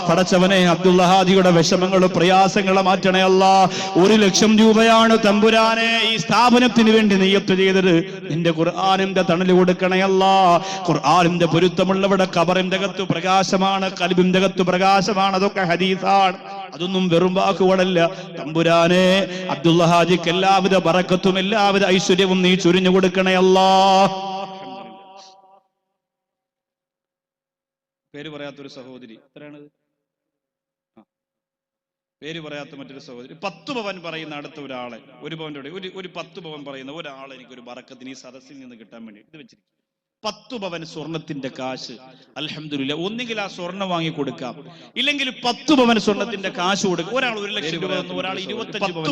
പടച്ചവനെ, അബ്ദുള്ള ഹാജിയുടെ വിഷമങ്ങളും പ്രയാസങ്ങളും മാറ്റണേ അല്ല. 1,00,000 രൂപയാണ് തമ്പുരാനെ ഈ സ്ഥാപനത്തിന് വേണ്ടി നിയ്യത്ത് ചെയ്തത്. നിന്റെ ഖുർആനിന്റെ തണൽ കൊടുക്കണേ അല്ല. ഖുർആനിന്റെ പൊരുത്തമുള്ളവിടെ ഖബറിന്റെ അകത്ത് പ്രകാശമാണ്, ഖൽബിന്റെ അകത്ത് പ്രകാശമാണ്. അതൊക്കെ ഹദീസാണ്, അതൊന്നും വെറും വാക്കുകളല്ല. തമ്പുരാനെ, അബ്ദുള്ള ഹാജിക്ക് എല്ലാവിധ ബറക്കത്തും എല്ലാവിധ ഐശ്വര്യവും നീ ചുരിഞ്ഞു കൊടുക്കണേ അല്ലാ. പേര് പറയാത്തൊരു സഹോദരി, എത്രയാണ് പേര് പറയാത്ത മറ്റൊരു സഹോദരി, 10 പവൻ പറയുന്ന അടുത്ത ഒരാളെ, 1 പവന്റെ ഒരു 10 പവൻ പറയുന്ന ഒരാളെ എനിക്കൊരു ബറക്കത്തിന് ഈ സദസ്സിൽ നിന്ന് കിട്ടാൻ വേണ്ടി ഇത് വെച്ചിരിക്കും. 10 പവൻ സ്വർണത്തിന്റെ കാശ്. അൽഹംദുലില്ലാ, ഒന്നുകിൽ ആ സ്വർണം വാങ്ങി കൊടുക്കാം, ഇല്ലെങ്കിൽ 10 പവൻ സ്വർണത്തിന്റെ കാശ് കൊടുക്കും. ഒരാൾ 1,00,000 രൂപ തന്നു, ഒരാൾ 25 പവൻ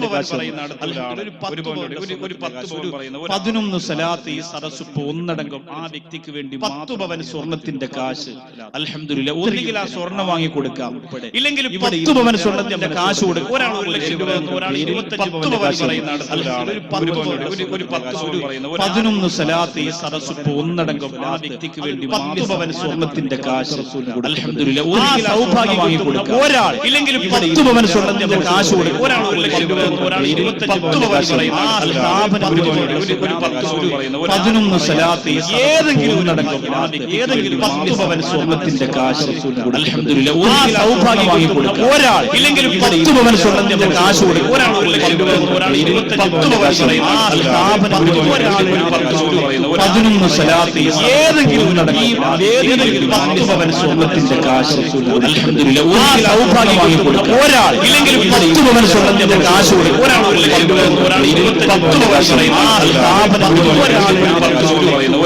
പറയുന്ന ഒരു 11 സലാത്ത് ഈ സദസ്സ് ഒന്നടങ്കം ആ വ്യക്തിക്ക് വേണ്ടി 10 പവൻ സ്വർണത്തിന്റെ കാശ്. അൽഹംദുലില്ലാ, ഒന്നുകിൽ ആ സ്വർണം വാങ്ങി കൊടുക്കാം, ഇല്ലെങ്കിൽ 10 പവൻ സ്വർണത്തിന്റെ കാശ് കൊടുക്കും. ഒരാൾ 1,00,000 രൂപ തന്നു, ഒരാൾ 25 പവൻ പറയുന്ന ഒരു 11 സലാത്ത് ഈ സദസ്സ് ഒന്നടങ്കം ആ വ്യക്തിക്ക് വേണ്ടി 10 പവൻ സ്വർണത്തിന്റെ കാശ്. അൽഹംദുലില്ലാ, ഒന്നുകിൽ സൗഭാഗ്യം വാങ്ങി കൊടുക്കാം, ഒരാൾ ഇല്ലെങ്കിൽ 10 പവൻ സ്വർണത്തിന്റെ കാശ് കൊടുക്കും. ഒരാൾ 1,00,000 രൂപ തന്നു, ഒരാൾ 25 പവൻ പറയുന്ന ആ സ്ഥാപനത്തിന് ഒരു 11 സലാത്ത് ഏതെങ്കിലും ഒന്നടങ്കം ഏതെങ്കിലും 10 പവൻ സ്വർണത്തിന്റെ കാശ്. അൽഹംദുലില്ലാ, ഒന്നുകിൽ സൗഭാഗ്യം വാങ്ങി കൊടുക്കാം, ഒരാൾ ഇല്ലെങ്കിൽ 10 പവൻ സ്വർണത്തിന്റെ കാശ് കൊടുക്കും. ഒരാൾ 1,00,000 രൂപ തന്നു, ഒരാൾ 25 പവൻ പറയുന്ന ആ സ്ഥാപനത്തിന് ഒരു 11 സലാത്ത് ഏതെങ്കിലും ഏതെങ്കിലും 10 പവൻ സ്വർണത്തിന്റെ കാശ്. അൽഹംദുലില്ലാ, ഒന്നുകിൽ സൗഭാഗ്യം വാങ്ങി കൊടുക്കാം, ഒരാൾ ഇല്ലെങ്കിൽ 10 പവൻ സ്വർണത്തിന്റെ കാശ് കൊടുക്കും. ഒരാൾ 1,00,000 രൂപ തന്നു, ഒരാൾ 25 പവൻ പറയുന്ന ആ സ്ഥാപനത്തിന് ഒരു 11 സലാത്ത് ഏതെങ്കിലും ഏതെങ്കിലും 10 പവൻ സ്വർണത്തിന്റെ കാശ്. അൽഹംദുലില്ലാ, ഒന്നുകിൽ സൗഭാഗ്യം വാങ്ങി കൊടുക്കാം, ഒരാൾ ഇല്ലെങ്കിൽ 10 പവൻ സ്വർണത്തിന്റെ കാശ് കൊടുക്കും. ഒരാൾ 1,00,000 രൂപ തന്നു, ഒരാൾ 25 പവൻ പറയുന്ന ആ സ്ഥാപനത്തിന് ഒരു 11 സലാത്ത് ഏതെങ്കിലും ഏതെങ്കിലും 10 പവൻ സ്വർണത്തിന്റെ കാശ്. അൽഹംദുലില്ലാ, ഒന്നുകിൽ സൗഭാഗ്യം വാങ്ങി കൊടുക്കാം, ഒരാൾ ഇല്ലെങ്കിൽ 10 പവൻ സ്വർണത്തിന്റെ കാശ് കൊടുക്കും. ഒരാൾ 1,00,000 രൂപ തന്നു, ഒരാൾ 25 പവൻ പറയുന്ന ആ സ്ഥാപനത്തിന് ഒരു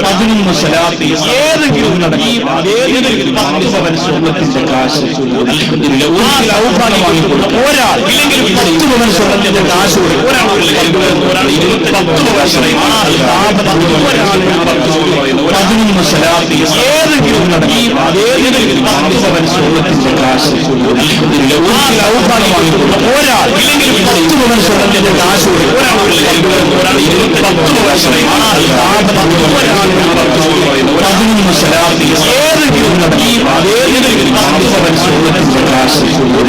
11 സലാത്ത് ഏതെങ്കിലും ഏതെങ്കിലും 10 പവൻ സ്വർണത്തിന്റെ കാശ്. അൽഹംദുലില്ലാ, ഒന്നുകിൽ സൗഭാഗ്യം വാങ്ങി കൊടുക്കാം, ഒരാൾ ഇല്ലെങ്കിൽ 10 പവൻ സ്വർണത്തിന്റെ കാശ് കൊടുക്കും. ഒരാൾ 1,00,000 രൂപ തന്നു, ഒരാൾ 25 പവൻ പറയുന്ന ആ സ്ഥാപനത്തിന് ഒരു 11 സലാത്ത് ഏതെങ്കിലും ഏതെങ്കിലും 10 പവൻ സ്വർണത്തിന്റെ കാശ്. അൽഹംദുലില്ലാ, ഒന്നുകിൽ സൗഭാഗ്യം വാങ്ങി കൊടുക്കാം, ഒരാൾ ഇല്ലെങ്കിൽ 10 പവൻ സ്വർണത്തിന്റെ കാശ് കൊടുക്കും. ഒരാൾ 1,00,000 രൂപ തന്നു, ഒരാൾ 25 പവൻ പറയുന്ന ആ സ്ഥാപനത്തിന് ഒരു 11 സലാത്ത് ഏതെങ്കിലും ഏതെങ്കിലും 10 പവൻ സ്വർണത്തിന്റെ കാശ്.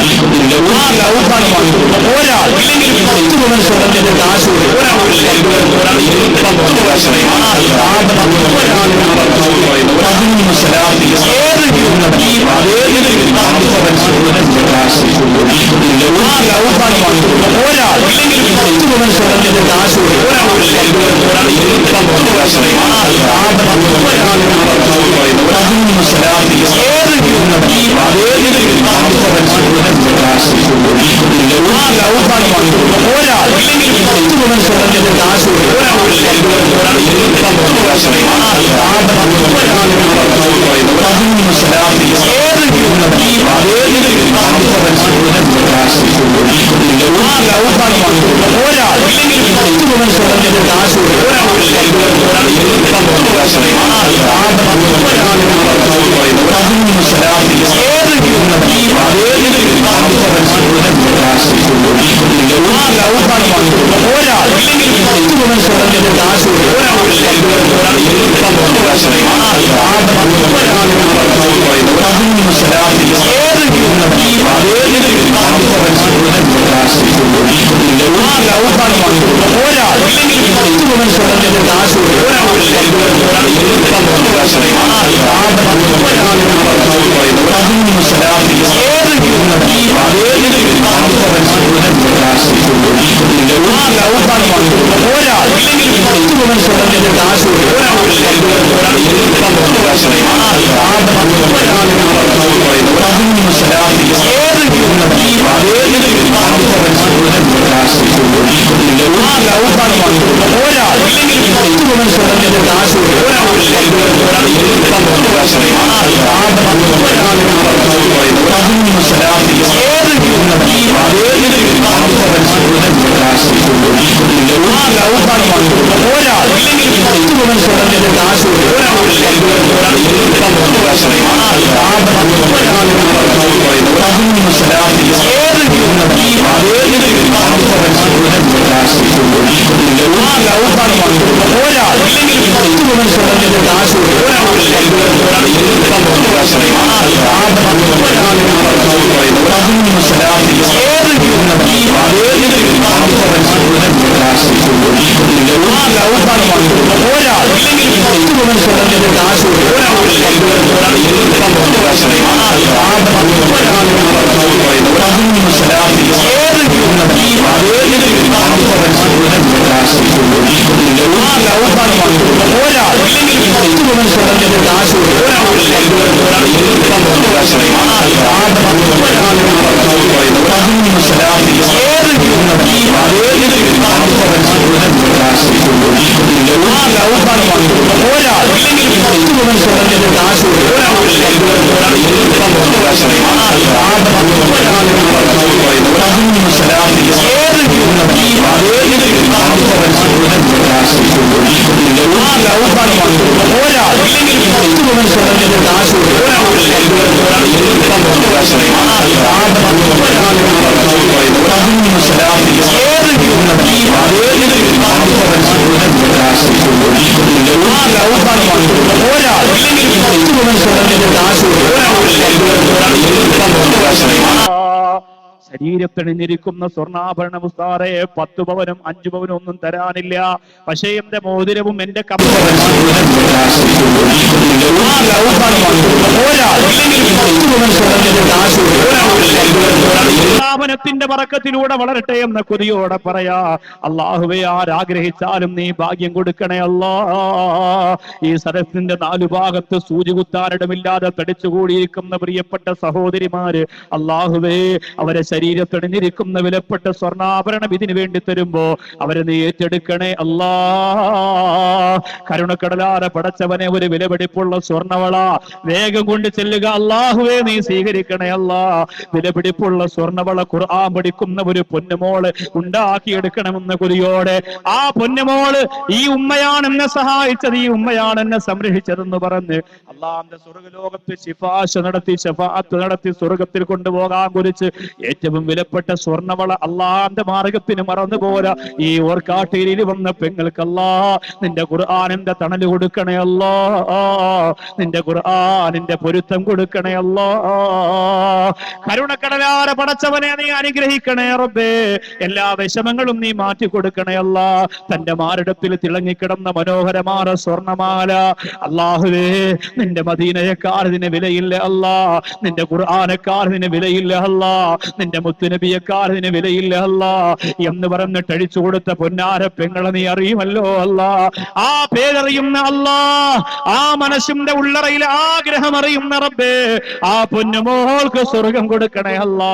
അൽഹംദുലില്ലാ, ഒന്നുകിൽ സൗഭാഗ്യം വാങ്ങി കൊടുക്കാം, ഒരാൾ ഇല്ലെങ്കിൽ 10 പവൻ സ്വർണത്തിന്റെ കാശ് കൊടുക്കും. ഒരാൾ 1,00,000 രൂപ തന്നു, ഒരാൾ 25 പവൻ പറയുന്ന ആ സ്ഥാപനത്തിന് ഒരു 11 സലാത്ത് ഏതെങ്കിലും ഏതെങ്കിലും 10 പവൻ സ്വർണത്തിന്റെ കാശ്. അൽഹംദുലില്ലാ, ഒന്നുകിൽ സൗഭാഗ്യം വാങ്ങി കൊടുക്കാം, ഒരാൾ ഇല്ലെങ്കിൽ 10 പവൻ സ്വർണത്തിന്റെ കാശ് കൊടുക്കും. ഒരാൾ 1,00,000 രൂപ തന്നു, ഒരാൾ 25 പവൻ പറയുന്ന ആ സ്ഥാപനത്തിന് ഒരു 11 സലാത്ത് ഏതെങ്കിലും ഏതെങ്കിലും 10 പവൻ സ്വർണത്തിന്റെ കാശ്. അൽഹംദുലില്ലാ, ഒന്നുകിൽ സൗഭാഗ്യം വാങ്ങി കൊടുക്കാം, ഒരാൾ ഇല്ലെങ്കിൽ 10 പവൻ സ്വർണത്തിന്റെ കാശ് കൊടുക്കും. ഒരാൾ 1,00,000 രൂപ തന്നു, ഒരാൾ 25 പവൻ പറയുന്ന ആ സ്ഥാപനത്തിന് ഒരു 11 സലാത്ത് ഏതെങ്കിലും ഏതെങ്കിലും 10 പവൻ സ്വർണത്തിന്റെ കാശ്. അൽഹംദുലില്ലാ, ഒന്നുകിൽ സൗഭാഗ്യം വാങ്ങി കൊടുക്കാം, ഒരാൾ ഇല്ലെങ്കിൽ 10 പവൻ സ്വർണത്തിന്റെ കാശ് കൊടുക്കും. ഒരാൾ 1,00,000 രൂപ തന്നു, ഒരാൾ 25 പവൻ പറയുന്ന ആ സ്ഥാപനത്തിന് ഒരു 11 സലാത്ത് ഏതെങ്കിലും ഏതെങ്കിലും 10 പവൻ സ്വർണത്തിന്റെ കാശ്. അൽഹംദുലില്ലാ, ഒന്നുകിൽ സൗഭാഗ്യം വാങ്ങി കൊടുക്കാം, ഒരാൾ ഇല്ലെങ്കിൽ 10 പവൻ സ്വർണത്തിന്റെ കാശ് കൊടുക്കും. ഒരാൾ 1,00,000 രൂപ തന്നു, ഒരാൾ 25 പവൻ പറയുന്ന ആ സ്ഥാപനത്തിന് ഒരു 11 സലാത്ത് ഏതെങ്കിലും ഏതെങ്കിലും 10 പവൻ സ്വർണത്തിന്റെ കാശ്. അൽഹംദുലില്ലാ, ഒന്നുകിൽ സൗഭാഗ്യം വാങ്ങി കൊടുക്കാം, ഒരാൾ ഇല്ലെങ്കിൽ 10 പവൻ സ്വർണത്തിന്റെ കാശ് കൊടുക്കും. ഒരാൾ 1,00,000 രൂപ തന്നു, ഒരാൾ 25 പവൻ പറയുന്ന ആ സ്ഥാപനത്തിന് ഒരു 11 സലാത്ത് ഏതെങ്കിലും ഏതെങ്കിലും 10 പവൻ സ്വർണത്തിന്റെ കാശ്. അൽഹംദുലില്ലാ, ഒന്നുകിൽ സൗഭാഗ്യം വാങ്ങി കൊടുക്കാം, ഒരാൾ ഇല്ലെങ്കിൽ 10 പവൻ സ്വർണത്തിന്റെ കാശ് കൊടുക്കും. ഒരാൾ 1,00,000 രൂപ തന്നു, ഒരാൾ 25 പവൻ പറയുന്ന ആ ശരീരത്തിണിഞ്ഞിരിക്കുന്ന സ്വർണ്ണാഭരണം ഉസ്താദേ 10 പവനും 5 പവനും ഒന്നും തരാനില്ല. പക്ഷേ എന്റെ മോതിരവും എന്റെ സ്ഥാപനത്തിന്റെ ബറക്കത്തിലൂടെ വളരട്ടെ എന്ന കൊതിയോടെ പറയാ. അല്ലാഹുവേ, ആരാഗ്രഹിച്ചാലും നീ ഭാഗ്യം കൊടുക്കണേ അല്ലാ. ഈ സദസ്സിന്റെ 4 ഭാഗത്ത് സൂചി കുത്താനിടമില്ലാതെ തടിച്ചുകൂടിയിരിക്കുന്ന പ്രിയപ്പെട്ട സഹോദരിമാര്, അല്ലാഹുവേ, അവരെ ശരീരത്തിണിഞ്ഞിരിക്കുന്ന വിലപ്പെട്ട സ്വർണ്ണാഭരണം ഇതിനു വേണ്ടി തരുമ്പോ അവരെ നീ ഏറ്റെടുക്കണേ അല്ലാ. കരുണക്കടലാറെ പടച്ചവനെ, ഒരു വിലപിടിപ്പുള്ള സ്വർണ്ണവള വേഗം കൊണ്ട് ചെല്ലുക. അല്ലാഹുവേ, നീ സ്വീകരിക്കണേ അല്ലാ. വിലപിടിപ്പുള്ള സ്വർണ്ണവള ഖുർആൻ പഠിക്കുന്ന ഒരു പൊന്നുമോള് ഉണ്ടാക്കിയെടുക്കണമെന്ന കൊതിയോടെ, ആ പൊന്നുമോള് ഈ ഉമ്മയാണ് എന്നെ സഹായിച്ചത്, ഈ ഉമ്മയാണ് എന്നെ സംരക്ഷിച്ചതെന്ന് പറഞ്ഞ് അള്ളാന്റെ സ്വർഗ്ഗലോകത്ത് ശിഫാശ നടത്തി, ശഫാഅത്ത് നടത്തി സ്വർഗത്തിൽ കൊണ്ടുപോകാൻ കുറിച്ച് ഏറ്റവും വിലപ്പെട്ട സ്വർണ്ണവള അള്ളാന്റെ മാർഗത്തിന് മറന്നുപോരാ. ഈ ഓർക്കാട്ടേരിയിൽ വന്ന പെങ്ങൾക്കല്ലാ നിന്റെ ഖുർആനിന്റെ തണല് കൊടുക്കണേ അല്ലാ. നിന്റെ ഖുർആനിന്റെ പൊരുത്തം കൊടുക്കണേ അല്ലാ. കരുണക്കടലാര പടച്ചവനെ നീ അനുഗ്രഹിക്കണേ റബ്ബേ. എല്ലാ വിഷമങ്ങളും നീ മാറ്റി കൊടുക്കണേ അല്ലാ. തന്റെ മാരടത്തിൽ തിളങ്ങിക്കിടന്ന മനോഹരമായ സ്വർണ്ണമാല അല്ലാഹുവേ, നിന്റെ മദീനയെക്കാൾ ഇതിന് വിലയില്ല അല്ലാ. നിന്റെ ഖുർആനെക്കാൾ ഇതിന് വിലയില്ല അല്ലാ. നിന്റെ മുത്തുനബിയെക്കാൾ ഇതിന് വിലയില്ല അല്ലാ എന്ന് പറഞ്ഞിട്ട് അഴിച്ചു കൊടുത്ത പൊന്നാര പെങ്ങളെ നീ അറിയുമല്ലോ അല്ലാ. ആ പേരറിയുന്ന അല്ലാ, ആ മനസ്സിന്റെ ഉള്ളറയിലെ ആഗ്രഹം അറിയുന്ന റബ്ബേ, ആ പൊന്നുമോൾക്ക് സ്വർഗം കൊടുക്കണേ അല്ലാ.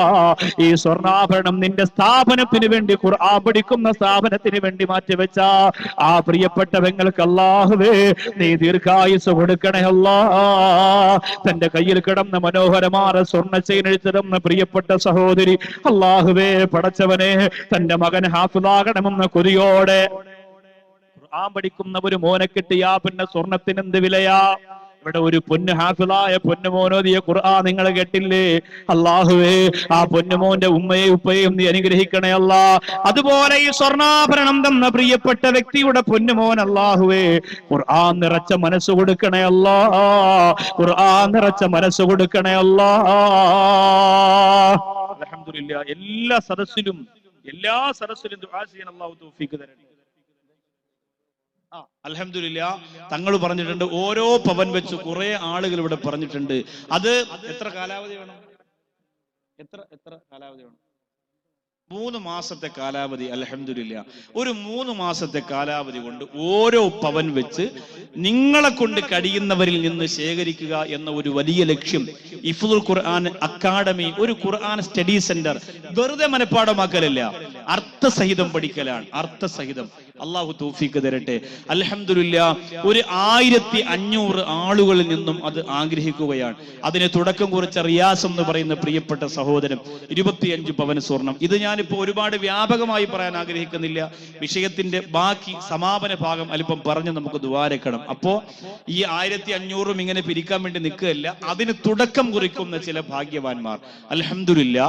ഈ സ്വർണ്ണാഭരണം നിന്റെ സ്ഥാപനത്തിന് വേണ്ടി, ഖുർആൻ പഠിക്കുന്ന സ്ഥാപനത്തിന് വേണ്ടി മാറ്റിവെച്ച ആ പ്രിയപ്പെട്ട പെങ്ങൾക്ക് അല്ലാഹുവേ നീ ദീർഘായുസ് കൊടുക്കണേ അല്ലാ. തന്റെ കയ്യിൽ കിടന്ന മനോഹരമായ സ്വർണ്ണ ചെയിൻ എഴുത്തതെന്ന പ്രിയപ്പെട്ട സഹോദരി അല്ലാഹുവേ പടച്ചവനെ, തന്റെ മകൻ ഹാഫിളാകണമെന്ന കൊതിയോടെ ഖുർആൻ പഠിക്കുന്ന ഒരു മോനെ കിട്ടിയാ പിന്നെ സ്വർണത്തിന് എന്ത് വിലയാ? ഇവിടെ ഒരു പൊന്നു ഹാഫിളായ പൊന്നുമോനോദിയ ഖുർആൻ നിങ്ങൾ കേട്ടില്ലേ? അല്ലാഹുവേ, ആ പൊന്നുമോന്റെ ഉമ്മയെ ഉപ്പയും നീ അനുഗ്രഹിക്കണേ അല്ലാ. അതുപോലെ ഈ സ്വർണ്ണാഭരണം തന്ന പ്രിയപ്പെട്ട വ്യക്തിയുടെ പൊന്നുമോൻ അല്ലാഹുവേ ഖുർആൻ നിറച്ച മനസ്സ് കൊടുക്കണേ അല്ലാ. ഖുർആൻ നിറച്ച മനസ്സ് കൊടുക്കണേ അല്ലാ. അൽഹംദുലില്ലാ, എല്ലാ സദസ്സിലും ദുആ ചെയ്യാൻ അല്ലാഹു തൗഫീഖ് തരട്ടെ. അൽഹംദുലില്ലാ, തങ്ങൾ പറഞ്ഞിട്ടുണ്ട് ഓരോ പവൻ വെച്ച് കുറെ ആളുകൾ ഇവിടെ പറഞ്ഞിട്ടുണ്ട്. അത് എത്ര കാലാവധി വേണം? എത്ര കാലാവധി വേണം? 3 മാസത്തെ കാലാവധി. അൽഹംദുലില്ലാ, ഒരു 3 മാസത്തെ കാലാവധി കൊണ്ട് ഓരോ പവൻ വെച്ച് നിങ്ങളെ കൊണ്ട് കഴിയുന്നവരിൽ നിന്ന് ശേഖരിക്കുക എന്ന ഒരു വലിയ ലക്ഷ്യം ഹിഫ്ളുൽ ഖുർആൻ അക്കാഡമി, ഒരു ഖുർആൻ സ്റ്റഡി സെന്റർ വെറുതെ മനഃപ്പാടമാക്കലല്ല, അർത്ഥസഹിതം പഠിക്കലാണ്. അർത്ഥസഹിതം. അള്ളാഹു തൗഫീഖ് തരട്ടെ. അൽഹംദുലില്ലാ, ഒരു 1500 ആളുകളിൽ നിന്നും അത് ആഗ്രഹിക്കുകയാണ്. അതിന് തുടക്കം കുറിച്ച റിയാസ് എന്ന് പറയുന്ന പ്രിയപ്പെട്ട സഹോദരൻ 25 പവൻ സ്വർണം. ഇത് ഞാനിപ്പോ ഒരുപാട് വ്യാപകമായി പറയാൻ ആഗ്രഹിക്കുന്നില്ല. വിഷയത്തിന്റെ ബാക്കി സമാപന ഭാഗം അല്പം പറഞ്ഞ് നമുക്ക് ദുആരക്കണം. അപ്പോ ഈ 1500 ഇങ്ങനെ പിരിക്കാൻ വേണ്ടി നിൽക്കുകയല്ല, അതിന് തുടക്കം കുറിക്കുന്ന ചില ഭാഗ്യവാന്മാർ അൽഹംദുലില്ലാ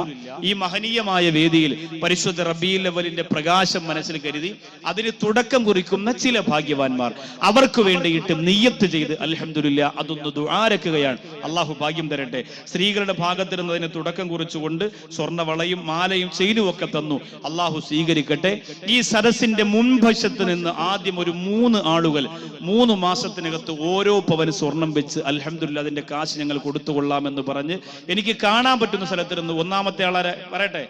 ഈ മഹനീയമായ വേദിയിൽ പരിശുദ്ധ റബീഉൽ അവ്വലിന്റെ പ്രകാശം മനസ്സിൽ കരുതി അതിന് തുടക്കം കുറിക്കുന്ന ചില ഭാഗ്യവാന്മാർ, അവർക്ക് വേണ്ടിയിട്ട് നിയ്യത്ത് ചെയ്ത് അൽഹംദുലില്ലാ അതൊന്ന് ദുആരക്കുകയാണ്. അള്ളാഹു ഭാഗ്യം തരട്ടെ. സ്ത്രീകളുടെ ഭാഗത്തിരുന്നതിന് തുടക്കം കുറിച്ചുകൊണ്ട് സ്വർണ്ണവളയും മാലയും ചെയിനും ഒക്കെ തന്നു. അള്ളാഹു സ്വീകരിക്കട്ടെ. ഈ സദസ്സിന്റെ മുൻവശത്ത് നിന്ന് ആദ്യം ഒരു 3 ആളുകൾ 3 മാസത്തിനകത്ത് ഓരോ പവന് സ്വർണം വെച്ച് അൽഹംദുലില്ലാ അതിന്റെ കാശ് ഞങ്ങൾ കൊടുത്തുകൊള്ളാമെന്ന് പറഞ്ഞ് എനിക്ക് കാണാൻ പറ്റുന്ന സ്ഥലത്തിരുന്ന് ഒന്നാമത്തെ ആളെ പറയട്ടെ,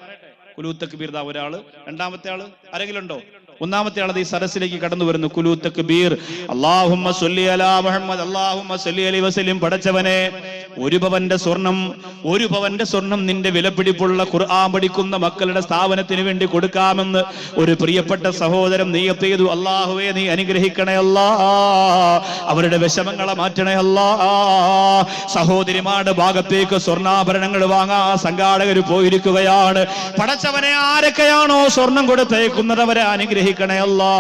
കുലൂ തക്ബീർ. ഒരാള്. രണ്ടാമത്തെ ആള് ആരെങ്കിലും ഉണ്ടോ? ഒന്നാമത്തെ ആളത് ഈ സദസ്സിലേക്ക് കടന്നു വരുന്നു. കുലൂ തക്ബീർ. അല്ലാഹുമ്മ സ്വല്ലി അലാ മുഹമ്മദ്, അല്ലാഹുമ്മ സ്വല്ലി അലൈഹി വസല്ലം. പടച്ചവനെ, ഒരു പവന്റെ സ്വർണം നിന്റെ വിലപിടിപ്പുള്ള ഖുർആൻ പഠിക്കുന്ന മക്കളുടെ സ്ഥാപനത്തിന് വേണ്ടി കൊടുക്കാമെന്ന് ഒരു പ്രിയപ്പെട്ട സഹോദരൻ നിയ്യത്ത് ചെയ്തു. അല്ലാഹുവേ, നീ അനുഗ്രഹിക്കണേ അല്ലാ. അവരുടെ വിഷമങ്ങളെ മാറ്റണേ അല്ലാ. സഹോദരിമാരുടെ ഭാഗത്തേക്ക് സ്വർണ്ണാഭരണങ്ങൾ വാങ്ങാൻ സംഘാടകർ പോയിരിക്കുകയാണ്. പടച്ചവനെ, ആരൊക്കെയാണോ സ്വർണം കൊടുത്തേക്കുന്നത് അവരെ അനുഗ്രഹിക്കണേ അല്ലാ.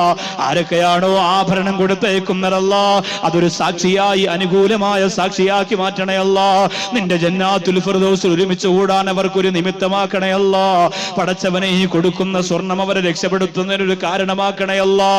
ആരൊക്കെയാണോ ആഭരണം കൊടുത്തേക്കുന്നതല്ലാ അതൊരു സാക്ഷിയായി, അനുകൂലമായ സാക്ഷിയാക്കി മാറ്റണേ അല്ലാ. നിന്റെ ജന്നാത്തുൽ ഫിർദൗസിൽ ഒരുമിച്ച് കൂടാൻ അവർക്കൊരു നിമിത്തമാക്കണേ അല്ലാ. പടച്ചവനെ, ഈ കൊടുക്കുന്ന സ്വർണം അവരെ രക്ഷപ്പെടുത്തുന്നതിനൊരു കാരണമാക്കണേ അല്ലാ.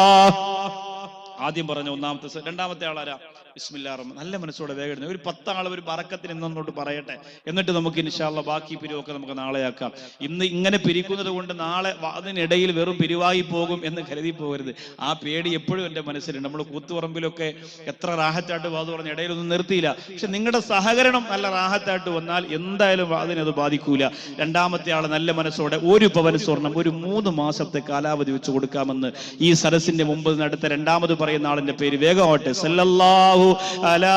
ആദ്യം പറഞ്ഞ ഒന്നാമത്തെ. രണ്ടാമത്തെ ആളാരാ? ബിസ്മില്ലാഹിർ റഹ്മാൻ നല്ല മനസ്സോടെ വേഗം ഒരു 10 ആൾ ഒരു ബറക്കത്തിന് ഇന്നൊന്നോട്ട് പറയട്ടെ, എന്നിട്ട് നമുക്ക് ഇൻഷാ അല്ലാഹ് ബാക്കി പിരിവൊക്കെ നമുക്ക് നാളെയാക്കാം. ഇന്ന് ഇങ്ങനെ പിരിക്കുന്നത് കൊണ്ട് നാളെ അതിനിടയിൽ വെറും പിരിവായി പോകും എന്ന് കരുതി പോകരുത്. ആ പേടി എപ്പോഴും എൻ്റെ മനസ്സിലുണ്ട്. നമ്മൾ കൂത്തുപറമ്പിലൊക്കെ എത്ര റാഹത്തായിട്ട് വാത് പറഞ്ഞ ഇടയിലൊന്നും നിർത്തിയില്ല. പക്ഷെ നിങ്ങളുടെ സഹകരണം നല്ല റാഹത്തായിട്ട് വന്നാൽ എന്തായാലും അതിനത് ബാധിക്കൂല. രണ്ടാമത്തെ ആൾ നല്ല മനസ്സോടെ 1 പവൻ സ്വർണം ഒരു 3 മാസത്തെ കാലാവധി വെച്ച് കൊടുക്കാമെന്ന് ഈ സദസ്സിന്റെ മുമ്പ് നടത്ത രണ്ടാമത് പറയുന്ന ആളിന്റെ പേര് വേഗമാവട്ടെ. സല്ലല്ലാഹു അലാ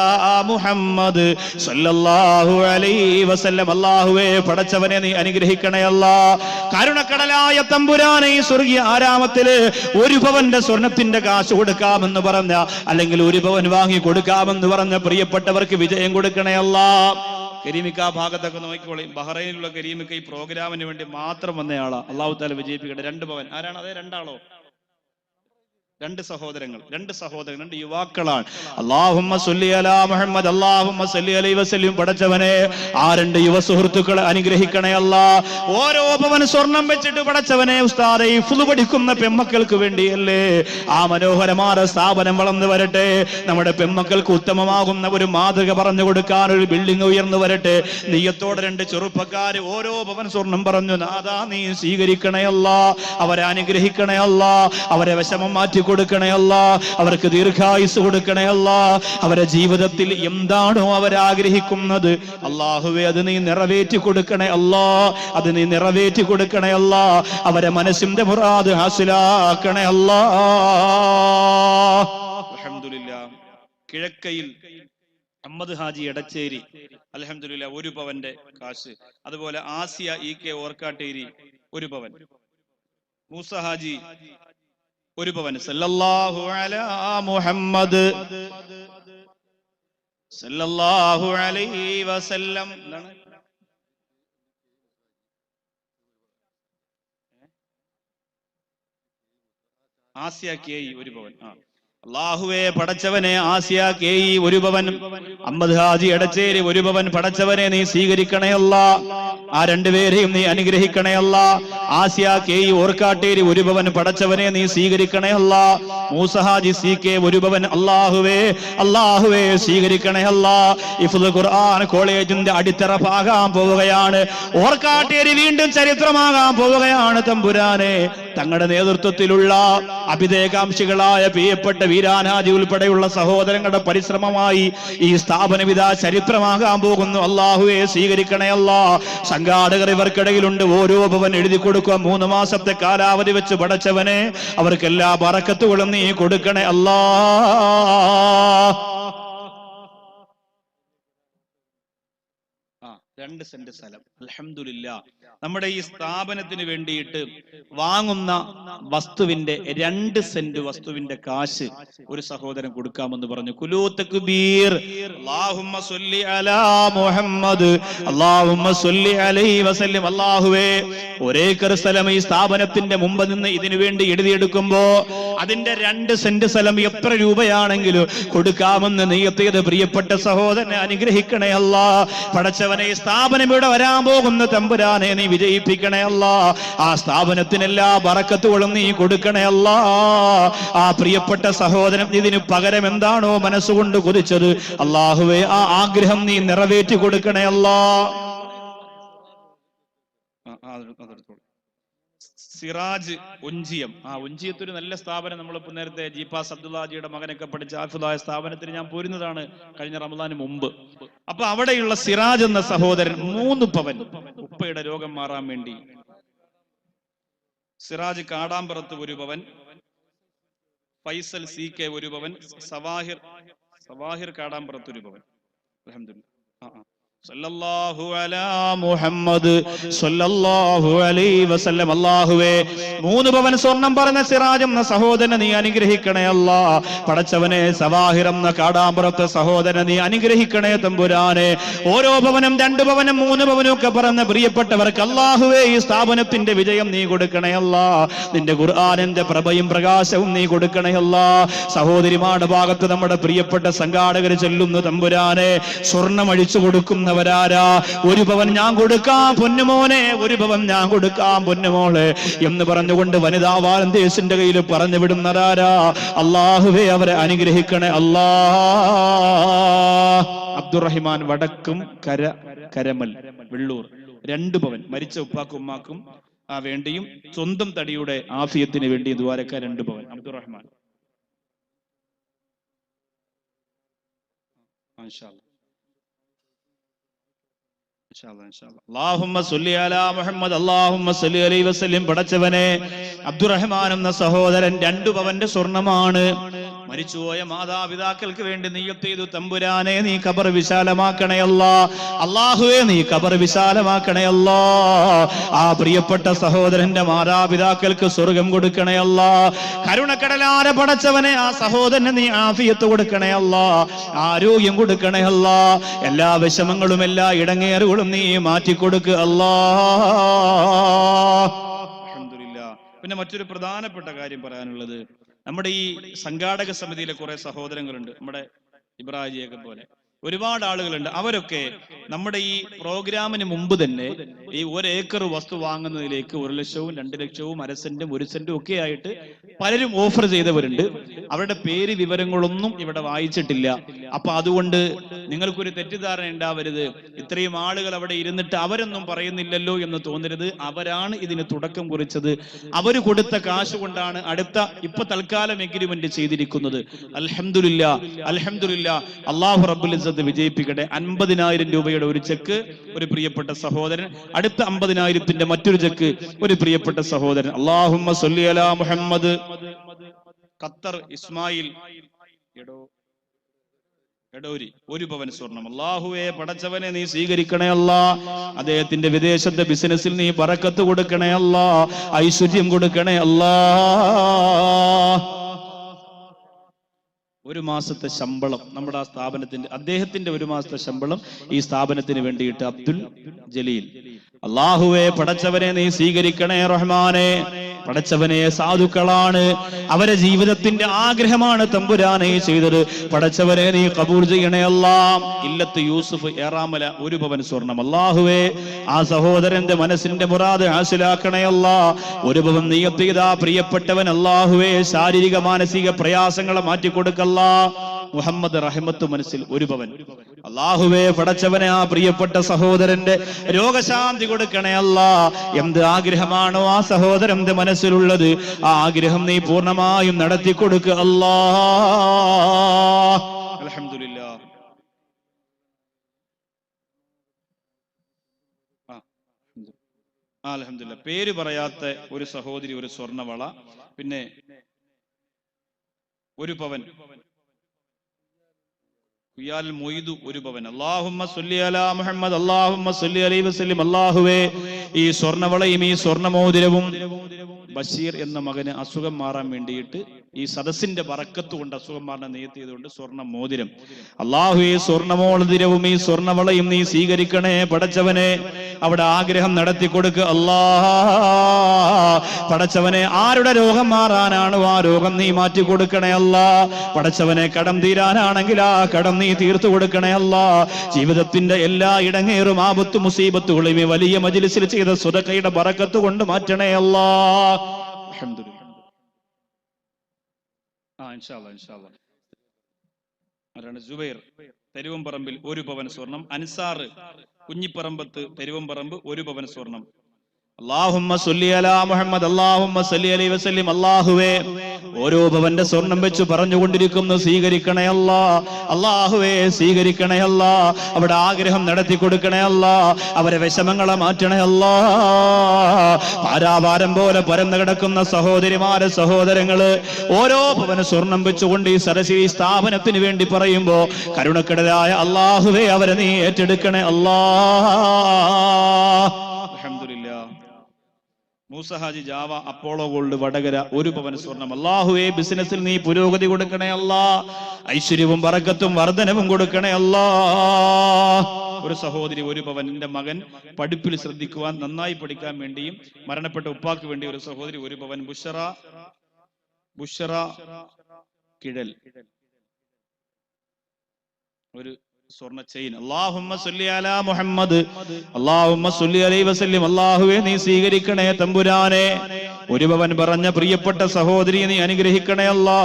മുഹമ്മദ് സല്ലല്ലാഹു അലൈഹി വസല്ലം. അല്ലാഹുവേ പടച്ചവനെ നീ അനുഗ്രഹിക്കണേ അല്ലാഹ്. കരുണക്കടലായ തമ്പുരാനെ ഈ സ്വർഗീയ ആരാമത്തില് 1 പവന്റെ സ്വർണത്തിന്റെ കാശ് കൊടുക്കാമെന്ന് പറഞ്ഞ, അല്ലെങ്കിൽ 1 പവൻ വാങ്ങി കൊടുക്കാമെന്ന് പറഞ്ഞ പ്രിയപ്പെട്ടവർക്ക് വിജയം കൊടുക്കണേ അല്ലാഹ്. കരീമിക്ക ഭാഗത്തൊക്കെ നോക്കിക്കോളയും. ബഹ്റൈനിലുള്ള കരീമിക്ക ഈ പ്രോഗ്രാമിന് വേണ്ടി മാത്രം വന്നയാളാ. അല്ലാഹു തആല വിജയിപ്പിക്കട്ടെ. 2 പവൻ ആരാണ്? അതേ 2 ആളോ? 2 സഹോദരങ്ങൾ, 2 യുവാക്കളാണ്. അല്ലാഹുമ്മ സ്വല്ലി അലാ മുഹമ്മദ് അല്ലാഹുമ്മ സ്വല്ലി അലൈഹി വസല്ലം. പടച്ചവനെ ആ 2 യുവ സുഹൃത്തുക്കളെ അനുഗ്രഹിക്കണേ അല്ലാഹ്. ഓരോ പവൻ സ്വർണം വെച്ചിട്ട് പടച്ചവനെ ഉസ്താദെ ഹിഫ്ള് പഠിക്കുന്ന പെൺമക്കൾക്ക് വേണ്ടിയല്ലേ ആ മനോഹരമായ സ്ഥാപനം വളർന്നു വരട്ടെ. നമ്മുടെ പെൺമക്കൾക്ക് ഉത്തമമാകുന്ന ഒരു മാതൃക പറഞ്ഞു കൊടുക്കാൻ ഒരു ബിൽഡിംഗ് ഉയർന്നു വരട്ടെ. നീയത്തോടെ 2 ചെറുപ്പക്കാര് ഓരോ പവൻ സ്വർണം പറഞ്ഞു. നാദാ നീ സ്വീകരിക്കണേ അല്ലാഹ്. അവരെ അനുഗ്രഹിക്കണേ അല്ലാഹ്. അവരെ വിഷമം മാറ്റി കൊടുക്കണേ അല്ലാഹ്. അവർക്ക് ദീർഘായുസ് കൊടുക്കണേ അല്ലാഹ്. അവരുടെ ജീവിതത്തിൽ എന്താണോ അവരാഗ്രഹിക്കുന്നത് അല്ലാഹുവേ അത് നീ നിറവേറ്റി കൊടുക്കണേ അല്ലാഹ്. അത് നീ നിറവേറ്റി കൊടുക്കണേ അല്ലാഹ്. അവരെ മനസ്സിന്റെ മുറാദ് ഹാസിലാക്കണേ അല്ലാഹ്. അൽഹംദുലില്ലാ. കിഴക്കയിൽ അഹമ്മദ് ഹാജി എടച്ചേരി അൽഹംദുലില്ലാ 1 പവന്റെ കാശ്. അതുപോലെ ആസിയ EK ഓർക്കാട്ടേരി 1 പവൻ. മൂസ ഹാജി 1 പവൻ. സല്ലല്ലാഹു അലാ മുഹമ്മദ് സല്ലല്ലാഹു അലൈഹി വസല്ലം. എന്താണ്? ആസിയ KE 1 പവൻ. അല്ലാഹുവേ പടച്ചവനെ ആസിയ KE 1 പവൻ. അഹമ്മദ് ഹാജി എടച്ചേരി 1 പവൻ. പടച്ചവനെ നീ സ്വീകരിക്കണേ അല്ലാഹ്. ആ 2 പേരെയും നീ അനുഗ്രഹിക്കണേ അല്ലാഹ്. ആസിയ KE ഓർക്കാട്ടേരി 1 പവൻ. പടച്ചവനെ നീ സ്വീകരിക്കണേ അല്ലാഹ്. മൂസ ഹാജി CK 1 പവൻ. അല്ലാഹുവേ സ്വീകരിക്കണേ അല്ലാഹ്. ഹിഫ്ള് ഖുർആൻ കോളേജിന്റെ അടിത്തറ പാകാൻ പോവുകയാണ്. ഓർക്കാട്ടേരി വീണ്ടും ചരിത്രമാകാൻ പോവുകയാണ്. തമ്പുരാനെ തങ്ങളുടെ നേതൃത്വത്തിലുള്ള അഭിദേകാംക്ഷികളായ പ്രിയപ്പെട്ട വീരാനാജി ഉൾപ്പെടെയുള്ള സഹോദരങ്ങളുടെ പരിശ്രമമായി ഈ സ്ഥാപനം ഇതാ ചരിത്രമാകാൻ പോകുന്നു. അല്ലാഹുവേ സ്വീകരിക്കണേ അല്ലാഹ്. സംഘാടകർ ഇവർക്കിടയിലുണ്ട്. ഓരോ പവൻ എഴുതി കൊടുക്കുക. 3 മാസത്തെ കാലാവധി വെച്ച് പടച്ചവനെ അവർക്ക് എല്ലാ ബറക്കത്തുകളും നീ കൊടുക്കണേ അല്ലാഹ്. 2 സെന്റ് സ്ഥലം അൽഹംദുലില്ലാ. നമ്മുടെ ഈ സ്ഥാപനത്തിന് വേണ്ടിയിട്ട് വാങ്ങുന്ന വസ്തുവിന്റെ 2 സെന്റ് വസ്തുവിന്റെ കാശ് ഒരു സഹോദരൻ കൊടുക്കാമെന്ന് പറഞ്ഞു. കുലൂ തക്ബീർ. അല്ലാഹുമ്മ സ്വല്ലി അലാ മുഹമ്മദ് അല്ലാഹുമ്മ സ്വല്ലി അലൈഹി വസല്ലം. അല്ലാഹുവേ 1 ഏക്കർ സ്ഥലം ഈ സ്ഥാപനത്തിന്റെ മുമ്പ് നിന്ന് ഇതിനു വേണ്ടി എഴുതിയെടുക്കുമ്പോ അതിന്റെ 2 സെന്റ് സ്ഥലം എത്ര രൂപയാണെങ്കിലും കൊടുക്കാമെന്ന് നിയത്ത് ചെയ്ത് പ്രിയപ്പെട്ട സഹോദരനെ അനുഗ്രഹിക്കണേ അല്ലാഹ്. പടച്ചവനെ സ്ഥാപനം ഇവിടെ വരാൻ പോകുന്ന തമ്പുരാനെ നീ വിജയിപ്പിക്കണേ അല്ലാഹ്. ആ സ്ഥാപനത്തിന് എല്ലാ ബറക്കത്തുകളും നീ കൊടുക്കണേ അല്ലാഹ്. ആ പ്രിയപ്പെട്ട സഹോദരൻ ഇതിന് പകരം എന്താണോ മനസ്സുകൊണ്ട് കൊതിച്ചത് അല്ലാഹുവേ ആ ആഗ്രഹം നീ നിറവേറ്റി കൊടുക്കണേ അല്ലാഹ്. സിറാജ് ഒഞ്ചിയം. ഒഞ്ചിയത്തൊരു നല്ല സ്ഥാപനം. നമ്മളിപ്പോ നേരത്തെ ജീപ്പാസ് അബ്ദുല്ലാജിയുടെ മകനൊക്കെ പഠിച്ച ആഫിദായ സ്ഥാപനത്തിന് ഞാൻ പോരുന്നതാണ് കഴിഞ്ഞ റമദാന് മുമ്പ്. അപ്പൊ അവിടെയുള്ള സിറാജ് എന്ന സഹോദരൻ 3 പവൻ ഉപ്പയുടെ രോഗം മാറാൻ വേണ്ടി. സിറാജ് കാടാമ്പുറത്ത് 1 പവൻ. ഫൈസൽ CK 1 പവൻ. സവാഹിർ കാടാമ്പുറത്ത് 1 പവൻ. അൽഹംദുലില്ലാ. സല്ലല്ലാഹു അലാ മുഹമ്മദ് സല്ലല്ലാഹു അലൈഹി വസല്ലം. അല്ലാഹുവേ 3 പവൻ സ്വർണം പറഞ്ഞ സിറാജ് എന്ന സഹോദരനെ നീ അനുഗ്രഹിക്കണേ അല്ലാഹ്. പടച്ചവനെ സവാഹിർ എന്ന കാടാമ്പുറത്തെ സഹോദരനെ നീ അനുഗ്രഹിക്കണേ തമ്പുരാനെ. ഓരോ പവനും 2 പവനും 3 പവനും ഒക്കെ പറഞ്ഞ പ്രിയപ്പെട്ടവർക്ക് അല്ലാഹുവേ ഈ സ്ഥാപനത്തിന്റെ വിജയം നീ കൊടുക്കണേ അല്ലാഹ്. നിന്റെ ഖുർആനിന്റെ പ്രഭയും പ്രകാശവും നീ കൊടുക്കണേ അല്ലാഹ്. സഹോദരിമാരുടെ ഭാഗത്ത് നമ്മുടെ പ്രിയപ്പെട്ട സംഘാടകർ ചൊല്ലുന്നു തമ്പുരാനെ സ്വർണം അഴിച്ചു കൊടുക്കുന്ന വെക്കുന്നവരാരാ? ഒരു പവൻ ഞാൻ കൊടുക്കാം പൊന്നുമോനെ, ഒരു പവൻ ഞാൻ കൊടുക്കാം പൊന്നുമോളെ എന്ന് പറഞ്ഞുകൊണ്ട് വനിതാ വാലന്റീഴ്സിന്റെ കയ്യിൽ പറഞ്ഞു വിടുന്നവരാരാ? അള്ളാഹുവേ അവരെ അനുഗ്രഹിക്കണേ അല്ലാ. അബ്ദുറഹിമാൻ വടക്കും കരമൽ വെള്ളൂർ 2 പവൻ മരിച്ച ഉപ്പാക്കും ഉമ്മാക്കും വേണ്ടിയും സ്വന്തം തടിയുടെ ആഫിയത്തിന് വേണ്ടി ദ്വാരക്ക 2 പവൻ. അബ്ദുറഹ്മാൻ അല്ലാഹുമ്മ സ്വല്ലി അലാ മുഹമ്മദ് അല്ലാഹുമ്മ സ്വല്ലി അലൈഹി വസല്ലം. പടച്ചവനെ, അബ്ദുറഹ്മാൻ എന്ന സഹോദരൻ 2 പവന്റെ സ്വർണമാണ് മരിച്ചുപോയ മാതാപിതാക്കൾക്ക് വേണ്ടി നിയ്യത്ത് ചെയ്തു. തമ്പുരാനെ നീ ഖബർ വിശാലമാക്കണേ അല്ലാ. അല്ലാഹുവേ നീ ഖബർ വിശാലമാക്കണേ അല്ലാ. ആ പ്രിയപ്പെട്ട സഹോദരന്റെ മാതാപിതാക്കൾക്ക് സ്വർഗം കൊടുക്കണേ അല്ലാ. കരുണക്കടലാര പടച്ചവനെ, ആ സഹോദരന് നീ ആഫിയത്ത് കൊടുക്കണേ അല്ലാ, ആരോഗ്യം കൊടുക്കണേ അല്ലാ. എല്ലാ വിഷമങ്ങളും എല്ലാ ഇടങ്ങേറുകളും നീ മാറ്റിക്കൊടുക്കുക അല്ലാ. അൽഹംദുലില്ലാഹ്. പിന്നെ മറ്റൊരു പ്രധാനപ്പെട്ട കാര്യം പറയാനുള്ളത്, നമ്മുടെ ഈ സംഘാടക സമിതിയിലെ കുറെ സഹോദരങ്ങളുണ്ട്. നമ്മുടെ ഇബ്രാഹിജിയൊക്കെ പോലെ ഒരുപാട് ആളുകളുണ്ട്. അവരൊക്കെ നമ്മുടെ ഈ പ്രോഗ്രാമിന് മുമ്പ് തന്നെ ഈ 1 ഏക്കർ വസ്തു വാങ്ങുന്നതിലേക്ക് 1 ലക്ഷവും 2 ലക്ഷവും 1/2 സെന്റും 1 സെന്റും ഒക്കെ ആയിട്ട് പലരും ഓഫർ ചെയ്തവരുണ്ട്. അവരുടെ പേര് വിവരങ്ങളൊന്നും ഇവിടെ വായിച്ചിട്ടില്ല. അപ്പൊ അതുകൊണ്ട് നിങ്ങൾക്കൊരു തെറ്റിദ്ധാരണ ഉണ്ടാവരുത്. ഇത്രയും ആളുകൾ അവിടെ ഇരുന്നിട്ട് അവരൊന്നും പറയുന്നില്ലല്ലോ എന്ന് തോന്നരുത്. അവരാണ് ഇതിന് തുടക്കം കുറിച്ചത്. അവര് കൊടുത്ത കാശ് കൊണ്ടാണ് ഇപ്പൊ തൽക്കാലം എഗ്രിമെന്റ് ചെയ്തിരിക്കുന്നത്. അൽഹംദുലില്ലാഹ്, അൽഹംദുലില്ലാഹ്. അല്ലാഹു റബ്ബുൽ ഇസ്സത്ത് വിജയിപ്പിക്കട്ടെ. 50,000 രൂപയുടെ ഒരു ചെക്ക് ഒരു പ്രിയപ്പെട്ട സഹോദരൻ, അടുത്ത 50,000ത്തിന്റെ മറ്റൊരു ചെക്ക് ഒരു പ്രിയപ്പെട്ട സഹോദരൻ. അല്ലാഹുമ്മ സ്വല്ലി അലാ മുഹമ്മദ്. ഖത്തർ ഇസ്മായിൽ എടോരി 1 പവൻ സ്വർണം. അല്ലാഹുവേ പടച്ചവനെ നീ സ്വീകരിക്കണേ അല്ലാ. അദ്ദേഹത്തിന്റെ വിദേശത്തെ ബിസിനസ്സിൽ നീ ബറക്കത്ത് കൊടുക്കണേ അല്ലാ, ഐശ്വര്യം കൊടുക്കണേ അല്ലാ. 1 മാസത്തെ ശമ്പളം നമ്മുടെ ആ സ്ഥാപനത്തിന്റെ, അദ്ദേഹത്തിന്റെ 1 മാസത്തെ ശമ്പളം ഈ സ്ഥാപനത്തിന് വേണ്ടിയിട്ട് അബ്ദുൽ ജലീൽ. അല്ലാഹുവേ പടച്ചവനെ നീ സ്വീകരിക്കണേ റഹ്മാനെ. പടച്ചവനെ, സാധുക്കളാണ്, അവരെ ജീവിതത്തിന്റെ ആഗ്രഹമാണ് തമ്പുരാനെ ചെയ്തത്. പടച്ചവനെ നീ കബൂൽ ചെയ്യണേ അല്ലാ. ഇല്ലത്ത് യൂസുഫ് ഏറാമല 1 പവൻ സ്വർണം. അല്ലാഹുവേ ആ സഹോദരന്റെ മനസ്സിന്റെ മുറാദ് ഹാസിലാക്കണേ അല്ലാ. 1 പവൻ നിയ്യത്ത് ചെയ്ത പ്രിയപ്പെട്ടവൻ അല്ലാഹുവേ ശാരീരിക മാനസിക പ്രയാസങ്ങളെ മാറ്റിക്കൊടുക്കല്ലാ. മുഹമ്മദ് റഹ്മത്ത് മനസ്സിൽ 1 പവൻ. അല്ലാഹുവേ പടച്ചവനെ ആ പ്രിയപ്പെട്ട സഹോദരന്റെ രോഗശാന്തി കൊടുക്കണേ അല്ലാ. എന്ത് ആഗ്രഹമാണോ ആ സഹോദരന്റെ മനസ്സിലുള്ളത്, ആ ആഗ്രഹം നീ പൂർണ്ണമായും നടത്തി കൊടുക്കുക അല്ലാ. അൽഹംദുലില്ലാഹ്. അൽഹംദുലില്ലാഹ്. പേര് പറയാത്ത ഒരു സഹോദരി 1 സ്വർണ്ണവള, പിന്നെ 1 പവൻ. മൊയ്തു 1 പവൻ. അല്ലാഹുമ്മ സ്വല്ലി അലാ മുഹമ്മദ് അല്ലാഹുമ്മ സ്വല്ലി അലൈഹി വസല്ലം. അല്ലാഹുവേ ഈ സ്വർണ്ണവളയും ഈ സ്വർണ്ണമോതിരവും ബഷീർ എന്ന മകന് അസുഖം മാറാൻ വേണ്ടിയിട്ട് ഈ സദസ്സിന്റെ ബറക്കത്ത് കൊണ്ട് അസുഖം മാറാൻ നിയത്ത് ചെയ്തുകൊണ്ട് സ്വർണ്ണ മോതിരം. അല്ലാഹു ഈ സ്വർണ്ണമോതിരവും ഈ സ്വർണ്ണവളയും നീ സ്വീകരിക്കണേ പടച്ചവനെ. അവിടെ ആഗ്രഹം നടത്തി കൊടുക്കുക അല്ലാ. പടച്ചവനെ, ആരുടെ രോഗം മാറാനാണ് ആ രോഗം നീ മാറ്റി കൊടുക്കണേ അല്ലാ. പടച്ചവനെ, കടം തീരാനാണെങ്കിൽ ആ കടം നീ തീർത്തു കൊടുക്കണേ അല്ലാ. ജീവിതത്തിന്റെ എല്ലാ ഇടങ്ങേറും ആപത്തും മുസീബത്തുകളും ഈ വലിയ മജ്‌ലിസിൽ ചെയ്ത സ്വതക്കയുടെ ബറക്കത്ത് കൊണ്ട് മാറ്റണേ അല്ലാ. അൽഹംദുലില്ലാഹ്. ആരാണ്? ജുബൈർ തെരുവമ്പറമ്പിൽ 1 പവൻ സ്വർണം. അൻസാർ കുഞ്ഞിപ്പറമ്പത്ത് തെരുവമ്പറമ്പ് 1 പവൻ സ്വർണം. അല്ലാഹുമ്മ സ്വല്ലി അലാ മുഹമ്മദ് അല്ലാഹുമ്മ സ്വല്ലി അലൈഹി വസല്ലം. അല്ലാഹുവേ ഓരോ പവന്റെ സ്വർണം വെച്ച് പറഞ്ഞുകൊണ്ടിരിക്കുന്നു, സ്വീകരിക്കണേ അല്ലാ. അല്ലാഹുവേ സ്വീകരിക്കണേ അല്ലാ. അവിടെ ആഗ്രഹം നടത്തി കൊടുക്കണേ അല്ലാ. അവരെ വിഷമങ്ങളെ മാറ്റണേ അല്ലാ. പാരാവാരം പോലെ പരന്നു കിടക്കുന്ന സഹോദരിമാരെ സഹോദരങ്ങള് ഓരോ പവന് സ്വർണം വെച്ചുകൊണ്ട് ഈ സരസ്വതി സ്ഥാപനത്തിന് വേണ്ടി പറയുമ്പോ കരുണക്കടലായ അല്ലാഹുവേ അവരെ നീ ഏറ്റെടുക്കണേ അല്ലാ. അൽഹംദുലില്ലാഹ്. മൂസ ഹാജി ജാവ അപ്പോളോ ഗോൾഡ് വടകര 1 പവൻ സ്വർണം. അല്ലാഹുവേ ബിസിനസ്സിൽ നീ പുരോഗതി കൊടുക്കണേ അല്ലാ. ഐശ്വര്യവും ബറക്കത്തും വർധനവും കൊടുക്കണേ അല്ലാ. ഒരു സഹോദരി 1 പവൻ. എന്റെ മകൻ പഠിപ്പിൽ ശ്രദ്ധിക്കുവാൻ, നന്നായി പഠിക്കാൻ വേണ്ടിയും മരണപ്പെട്ട ഉപ്പാക്ക് വേണ്ടി ഒരു സഹോദരി 1 പവൻ. ബുഷറ കിഴൽ സ്വർണ്ണ ചെയിൻ. അല്ലാഹുമ്മ സ്വല്ലി അലാ മുഹമ്മദ്, അല്ലാഹുമ്മ സ്വല്ലി അലൈഹി വസല്ലം. അല്ലാഹുവേ നീ സ്വീകരിക്കണേ തമ്പുരാനെ. ഒരു പവൻ പറഞ്ഞ പ്രിയപ്പെട്ട സഹോദരിയെ നീ അനുഗ്രഹിക്കണേ അല്ലാ.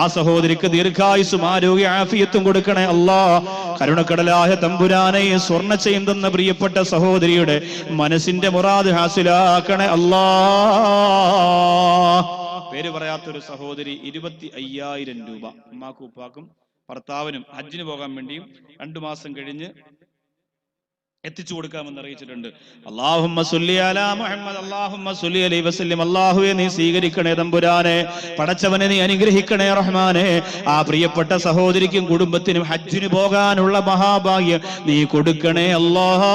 ആ സഹോദരിക്ക് ദീർഘായുസ്സും ആരോഗ്യ ആഫിയത്തും കൊടുക്കണേ അല്ലാ. കരുണക്കടലായ തമ്പുരാനെ സ്വർണ്ണ ചെയിൻ തന്ന പ്രിയപ്പെട്ട സഹോദരിയുടെ മനസ്സിന്റെ മുറാദ് ഹാസിലാക്കണേ അല്ലാ. പേര് പറയാത്തൊരു സഹോദരി 25,000 രൂപ ഉമ്മാക്കും ഉപ്പാക്കും ഭർത്താവിനും ഹജ്ജിന് പോകാൻ വേണ്ടിയും 2 മാസം കഴിഞ്ഞ് എത്തിച്ചു കൊടുക്കാമെന്ന് അറിയിച്ചിട്ടുണ്ട്. അല്ലാഹുമ്മ സ്വല്ലി അലാ മുഹമ്മദ്, അല്ലാഹുമ്മ സ്വല്ലി അലൈഹി വസല്ലം. അല്ലാഹുവേ നീ സ്വീകരിക്കണേ തമ്പുരാനെ. പടച്ചവനെ നീ അനുഗ്രഹിക്കണേ റഹ്മാനെ. ആ പ്രിയപ്പെട്ട സഹോദരിക്കും കുടുംബത്തിനും ഹജ്ജിന് പോകാനുള്ള മഹാഭാഗ്യം നീ കൊടുക്കണേ അല്ലാഹ്.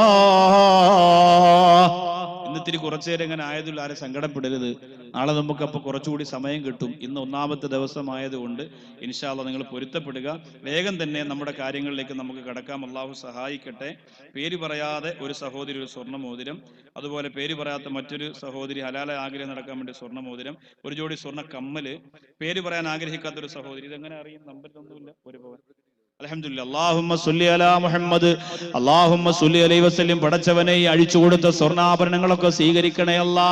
ഇന്നിത്തിരി കുറച്ചേരം ഇങ്ങനെ ആയതിൽ ആരും സങ്കടപ്പെടരുത്. നാളെ നമുക്ക് അപ്പൊ കുറച്ചുകൂടി സമയം കിട്ടും. ഇന്ന് 1ാമത്തെ ദിവസമായതുകൊണ്ട് ഇൻഷാ അല്ലാഹ് നിങ്ങൾ പൊരുത്തപ്പെടുക. വേഗം തന്നെ നമ്മുടെ കാര്യങ്ങളിലേക്ക് നമുക്ക് കടക്കാം. അള്ളാഹു സഹായിക്കട്ടെ. പേര് പറയാതെ ഒരു സഹോദരി ഒരു സ്വർണ്ണ മോതിരം, അതുപോലെ പേര് പറയാത്ത മറ്റൊരു സഹോദരി ഹലാല ആഗ്രഹം നടക്കാൻ വേണ്ടി സ്വർണ്ണ മോതിരം, ഒരു ജോഡി സ്വർണ്ണ കമ്മല്, പേര് പറയാൻ ആഗ്രഹിക്കാത്ത ഒരു സഹോദരി. ഇതെങ്ങനെ അറിയും? നമ്പറിലൊന്നുമില്ല. ഒരു പവൻ. അൽഹംദുലില്ലാഹ്. അല്ലാഹുമ്മ സ്വല്ലി അലാ മുഹമ്മദ്, അല്ലാഹുമ്മ സ്വല്ലി അലൈഹി വസല്ലം. പടച്ചവനെ അഴിച്ചു കൊടുത്ത സ്വർണ്ണാഭരണങ്ങളൊക്കെ സ്വീകരിക്കണേ അല്ലാ.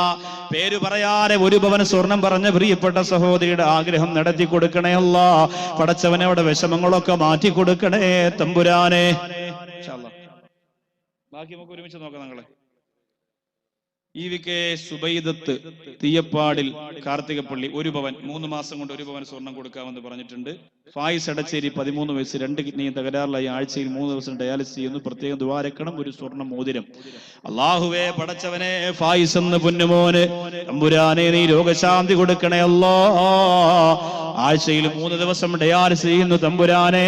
പേര് പറയാതെ ഒരു പവൻ സ്വർണം പറഞ്ഞ പ്രിയപ്പെട്ട സഹോദരിയുടെ ആഗ്രഹം നടത്തി കൊടുക്കണേ അല്ലാ. പടച്ചവനെ അവിടെ വിഷമങ്ങളൊക്കെ മാറ്റി കൊടുക്കണേ തമ്പുരാനെ. ഇൻഷാ അല്ലാഹ് ബാക്കി നമുക്ക് ഒരുമിച്ച് നോക്കാം. ഞങ്ങളെ EVK സുബൈദത്ത് തീയപ്പാടിൽ കാർത്തികപ്പള്ളി 1 പവൻ 3 മാസം കൊണ്ട് 1 പവൻ സ്വർണം കൊടുക്കാമെന്ന് പറഞ്ഞിട്ടുണ്ട്. ഫായിസ് എടച്ചേരി 13 വയസ്സ് 2 കിഡ്നിയും തകരാറിലായി ആഴ്ചയിൽ 3 ദിവസം ഡയാലിസിസ് ചെയ്യുന്നു. പ്രത്യേകം ദ്വാരക്കണം. ഒരു സ്വർണ്ണ മോതിരം. അല്ലാഹുവേ പടച്ചവനെ ഫായിസ് എന്ന് പൊന്നുമോന് തമ്പുരാനെ നീ രോഗശാന്തി കൊടുക്കണേ അല്ലാ. ആഴ്ചയിൽ 3 ദിവസം ഡയാലിസിസ് ചെയ്യുന്നു തമ്പുരാനെ.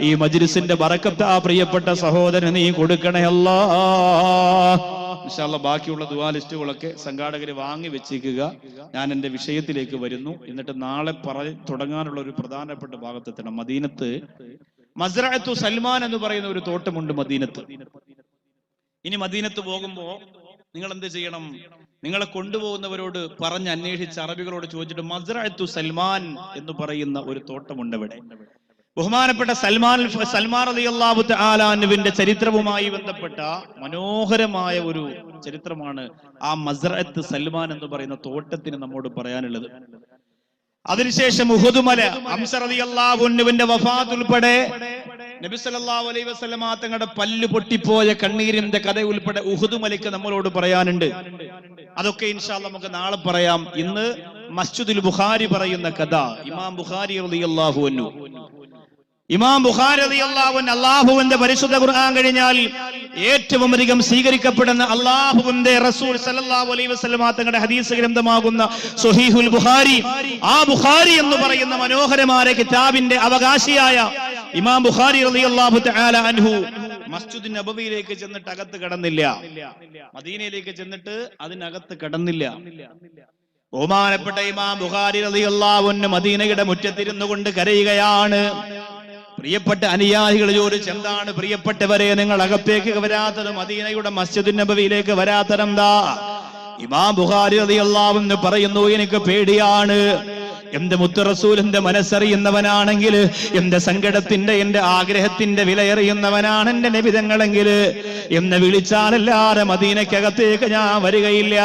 ഈ മജ്ലിസിന്റെ ബറക്കത്ത് ആ പ്രിയപ്പെട്ട സഹോദരൻ നീ കൊടുക്കണേ അല്ലാ. ഇൻഷാ അല്ലാഹ് ബാക്കിയുള്ള ദുആ ലിസ്റ്റുകളൊക്കെ സംഘാടകര് വാങ്ങി വെച്ചിരിക്കുക. ഞാൻ എന്റെ വിഷയത്തിലേക്ക് വരുന്നു. എന്നിട്ട് നാളെ തുടങ്ങാനുള്ള ഒരു പ്രധാനപ്പെട്ട ഭാഗത്തെത്തണം. മദീനത്ത് മസ്റഅത്തു സൽമാൻ എന്ന് പറയുന്ന ഒരു തോട്ടമുണ്ട് മദീനത്ത്. ഇനി മദീനത്ത് പോകുമ്പോ നിങ്ങൾ എന്ത് ചെയ്യണം? നിങ്ങളെ കൊണ്ടുപോകുന്നവരോട് പറഞ്ഞ് അന്വേഷിച്ച് അറബികളോട് ചോദിച്ചിട്ട് മസ്റഅത്തു സൽമാൻ എന്ന് പറയുന്ന ഒരു തോട്ടമുണ്ട് ഇവിടെ. ബഹുമാനപ്പെട്ട സൽമാൻ റളിയല്ലാഹു തആല അൻഹുവിന്റെ ചരിത്രവുമായി ബന്ധപ്പെട്ട മനോഹരമായ ഒരു ചരിത്രമാണ് ആ മസ്റഅത്ത് സൽമാൻ എന്ന് പറയുന്ന തോട്ടത്തിന് നമ്മോട് പറയാനുള്ളത്. അതിനുശേഷം ഉഹുദ് മല, ഹംസ റളിയല്ലാഹു അൻഹുവിന്റെ വഫാത്ത് ഉൾപ്പെടെ നബി സല്ലല്ലാഹു അലൈഹി വസല്ലമ തങ്ങളുടെ പല്ല് പൊട്ടിപ്പോയ കണ്ണീരിന്റെ കഥ ഉൾപ്പെടെ ഉഹുദ് മലയ്ക്ക് നമ്മളോട് പറയാനുണ്ട്. അതൊക്കെ ഇൻഷാ അല്ലാഹ് നമുക്ക് നാളെ പറയാം. ഇന്ന് മസ്ജിദുൽ ബുഖാരി പറയുന്ന കഥ. ഇമാം ബുഖാരി റളിയല്ലാഹു അൻഹു അല്ലാഹുവിന്റെ പരിശുദ്ധ ഖുർആൻ കഴിഞ്ഞാൽ ഏറ്റവും അധികം സ്വീകരിക്കപ്പെടുന്ന അല്ലാഹുവിന്റെ റസൂൽ സല്ലല്ലാഹു അലൈഹി വസല്ലമ തങ്ങളുടെ ഹദീസ് ഗ്രന്ഥമാകുന്ന സ്വഹീഹുൽ ബുഖാരി, ആ ബുഖാരി എന്ന് പറയുന്ന മനോഹരമായ കിതാബിന്റെ അവകാശിയായ ഇമാം ബുഖാരി റളിയല്ലാഹു തആല അൻഹു മസ്ജിദ് നബവിയിലേക്ക് ചെന്നിട്ട് അകത്ത് കടന്നില്ല. മദീനയിലേക്ക് ചെന്നിട്ട് അതിനകത്ത് കടന്നില്ല. ബഹുമാനപ്പെട്ട ഇമാം ബുഖാരി റളിയല്ലാഹു അൻഹു മദീനയുടെ മുറ്റത്തിരുന്നു കൊണ്ട് കരയുകയാണ്. പ്രിയപ്പെട്ട അനുയായികൾ ചോദിച്ചു, എന്താണ് പ്രിയപ്പെട്ടവരെ നിങ്ങൾ അകത്തേക്ക് വരാത്തത്? മദീനയുടെ മസ്ജിദ് നബവിയിലേക്ക് വരാത്തതെന്താ? ഇമാം ബുഖാരി റളിയല്ലാഹു അൻഹു പറയുന്നു, എനിക്ക് പേടിയാണ്. എന്റെ മുത്ത് റസൂലിന്റെ മനസ്സറിയുന്നവനാണെങ്കിൽ, എന്റെ സങ്കടത്തിന്റെ എന്റെ ആഗ്രഹത്തിന്റെ വിലയറിയുന്നവനാണ് എന്റെ നബിതങ്ങളെങ്കിൽ, എന്നെ വിളിച്ചാലല്ലാതെ മദീനക്കകത്തേക്ക് ഞാൻ വരികയില്ല.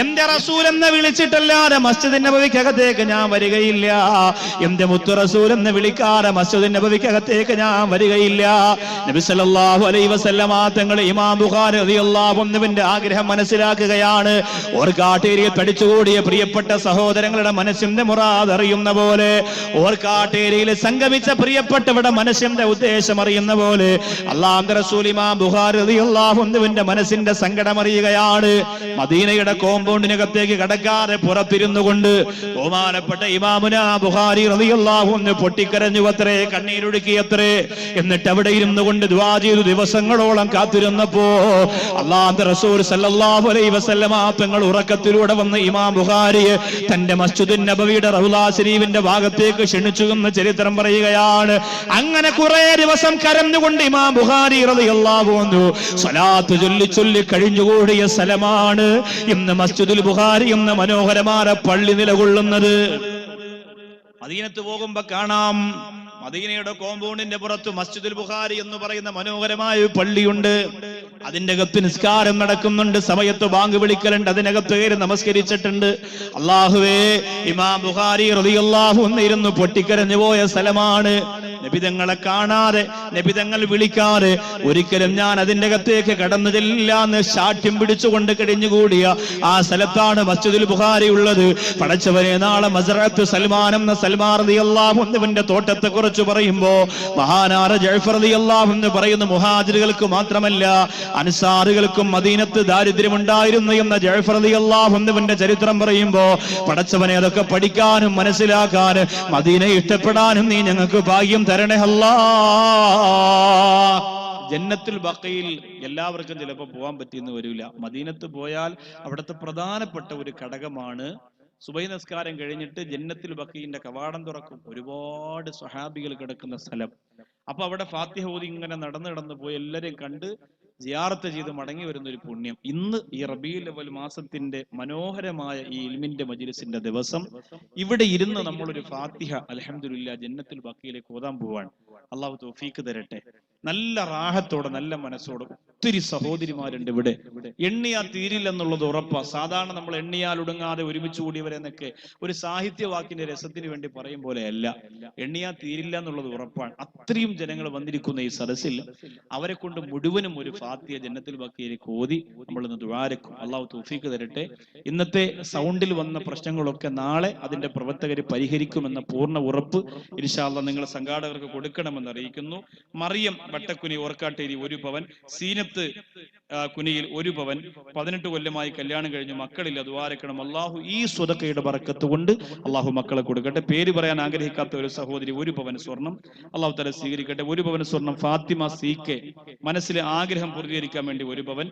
എന്റെ റസൂൽ എന്നെ വിളിച്ചിട്ടല്ലാതെ മസ്ജിദ് നബവിക്കകത്തേക്ക് ഞാൻ വരികയില്ല. എന്റെ മുത്ത് റസൂൽ എന്നെ വിളിക്കാതെ മസ്ജിദ് നബവിക്കകത്തേക്ക് ഞാൻ വരികയില്ല. നബി സല്ലല്ലാഹു അലൈഹി വസല്ലമ തങ്ങൾ ഇമാം ബുഖാരി റളിയല്ലാഹു അൻഹുവിന്റെ ആഗ്രഹം മനസ്സിലാക്കുകയാണ്. ഓർക്കാട്ടേരിയിൽ പഠിച്ചുകൂടിയ പ്രിയപ്പെട്ട സഹോദരങ്ങളുടെ മനസ്സിന്റെ മുറ അറിയുന്ന പോലെ, ഓർക്കാട്ടേരിയിൽ സംഗമിച്ച പ്രിയപ്പെട്ടവരുടെ മനസ്സിന്റെ ഉദ്ദേശം അറിയുന്ന പോലെ അല്ലാഹുവിന്റെ റസൂൽ ഇമാം ബുഖാരി റളിയല്ലാഹു അൻഹുവിന്റെ മനസ്സിന്റെ സങ്കടം അറിയുകയാണ്. മദീനയുടെ കോമ്പൗണ്ടിനകത്തേക്ക് കടക്കാതെ പുറത്തിരുന്നു കൊണ്ട് ബഹുമാനപ്പെട്ട ഇമാമുനാ ബുഖാരി റളിയല്ലാഹു അൻഹു പൊട്ടിക്കരഞ്ഞുവത്രേ, കണ്ണീരൊഴുക്കിയത്രേ. എന്നിട്ട് അവിടെ ഇരുന്നു കൊണ്ട് ദുആ ചെയ്തു ദിവസങ്ങളോളം കാത്തിരുന്നപ്പോ അല്ലാഹുവിന്റെ റസൂൽ സല്ലല്ലാഹു അലൈഹി വസല്ലമ തങ്ങൾ ഉറക്കത്തിലൂടെ വന്ന് ഇമാം ബുഖാരിയെ തന്റെ മസ്ജിദുൻ നബവിയുടെ റൗള ശരീഫിന്റെ ഭാഗത്തേക്ക് ക്ഷണിച്ചു എന്ന് ചരിത്രം പറയുകയാണ്. അങ്ങനെ കുറെ ദിവസം കരഞ്ഞുകൊണ്ട് ഇമാം ബുഖാരി റളിയല്ലാഹു അൻഹു സ്വലാത്ത് ചൊല്ലി ചൊല്ലി കഴിഞ്ഞുകൂടിയ സ്ഥലമാണ് ഇന്ന് മസ്ജിദുൽ ബുഖാരി എന്ന മനോഹരമായ പള്ളി നിലകൊള്ളുന്നത്. മദീനത്ത് പോകുമ്പോ കാണാം മദീനയുടെ കോമ്പൗണ്ടിന്റെ പുറത്ത് മസ്ജിദുൽ ബുഖാരി എന്ന് പറയുന്ന മനോഹരമായ ഒരു പള്ളിയുണ്ട്. അതിന്റെ അകത്ത് നിസ്കാരം നടക്കുന്നുണ്ട്, സമയത്ത് ബാങ്ക് വിളിക്കലുണ്ട്, അതിനകത്ത് കയറി നമസ്കരിച്ചിട്ടുണ്ട്. അല്ലാഹുവേ, ഇമാം ബുഖാരി റളിയല്ലാഹു അൻഹു ഇരുന്ന് പൊട്ടിക്കരഞ്ഞു പോയ സ്ഥലമാണ്. നബിതങ്ങളെ കാണാതെ, നബിതങ്ങൾ വിളിക്കാതെ ഒരിക്കലും ഞാൻ അതിന്റെ അകത്തേക്ക് കടന്നു ചെല്ലാന്ന് ശാഠ്യം പിടിച്ചുകൊണ്ട് കഴിഞ്ഞുകൂടിയ ആ സ്ഥലത്താണ് മസ്ജിദുൽ ബുഖാരി ഉള്ളത്. പടച്ചവനെ, നാളെ മസ്റഅത്ത് സൽമാൻ എന്ന സൽമാൻ റളിയല്ലാഹു അൻഹുവിന്റെ തോട്ടത്തെ കുറിച്ച് പറയുമ്പോ മഹാനായ ജഅഫർ റളിയല്ലാഹു അൻഹു പറയുന്നു, മുഹാജിറുകൾക്ക് മാത്രമല്ല അൻസാറുകൾക്കും മദീനത്ത് ദാരിദ്ര്യമുണ്ടായിരുന്നു എന്ന ജഅഫർ റളിയല്ലാഹു അൻഹുവിന്റെ ചരിത്രം പറയുമ്പോ പടച്ചവനെ, അതൊക്കെ പഠിക്കാനും മനസ്സിലാക്കാനും മദീന ഇഷ്ടപ്പെടാനും നീ ഞങ്ങൾക്ക് ഭാഗ്യം തരണേ അല്ലാഹ്. ജന്നത്തുൽ ബഖയിൽ എല്ലാവർക്കും ചിലപ്പോൾ പോകാൻ പറ്റിയെന്ന് വരില്ല. മദീനത്ത് പോയാൽ അവിടുത്തെ പ്രധാനപ്പെട്ട ഒരു ഘടകമാണ് സുബഹി നിസ്കാരം കഴിഞ്ഞിട്ട് ജന്നത്തുൽ ബഖീന്റെ കവാടം തുറക്കും. ഒരുപാട് സ്വഹാബികൾ കിടക്കുന്ന സ്ഥലം. അപ്പൊ അവിടെ ഫാത്തിഹ ഓതി ഇങ്ങനെ നടന്നു പോയി എല്ലാരെയും കണ്ട് സിയാറത്ത് ചെയ്ത് മടങ്ങി വരുന്ന ഒരു പുണ്യം. ഇന്ന് ഈ റബീഉൽ അവ്വൽ മാസത്തിന്റെ മനോഹരമായ ഈ ഇൽമിന്റെ മജ്ലിസിന്റെ ദിവസം ഇവിടെ ഇരുന്ന് നമ്മളൊരു ഫാത്തിഹ അൽഹംദുലില്ലാ ജന്നത്തുൽ ബഖീലേക്ക് ഓതാൻ പോവാണ്. അള്ളാഹു തൗഫീഖ് തരട്ടെ. നല്ല റാഹത്തോടെ, നല്ല മനസ്സോടെ. ഒത്തിരി സഹോദരിമാരുണ്ട് ഇവിടെ. എണ്ണിയാ തീരില്ലെന്നുള്ളത് ഉറപ്പാ. സാധാരണ നമ്മൾ എണ്ണിയാൽ ഒടുങ്ങാതെ ഒരുമിച്ച് കൂടിയവരെന്നൊക്കെ ഒരു സാഹിത്യവാക്കിന്റെ രസത്തിന് വേണ്ടി പറയും പോലെയല്ല. എണ്ണിയാ തീരില്ല എന്നുള്ളത് ഉറപ്പാണ്. അത്രയും ജനങ്ങൾ വന്നിരിക്കുന്ന ഈ സദസ്സിൽ അവരെ കൊണ്ട് മുഴുവനും ഒരു ഫാത്തിഹ ജന്നത്തുൽ ബഖീലേക്ക് ഓതി നമ്മൾ ഇന്ന് ദുആരക്കും. അള്ളാഹു തൗഫീഖ് തരട്ടെ. ഇന്നത്തെ സൗണ്ടിൽ വന്ന പ്രശ്നങ്ങളൊക്കെ നാളെ അതിന്റെ പ്രവർത്തകർ പരിഹരിക്കുമെന്ന പൂർണ്ണ ഉറപ്പ് ഇൻഷാ അല്ലാഹ് നിങ്ങൾ സംഘാടകർക്ക് കൊടുക്കണമെന്ന് അറിയിക്കുന്നു. മറിയം വട്ടക്കുനി ഓർക്കാട്ടേരി 1 പവൻ, സീനത്ത് കുനിയിൽ 1 പവൻ, 18 കൊല്ലമായി കല്യാണം കഴിഞ്ഞു, മക്കളില്ല, ദുആരക്കണം. അള്ളാഹു ഈ സ്വതക്കയുടെ ബറക്കത്ത് കൊണ്ട് അള്ളാഹു മക്കളെ കൊടുക്കട്ടെ. പേര് പറയാൻ ആഗ്രഹിക്കാത്ത ഒരു സഹോദരി 1 പവൻ സ്വർണം അള്ളാഹു തആല സ്വീകരിക്കട്ടെ. 1 പവൻ സ്വർണം ഫാത്തിമ CK, മനസ്സിലെ ആഗ്രഹം പൂർത്തീകരിക്കാൻ വേണ്ടി 1 പവൻ.